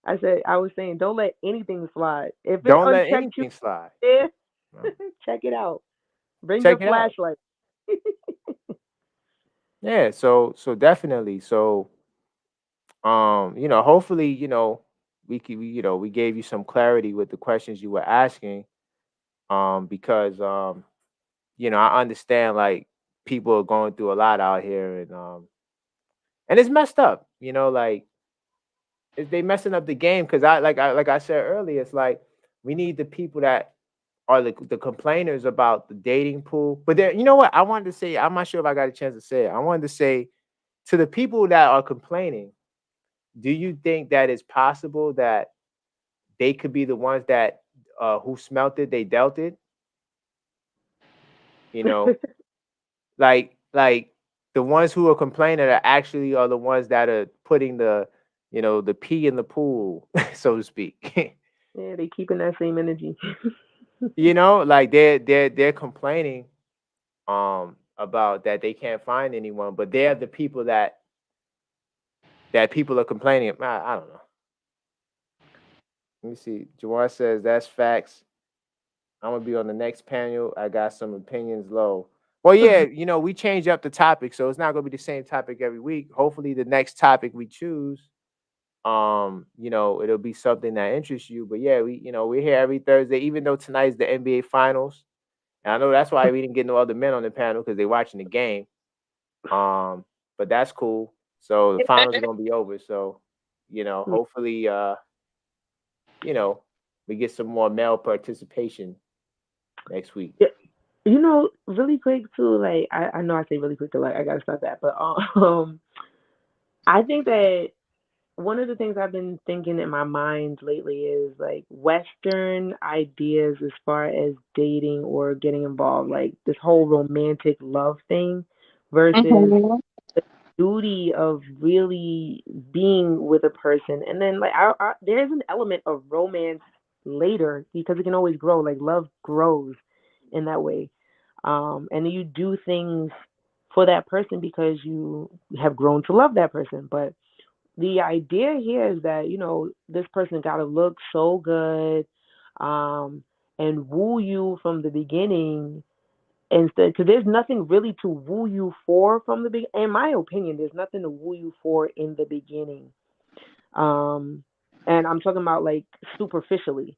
I said, I was saying, don't let anything slide. If it Don't let unchecked you anything slide. there, No. check it out. Bring your Check it out. flashlight. Yeah. So definitely. So, hopefully, we gave you some clarity with the questions you were asking. Because I understand, like, people are going through a lot out here, and it's messed up. Like, they messing up the game, because I said earlier, it's like we need the people that are the complainers about the dating pool. But then, you know what? I wanted to say, I'm not sure if I got a chance to say it. I wanted to say to the people that are complaining, do you think that it's possible that they could be the ones that who smelt it, they dealt it? You know, like the ones who are complaining are actually are the ones that are putting the pee in the pool, so to speak. Yeah, they keeping that same energy. Like they're complaining about that they can't find anyone, but they're the people that people are complaining. I don't know. Let me see. Jawan says that's facts. I'm gonna be on the next panel. I got some opinions low. Well, yeah, we change up the topic, so it's not gonna be the same topic every week. Hopefully, the next topic we choose, it'll be something that interests you. But yeah, we're here every Thursday, even though tonight's the NBA Finals, and I know that's why we didn't get no other men on the panel because they're watching the game. Um, but that's cool. So the finals are gonna be over. So, hopefully, you know, we get some more male participation next week. Yeah, really quick too. Like I know I say really quick, 'cause, like I gotta stop that. But I think that one of the things I've been thinking in my mind lately is like Western ideas as far as dating or getting involved, like this whole romantic love thing versus Mhm. duty of really being with a person. And then like there's an element of romance later because it can always grow. Like love grows in that way. And then you do things for that person because you have grown to love that person. But the idea here is that this person got to look so good, um, and woo you from the beginning instead, because there's nothing really to woo you for from the beginning. In my opinion, there's nothing to woo you for in the beginning. um and I'm talking about like superficially.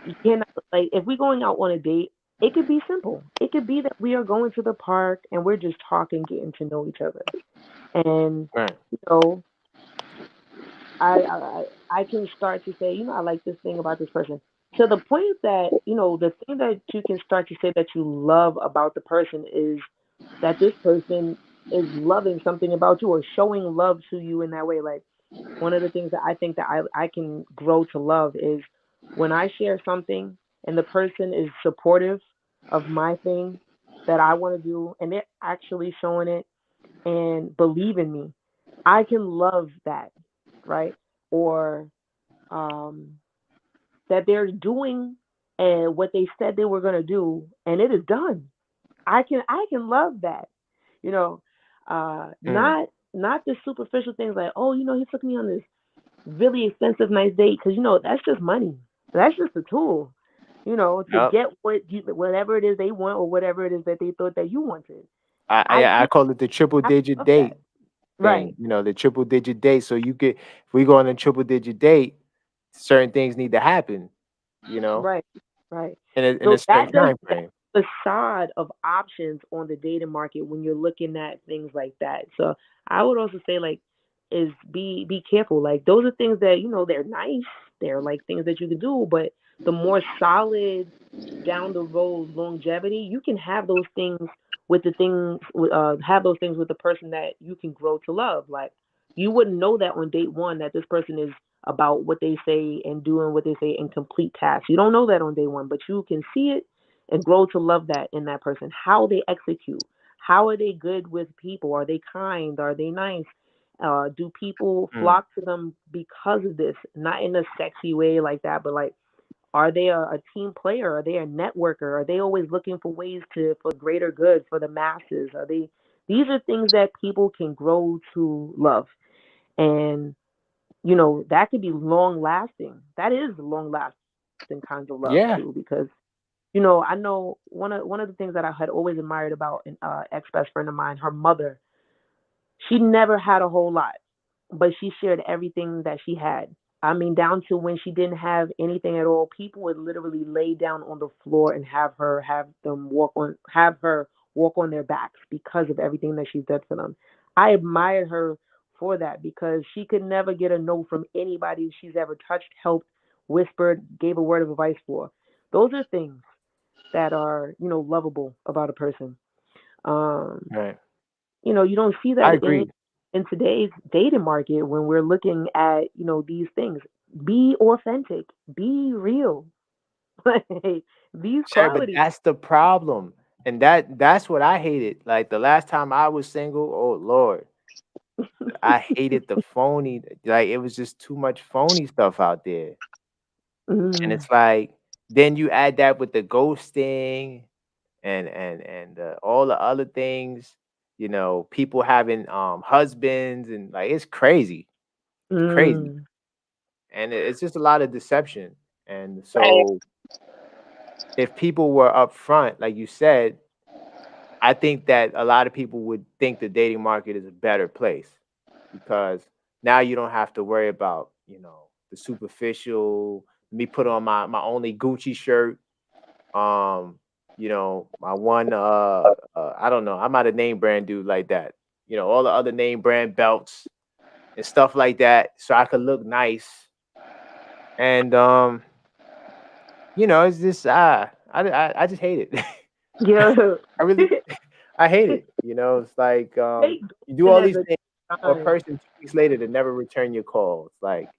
You cannot, like, if we're going out on a date, it could be simple. It could be that we are going to the park and we're just talking, getting to know each other. And Right. you know I can start to say, I like this thing about this person, to the point that the thing that you can start to say that you love about the person is that this person is loving something about you or showing love to you in that way. Like, one of the things that I think that I can grow to love is when I share something and the person is supportive of my thing that I want to do and they're actually showing it and believe in me. I can love that, right? Or um, that they're doing and what they said they were going to do and it is done. I can love that. You know, Mm. not the superficial things like, oh, he took me on this really expensive nice date, because that's just money. That's just a tool. To Yep. get whatever it is they want or whatever it is that they thought that you wanted. I, I I I can't call it the triple I digit love that. date thing. Right, The triple digit date. So if we go on a triple digit date, certain things need to happen. You know, right, right. in a So certain time that's frame. facade of options on the dating market when you're looking at things like that. So I would also say, like, is be careful. Like, those are things that they're nice. They're like things that you can do, but the more solid down the road longevity, you can have those things with the things have those things with the person that you can grow to love. Like, you wouldn't know that on date one that this person is about what they say and doing what they say in complete tasks. You don't know that on day one, but you can see it and grow to love that in that person. How they execute, How are they good with people? Are they kind? Are they nice? Do people Mm. flock to them because of this? Not in a sexy way like that, but like, are they a team player? Are they a networker? Are they always looking for ways to for greater good for the masses? Are they? These are things that people can grow to love, and that could be long lasting. That is long lasting kinds of love Yeah. too, because I know one of the things that I had always admired about an ex best friend of mine, her mother. She never had a whole lot, but she shared everything that she had. I mean, down to when she didn't have anything at all, people would literally lay down on the floor and have her walk on their backs because of everything that she did for them. I admired her for that because she could never get a no from anybody she's ever touched, helped, whispered, gave a word of advice for. Those are things that are, lovable about a person. Um, Right. you don't see I that in agree. today's dating market when we're looking at, these things. Be authentic, be real. These Sure, but qualities. that's the problem. And that's what I hated. Like the last time I was single, oh Lord, I hated the phony. Like it was just too much phony stuff out there. And Mm, it's like then you add that with the ghosting and all the other things, people having husbands and like it's crazy. It's crazy. mm, And it's just a lot of deception. And Right. so if people were upfront, like you said, I think that a lot of people would think the dating market is a better place because now you don't have to worry about, the superficial, me put on my only Gucci shirt, my one I don't know, I'm not a name brand dude like that. All the other name brand belts and stuff like that so I could look nice. And it's just I just hate it. yeah. I really I hate it. It's like Take you do ghosting all as these a things for a sign. person 2 weeks later to never return your call. It's like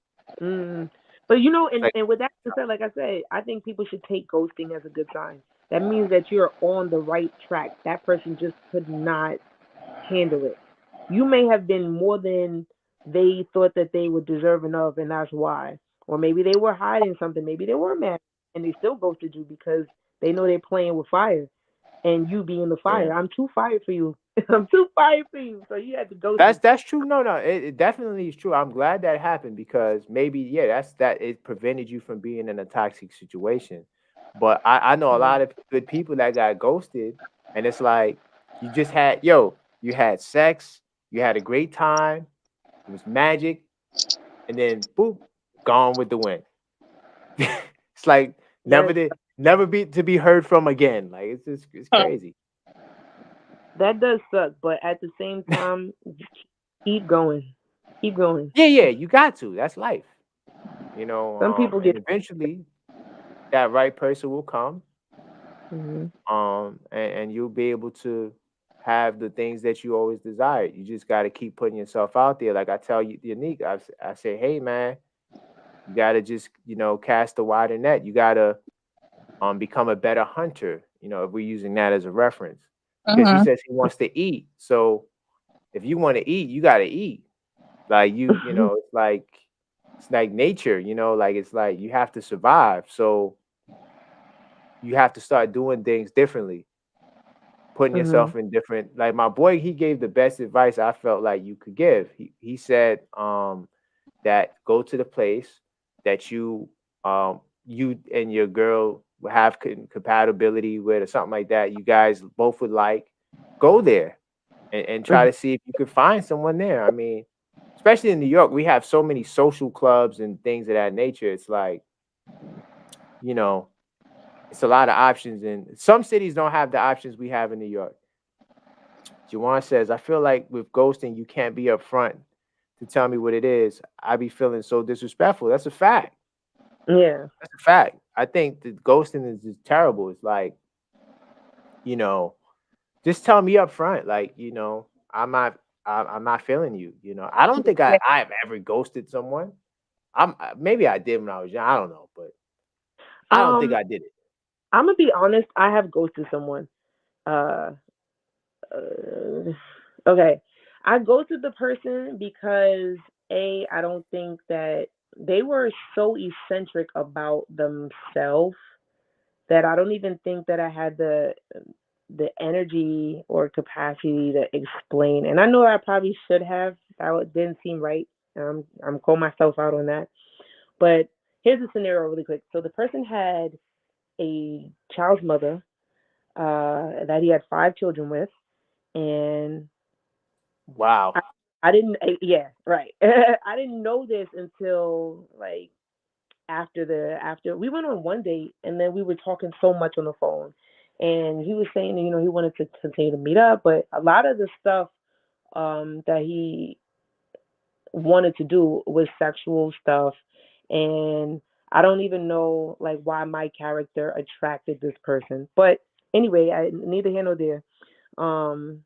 Mm. But it's and, like and with that being said, like I said, I think people should take ghosting as a good sign. That means that you're on the right track. That person just could not handle it. You may have been more than they thought that they were deserving of, and that's why. Or maybe they were hiding something. Maybe they were mad, and they still ghosted you because they know they're playing with fire, and you being the yeah. fire. I'm too fired for you. I'm too fired for you. So you had to ghost That's me. that's true. No, no, it definitely is true. I'm glad that happened because maybe yeah, that it prevented you from being in a toxic situation. But I know a Mm-hmm. lot of good people that got ghosted, and it's like you had sex, you had a great time, it was magic, and then boop, gone with the wind. It's like That never be to be heard from again. Like it's Huh. crazy. that does suck, but at the same time, keep going. Keep going. Yeah, yeah, you got to. That's life. Some people And get. eventually that right person will come, Mm-hmm. and you'll be able to have the things that you always desired. You just got to keep putting yourself out there. Like I tell you, Unique, I say, hey man, you got to just cast a wider net. You got to become a better hunter. If we're using that as a reference, because he Mhm. says he wants to eat. So if you want to eat, you got to eat. Like it's like nature. Like it's like you have to survive. So you have to start doing things differently, putting Mm-hmm. yourself in different like my boy, he gave the best advice I felt like you could give. He said that go to the place that you and your girl will have compatibility with or something like that. You guys both would like go there and try to see if you could find someone there. I mean, especially in New York, we have so many social clubs and things of that nature. It's like, you know, it's a lot of options, and some cities don't have the options we have in New York. Juwan says, I feel like with ghosting, you can't be upfront to tell me what it is. I be feeling so disrespectful. That's a fact. Yeah. That's a fact. I think the ghosting is just terrible. It's like, you know, just tell me up front, like, I'm not feeling you. I don't think I've ever ghosted someone. Maybe I did when I was young. I don't know, but I don't think Um, I did it. I'm gonna be honest. I have ghosted someone. Uh, Okay, I ghosted the person because I don't think that they were so eccentric about themselves that I don't even think that I had the energy or capacity to explain. And I know I probably should have. Didn't seem right. I'm calling myself out on that. But here's the scenario really quick. So the person had a child's mother that he had 5 children with, and Wow. I, I didn't. Yeah, right. I didn't know this until like after we went on one date, and then we were talking so much on the phone, and he was saying he wanted to continue to meet up, but a lot of the stuff that he wanted to do was sexual stuff, and I don't even know like why my character attracted this person. But anyway, I neither here nor there. Um,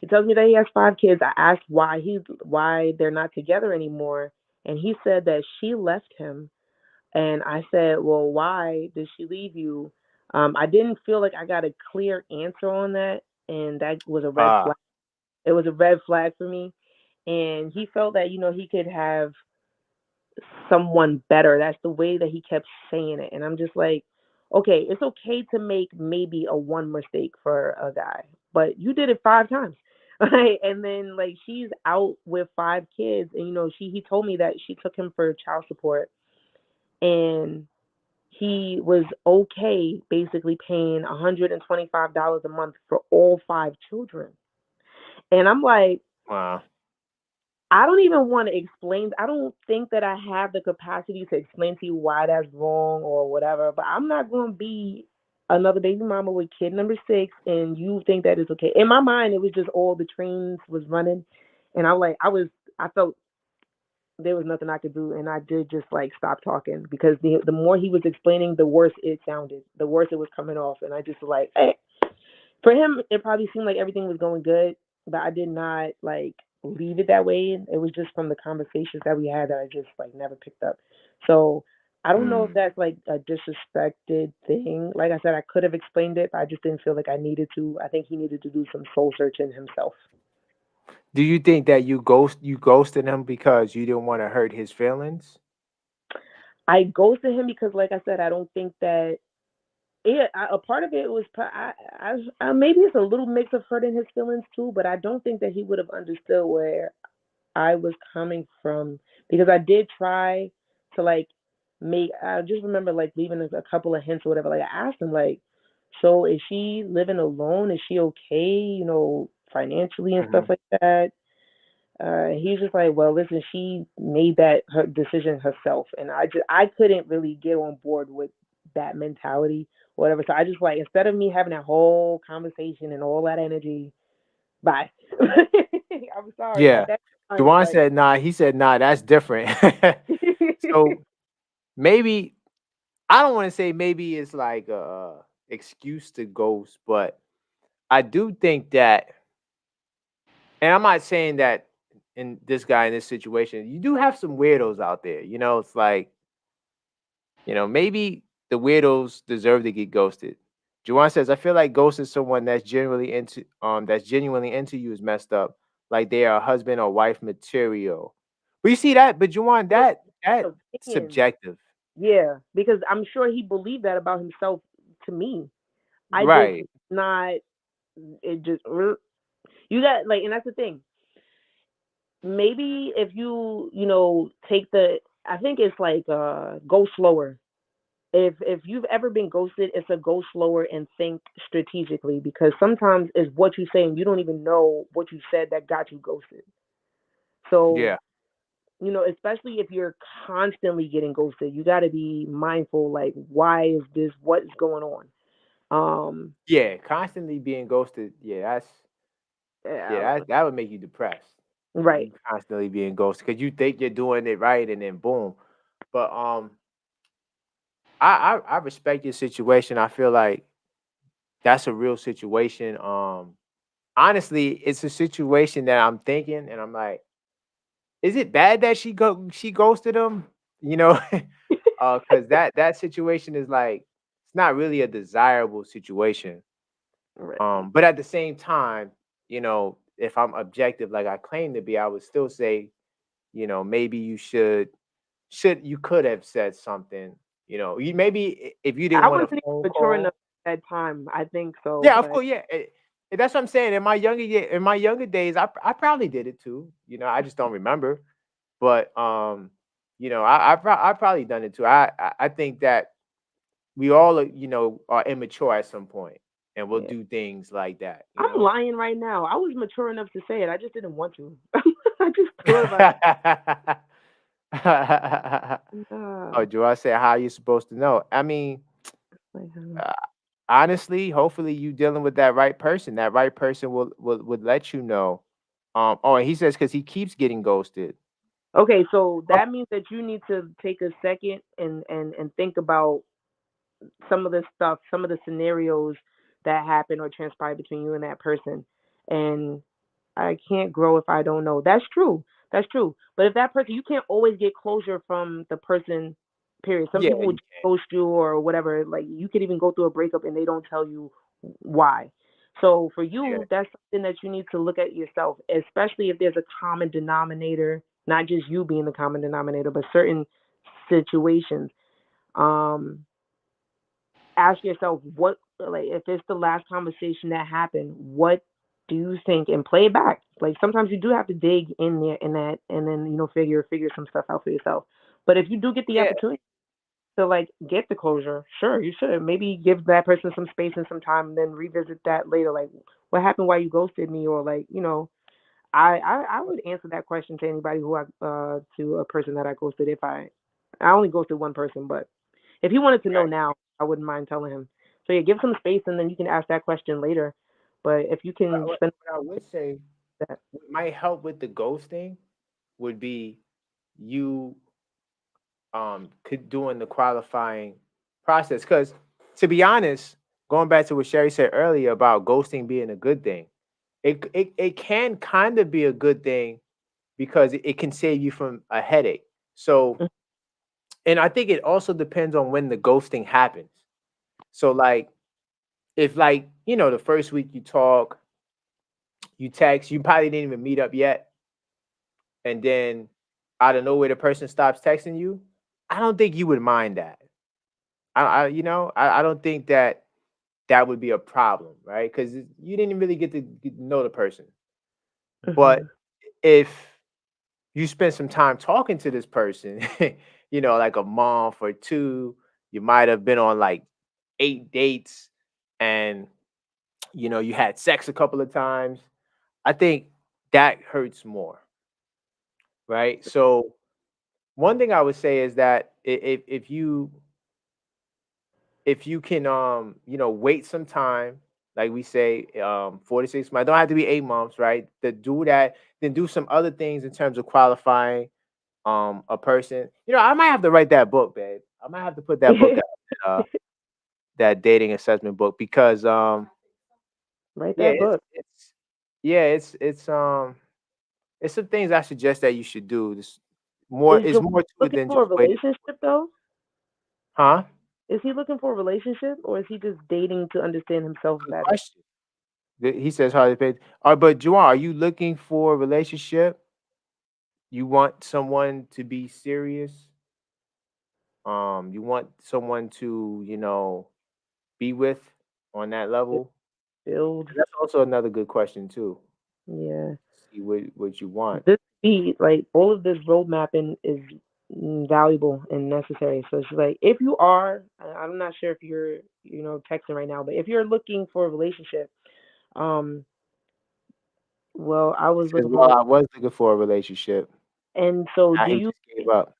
he tells me that he has 5 kids. I asked why they're not together anymore, and he said that she left him. And I said, well, why did she leave you? I didn't feel like I got a clear answer on that, and that was a red Ah. flag. It was a red flag for me. And he felt that he could have someone better. That's the way that he kept saying it. And I'm just like, okay, it's okay to make maybe a one mistake for a guy, but you did it 5 times. Right? And then like she's out with 5 kids, and he told me that she took him for child support, and he was okay basically paying $125 a month for all 5 children. And I'm like, Wow. I don't even want to explain. I don't think that I have the capacity to explain to you why that's wrong or whatever. But I'm not going to be another baby mama with kid number 6, and you think that is okay. In my mind, it was just all the trains was running, and I felt there was nothing I could do, and I did just like stop talking because the more he was explaining, the worse it sounded, the worse it was coming off, and I just like, for him, it probably seemed like everything was going good, but I did not like leave it that way. It was just from the conversations that we had that I just like never picked up. So I don't know if Mm. that's like a disrespected thing. Like I said, I could have explained it, but I just didn't feel like I needed to. I think he needed to do some soul searching himself. Do you think that you ghosted him because you didn't want to hurt his feelings? I ghosted him because, like I said, I don't think that a part of it was maybe it's a little mix of hurting his feelings too, but I don't think that he would have understood where I was coming from, because I did try to like make. I just remember like leaving a couple of hints or whatever. Like I asked him like, so is she living alone? Is she okay? Financially and stuff Hmm. like that. He's just like, well, listen, she made that her decision herself, and I couldn't really get on board with that mentality, whatever. So I just like, instead of me having that whole conversation and all that energy, bye. I'm sorry. At Yeah. that time, Juwan like, said nah. He said nah. That's different. So maybe I don't want to say maybe it's like a excuse to ghost, but I do think that, and I'm not saying that in this guy in this situation, you do have some weirdos out there. It's like, maybe the weirdos deserve to get ghosted. Juwan says, I feel like ghosting someone that's genuinely into you is messed up. Like they are husband or wife material. But you see that, but Juwan, well, that opinion, subjective. yeah, because I'm sure he believed that about himself to me. I just Right. not. It just you got like, and that's the thing. Maybe if take I think it's like go slower. If you've ever been ghosted, it's a go slower and think strategically, because sometimes it's what you say and you don't even know what you said that got you ghosted. So, Yeah. especially if you're constantly getting ghosted, you got to be mindful, like, why is this? What is going on? Um, Yeah. Constantly being ghosted. yeah, That would make you depressed. right. You constantly being ghosted because you think you're doing it right and then boom. But I respect your situation. I feel like that's a real situation. Honestly, it's a situation that I'm thinking, and I'm like, is it bad that she ghosted him? You know, because that situation is like it's not really a desirable situation. Right. But at the same time, if I'm objective like I claim to be, I would still say, maybe you could have said something. You maybe if you didn't I want a wasn't even phone mature enough call. at that time. I think so, Yeah, of but course, yeah. That's what I'm saying. In my younger days, I probably did it too. I just don't remember. But I probably done it too. I think that we all are immature at some point, and we'll yeah. do things like that. I'm lying right now. I was mature enough to say it. I just didn't want to. I just thought about it. Oh, do I say how you supposed to know? I mean, Like, uh, honestly, hopefully you dealing with that right person. That right person will would let you know. Oh, and he says because he keeps getting ghosted. okay, so Oh, that means that you need to take a second and think about some of the stuff, some of the scenarios that happen or transpire between you and that person. And I can't grow if I don't know. That's true. That's true. But if that person, you can't always get closure from the person, period. Some yeah, people would you just ghost you or whatever. Like you could even go through a breakup and they don't tell you why. So for yeah, you, that's something that you need to look at yourself, especially if there's a common denominator, not just you being the common denominator, but certain situations. Um, Ask yourself what, like, if it's the last conversation that happened, what do you think, and play it back. Like sometimes you do have to dig in there in that and then figure some stuff out for yourself. But if you do get the yeah. opportunity to like get the closure, sure, you should maybe give that person some space and some time and then revisit that later, like what happened, why you ghosted me, or like I would answer that question to anybody who I to a person that I ghosted. If I only ghosted one person, but if he wanted to know Right. now, I wouldn't mind telling him. So yeah, give some space and then you can ask that question later. But if you can spend What I would say, that, what might help with the ghosting would be you could doing the qualifying process. Because to be honest, going back to what Sherry said earlier about ghosting being a good thing, it can kind of be a good thing because it can save you from a headache. So, mm, and I think it also depends on when the ghosting happens. So, like, if like the first week you talk, you text, you probably didn't even meet up yet, and then out of nowhere the person stops texting you, I don't think you would mind that. I don't think that that would be a problem, right? Because you didn't really get to know the person. But mhm, if you spend some time talking to this person, like a month or two, you might have been on like 8 dates, and you had sex a couple of times. I think that hurts more, right? So one thing I would say is that if you can wait some time, like we say 4 to 6 months, don't have to be 8 months, right, to do that, then do some other things in terms of qualifying a person. I might have to write that book, babe. I might have to put that book out, that dating assessment book, because write yeah, that book. it's some things I suggest that you should do. More Is It's Joel more to it looking than for a just waiting. relationship though? Huh? Is he looking for a relationship or is he just dating to understand himself Good better? question. He says hard to pay. But Juwan, are you looking for a relationship? You want someone to be serious? You want someone to, be with on that level? Build, That's also another good question too. yeah. See what you want. This be like all of this road mapping is valuable and necessary. So it's like if you are, I'm not sure if you're texting right now, but if you're looking for a relationship, um, well, I He was says, looking "Well, for, I was looking for a relationship. and so Now he just gave up."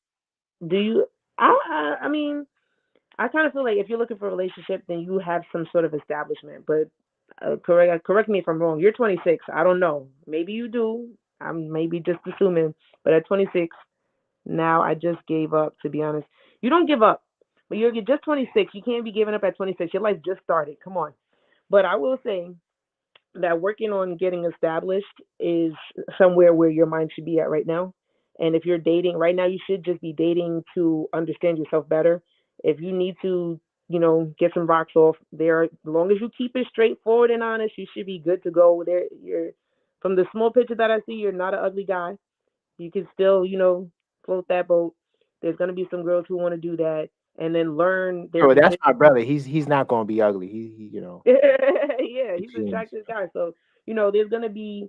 do you? I mean, I kind of feel like if you're looking for a relationship, then you have some sort of establishment. But correct me if I'm wrong. You're 26. I don't know. Maybe you do. I'm maybe just assuming. But at 26, now I just gave up. To be honest, you don't give up. But you're just 26. You can't be giving up at 26. Your life just started. Come on. But I will say that working on getting established is somewhere where your mind should be at right now. And if you're dating right now, you should just be dating to understand yourself better. If you need to get some rocks off there. As long as you keep it straightforward and honest, you should be good to go. There, you're from the small picture that I see, you're not an ugly guy. You can still, float that boat. There's gonna be some girls who want to do that, and then learn their So that's position. my brother. He's not gonna be ugly. He Yeah, he he's an seems attractive guy. So, there's gonna be,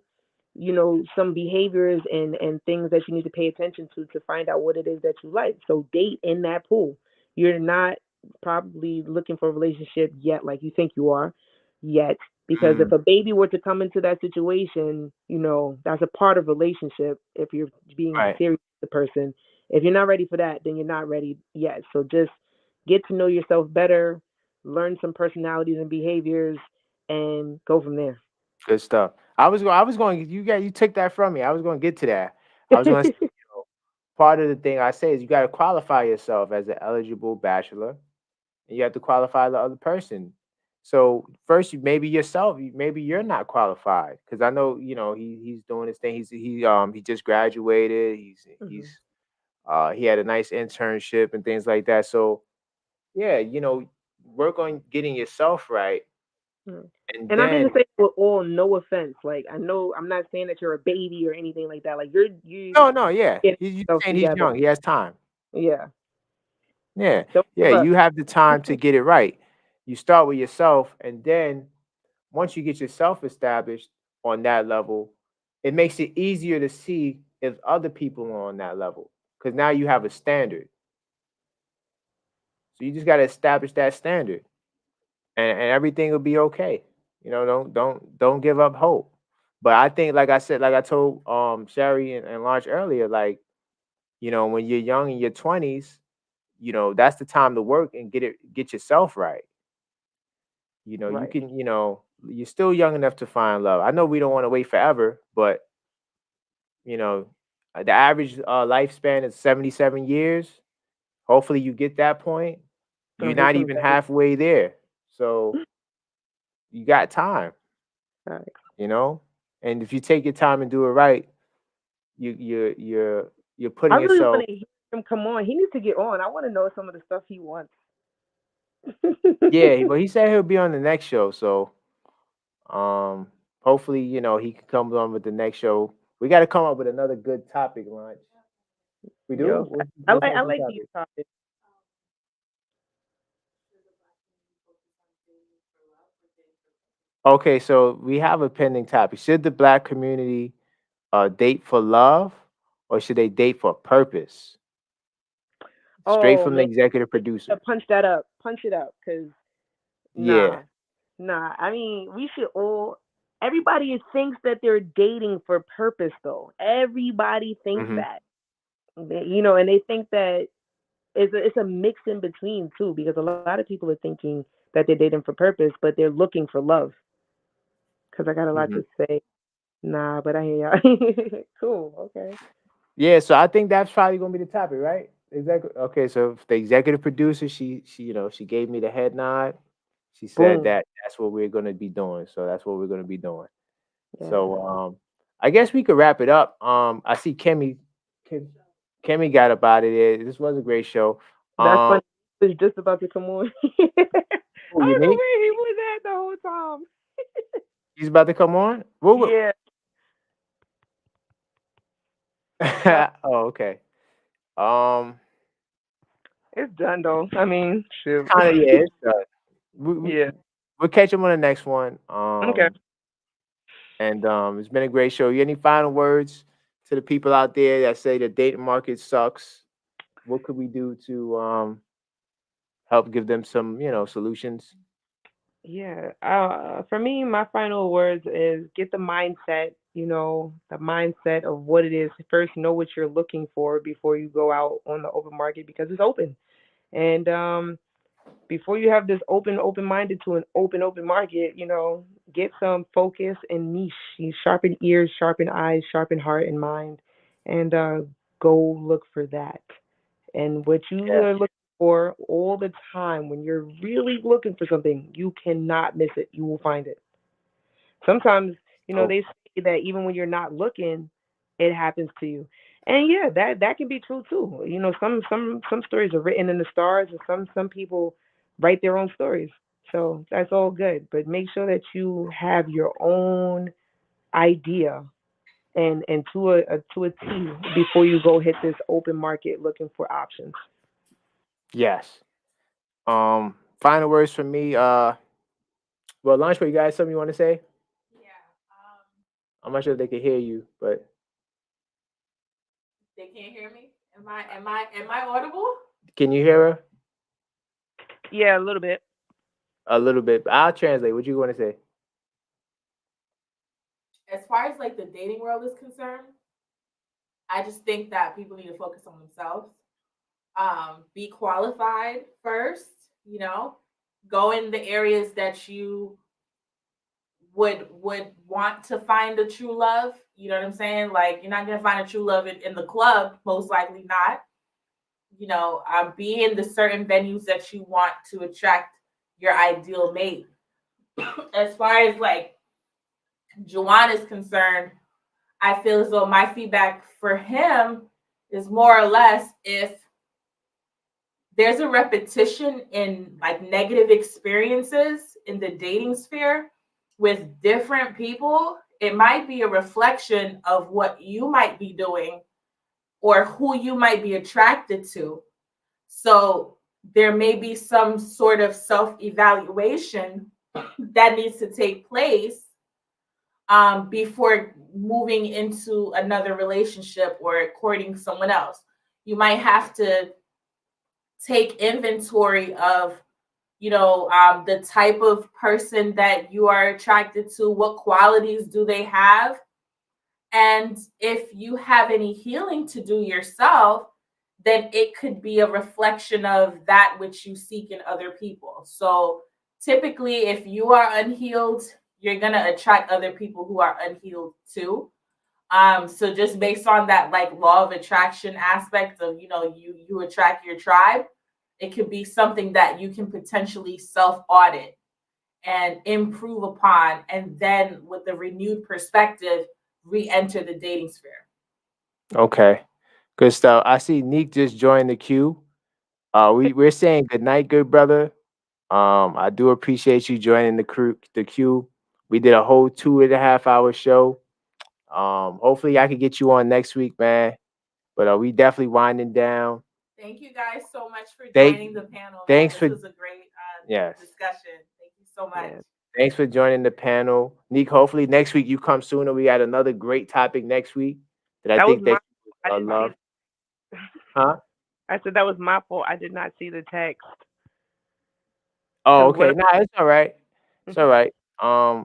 some behaviors and things that you need to pay attention to find out what it is that you like. So date in that pool. You're not probably looking for a relationship yet, like you think you are yet. Because if mm, a baby were to come into that situation, that's a part of relationship if you're being right. serious with the person. If you're not ready for that, then you're not ready yet. So just get to know yourself better, learn some personalities and behaviors, and go from there. Good stuff. I was going. You took that from me. I was going to get to that. I was going to say, part of the thing I say is you got to qualify yourself as an eligible bachelor, and you have to qualify the other person. So first, maybe yourself, maybe you're not qualified because I know he's doing his thing. He just graduated. Hmm. He had a nice internship and things like that. So yeah, work on getting yourself right, Mm. and And I mean to then say with all no offense. Like I know I'm not saying that you're a baby or anything like that. Like you no, no, yeah, getting you yourself saying he's together. young. He has time. Yeah. Yeah, Don't yeah, give up. you have the time to get it right. You start with yourself, and then once you get yourself established on that level, it makes it easier to see if other people are on that level because now you have a standard. So you just got to establish that standard, and everything will be okay. Don't give up hope. But I think, like I said, like I told Sherry and Launch earlier, like when you're young in your 20s, that's the time to work and get yourself right. You Right. can, you're still young enough to find love. I know we don't want to wait forever, but you know, the average lifespan is 77 years. Hopefully you get that point. Oh, You're here's not some even very halfway there. So you got time, right. you know? And if you take your time and do it right, you're I putting really want yourself. to hear him come on. He needs to get on. I want to know some of the stuff he wants. Yeah, but he said he'll be on the next show, so um hopefully, he can come on with the next show. We got to come up with another good topic, Lunch. We do? Yo, I What's like I next like these topic? topics. Okay, so we have a pending topic. Should the black community date for love or should they date for purpose? Straight Oh from the man, executive producer. punch that up. Punch it up, cause Yeah. nah, nah. I mean, we should all. Everybody thinks that they're dating for purpose, though. Everybody thinks Hmm. that. And they think that it's a mix in between too, because a lot of people are thinking that they're dating for purpose, but they're looking for love. Because I got a lot Hmm. to say. Nah, but I hear y'all. Cool. Okay. Yeah, so I think that's probably gonna be the topic, right? Exactly. Okay, so if the executive producer, she gave me the head nod. She said Boom. that that's what we're gonna be doing. So that's what we're gonna be doing. Yes. So I guess we could wrap it up. I see Kim, Kimmy got up out of there. This was a great show. That's Um, funny. He was just about to come on. I oh, don't know Unique, where he was at the whole time. he's about to come on. Yeah. Uh, Oh, okay. Um, it's done though. I mean, shoot. kind of, yeah, it's done. Yeah. We'll catch him on the next one. Okay. And it's been a great show. You any final words to the people out there that say the dating market sucks? What could we do to help give them some, solutions? Yeah. For me, my final words is get the mindset. The mindset of what it is. First, know what you're looking for before you go out on the open market because it's open. And before you have this open minded to an open market, get some focus and niche. You sharpen ears, sharpen eyes, sharpen heart and mind, and go look for that. And what you Yeah. are looking for all the time, when you're really looking for something, you cannot miss it. You will find it. Sometimes, So they say that even when you're not looking, it happens to you. And yeah, that can be true too. Some stories are written in the stars, and some people write their own stories. So that's all good. But make sure that you have your own idea and to a T before you go hit this open market looking for options. Yes. Final words from me. Well, Lunchboy, you guys something you want to say? Yeah. I'm not sure if they can hear you, but They can't hear me. Am I audible? can you hear her? Yeah, a little bit. A little bit. I'll translate. What you want to say? As far as like the dating world is concerned, I just think that people need to focus on themselves. Be qualified first. You know, go in the areas that you would want to find a true love. You know what I'm saying? Like you're not gonna find a true love in the club, most likely not. Be in the certain venues that you want to attract your ideal mate. As far as like Juwan is concerned, I feel as though my feedback for him is more or less if there's a repetition in like negative experiences in the dating sphere with different people, it might be a reflection of what you might be doing or who you might be attracted to. So there may be some sort of self evaluation that needs to take place before moving into another relationship or courting someone else. You might have to take inventory of the type of person that you are attracted to, what qualities do they have, and if you have any healing to do yourself, then it could be a reflection of that which you seek in other people. So typically, if you are unhealed, you're going to attract other people who are unhealed too. So just based on that like law of attraction aspect of you attract your tribe, it could be something that you can potentially self audit and improve upon, and then with a renewed perspective re-enter the dating sphere. Okay. Good stuff. I see Neek just joined the queue. We're saying good night, good brother. I do appreciate you joining the queue. We did a whole 2.5 hour show. Hopefully I can get you on next week, man. But we definitely winding down. Thank you guys so much for Thank, joining the panel, man. thanks This for was a great yes. discussion. Thank you so much. Yeah. Thanks for joining the panel, Neek. Hopefully next week you come sooner. We got another great topic next week that I That was think my that I you didn't love. see Huh? I said that was my fault. I did not see the text. Oh, Cause what okay. Nah, it's all right. It's all right.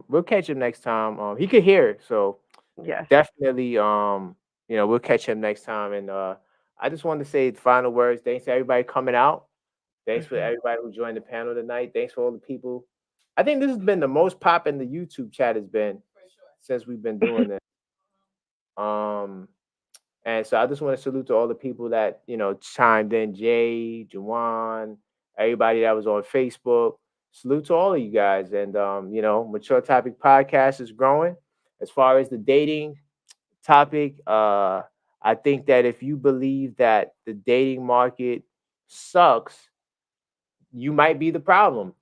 We'll catch him next time. He could hear it, so yes. definitely we'll catch him next time. And I just wanted to say the final words. Thanks to everybody coming out. Thanks for Mhm. everybody who joined the panel tonight. Thanks for all the people. I think this has been the most pop in the YouTube chat has been For sure. since we've been doing this. Um and so I just want to salute to all the people that, chimed in, Jay, Juwan, everybody that was on Facebook. Salute to all of you guys. And Mature Topic Podcast is growing. As far as the dating topic, I think that if you believe that the dating market sucks, you might be the problem.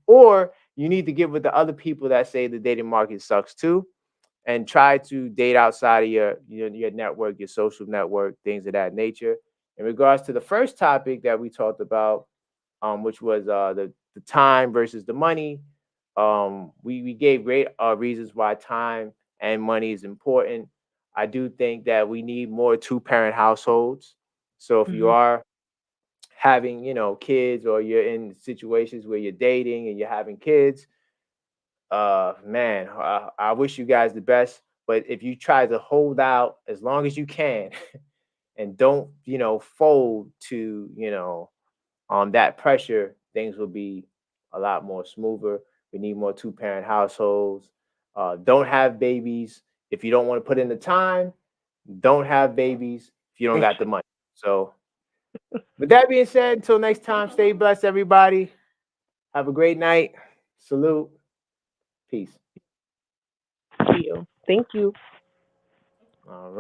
Or you need to get with the other people that say the dating market sucks too, and try to date outside of your network, your social network, things of that nature. In regards to the first topic that we talked about, which was the time versus the money, we gave great reasons why time and money is important. I do think that we need more two-parent households. So if you Mhm. are having kids, or you're in situations where you're dating and you're having kids, man, I wish you guys the best. But if you try to hold out as long as you can and don't fold to that pressure, things will be a lot more smoother. We need more two-parent households. Don't have babies if you don't want to put in the time. Don't have babies if you don't got the money. So with that being said, until next time, stay blessed, everybody. Have a great night. Salute. Peace. See you. Thank you. All right.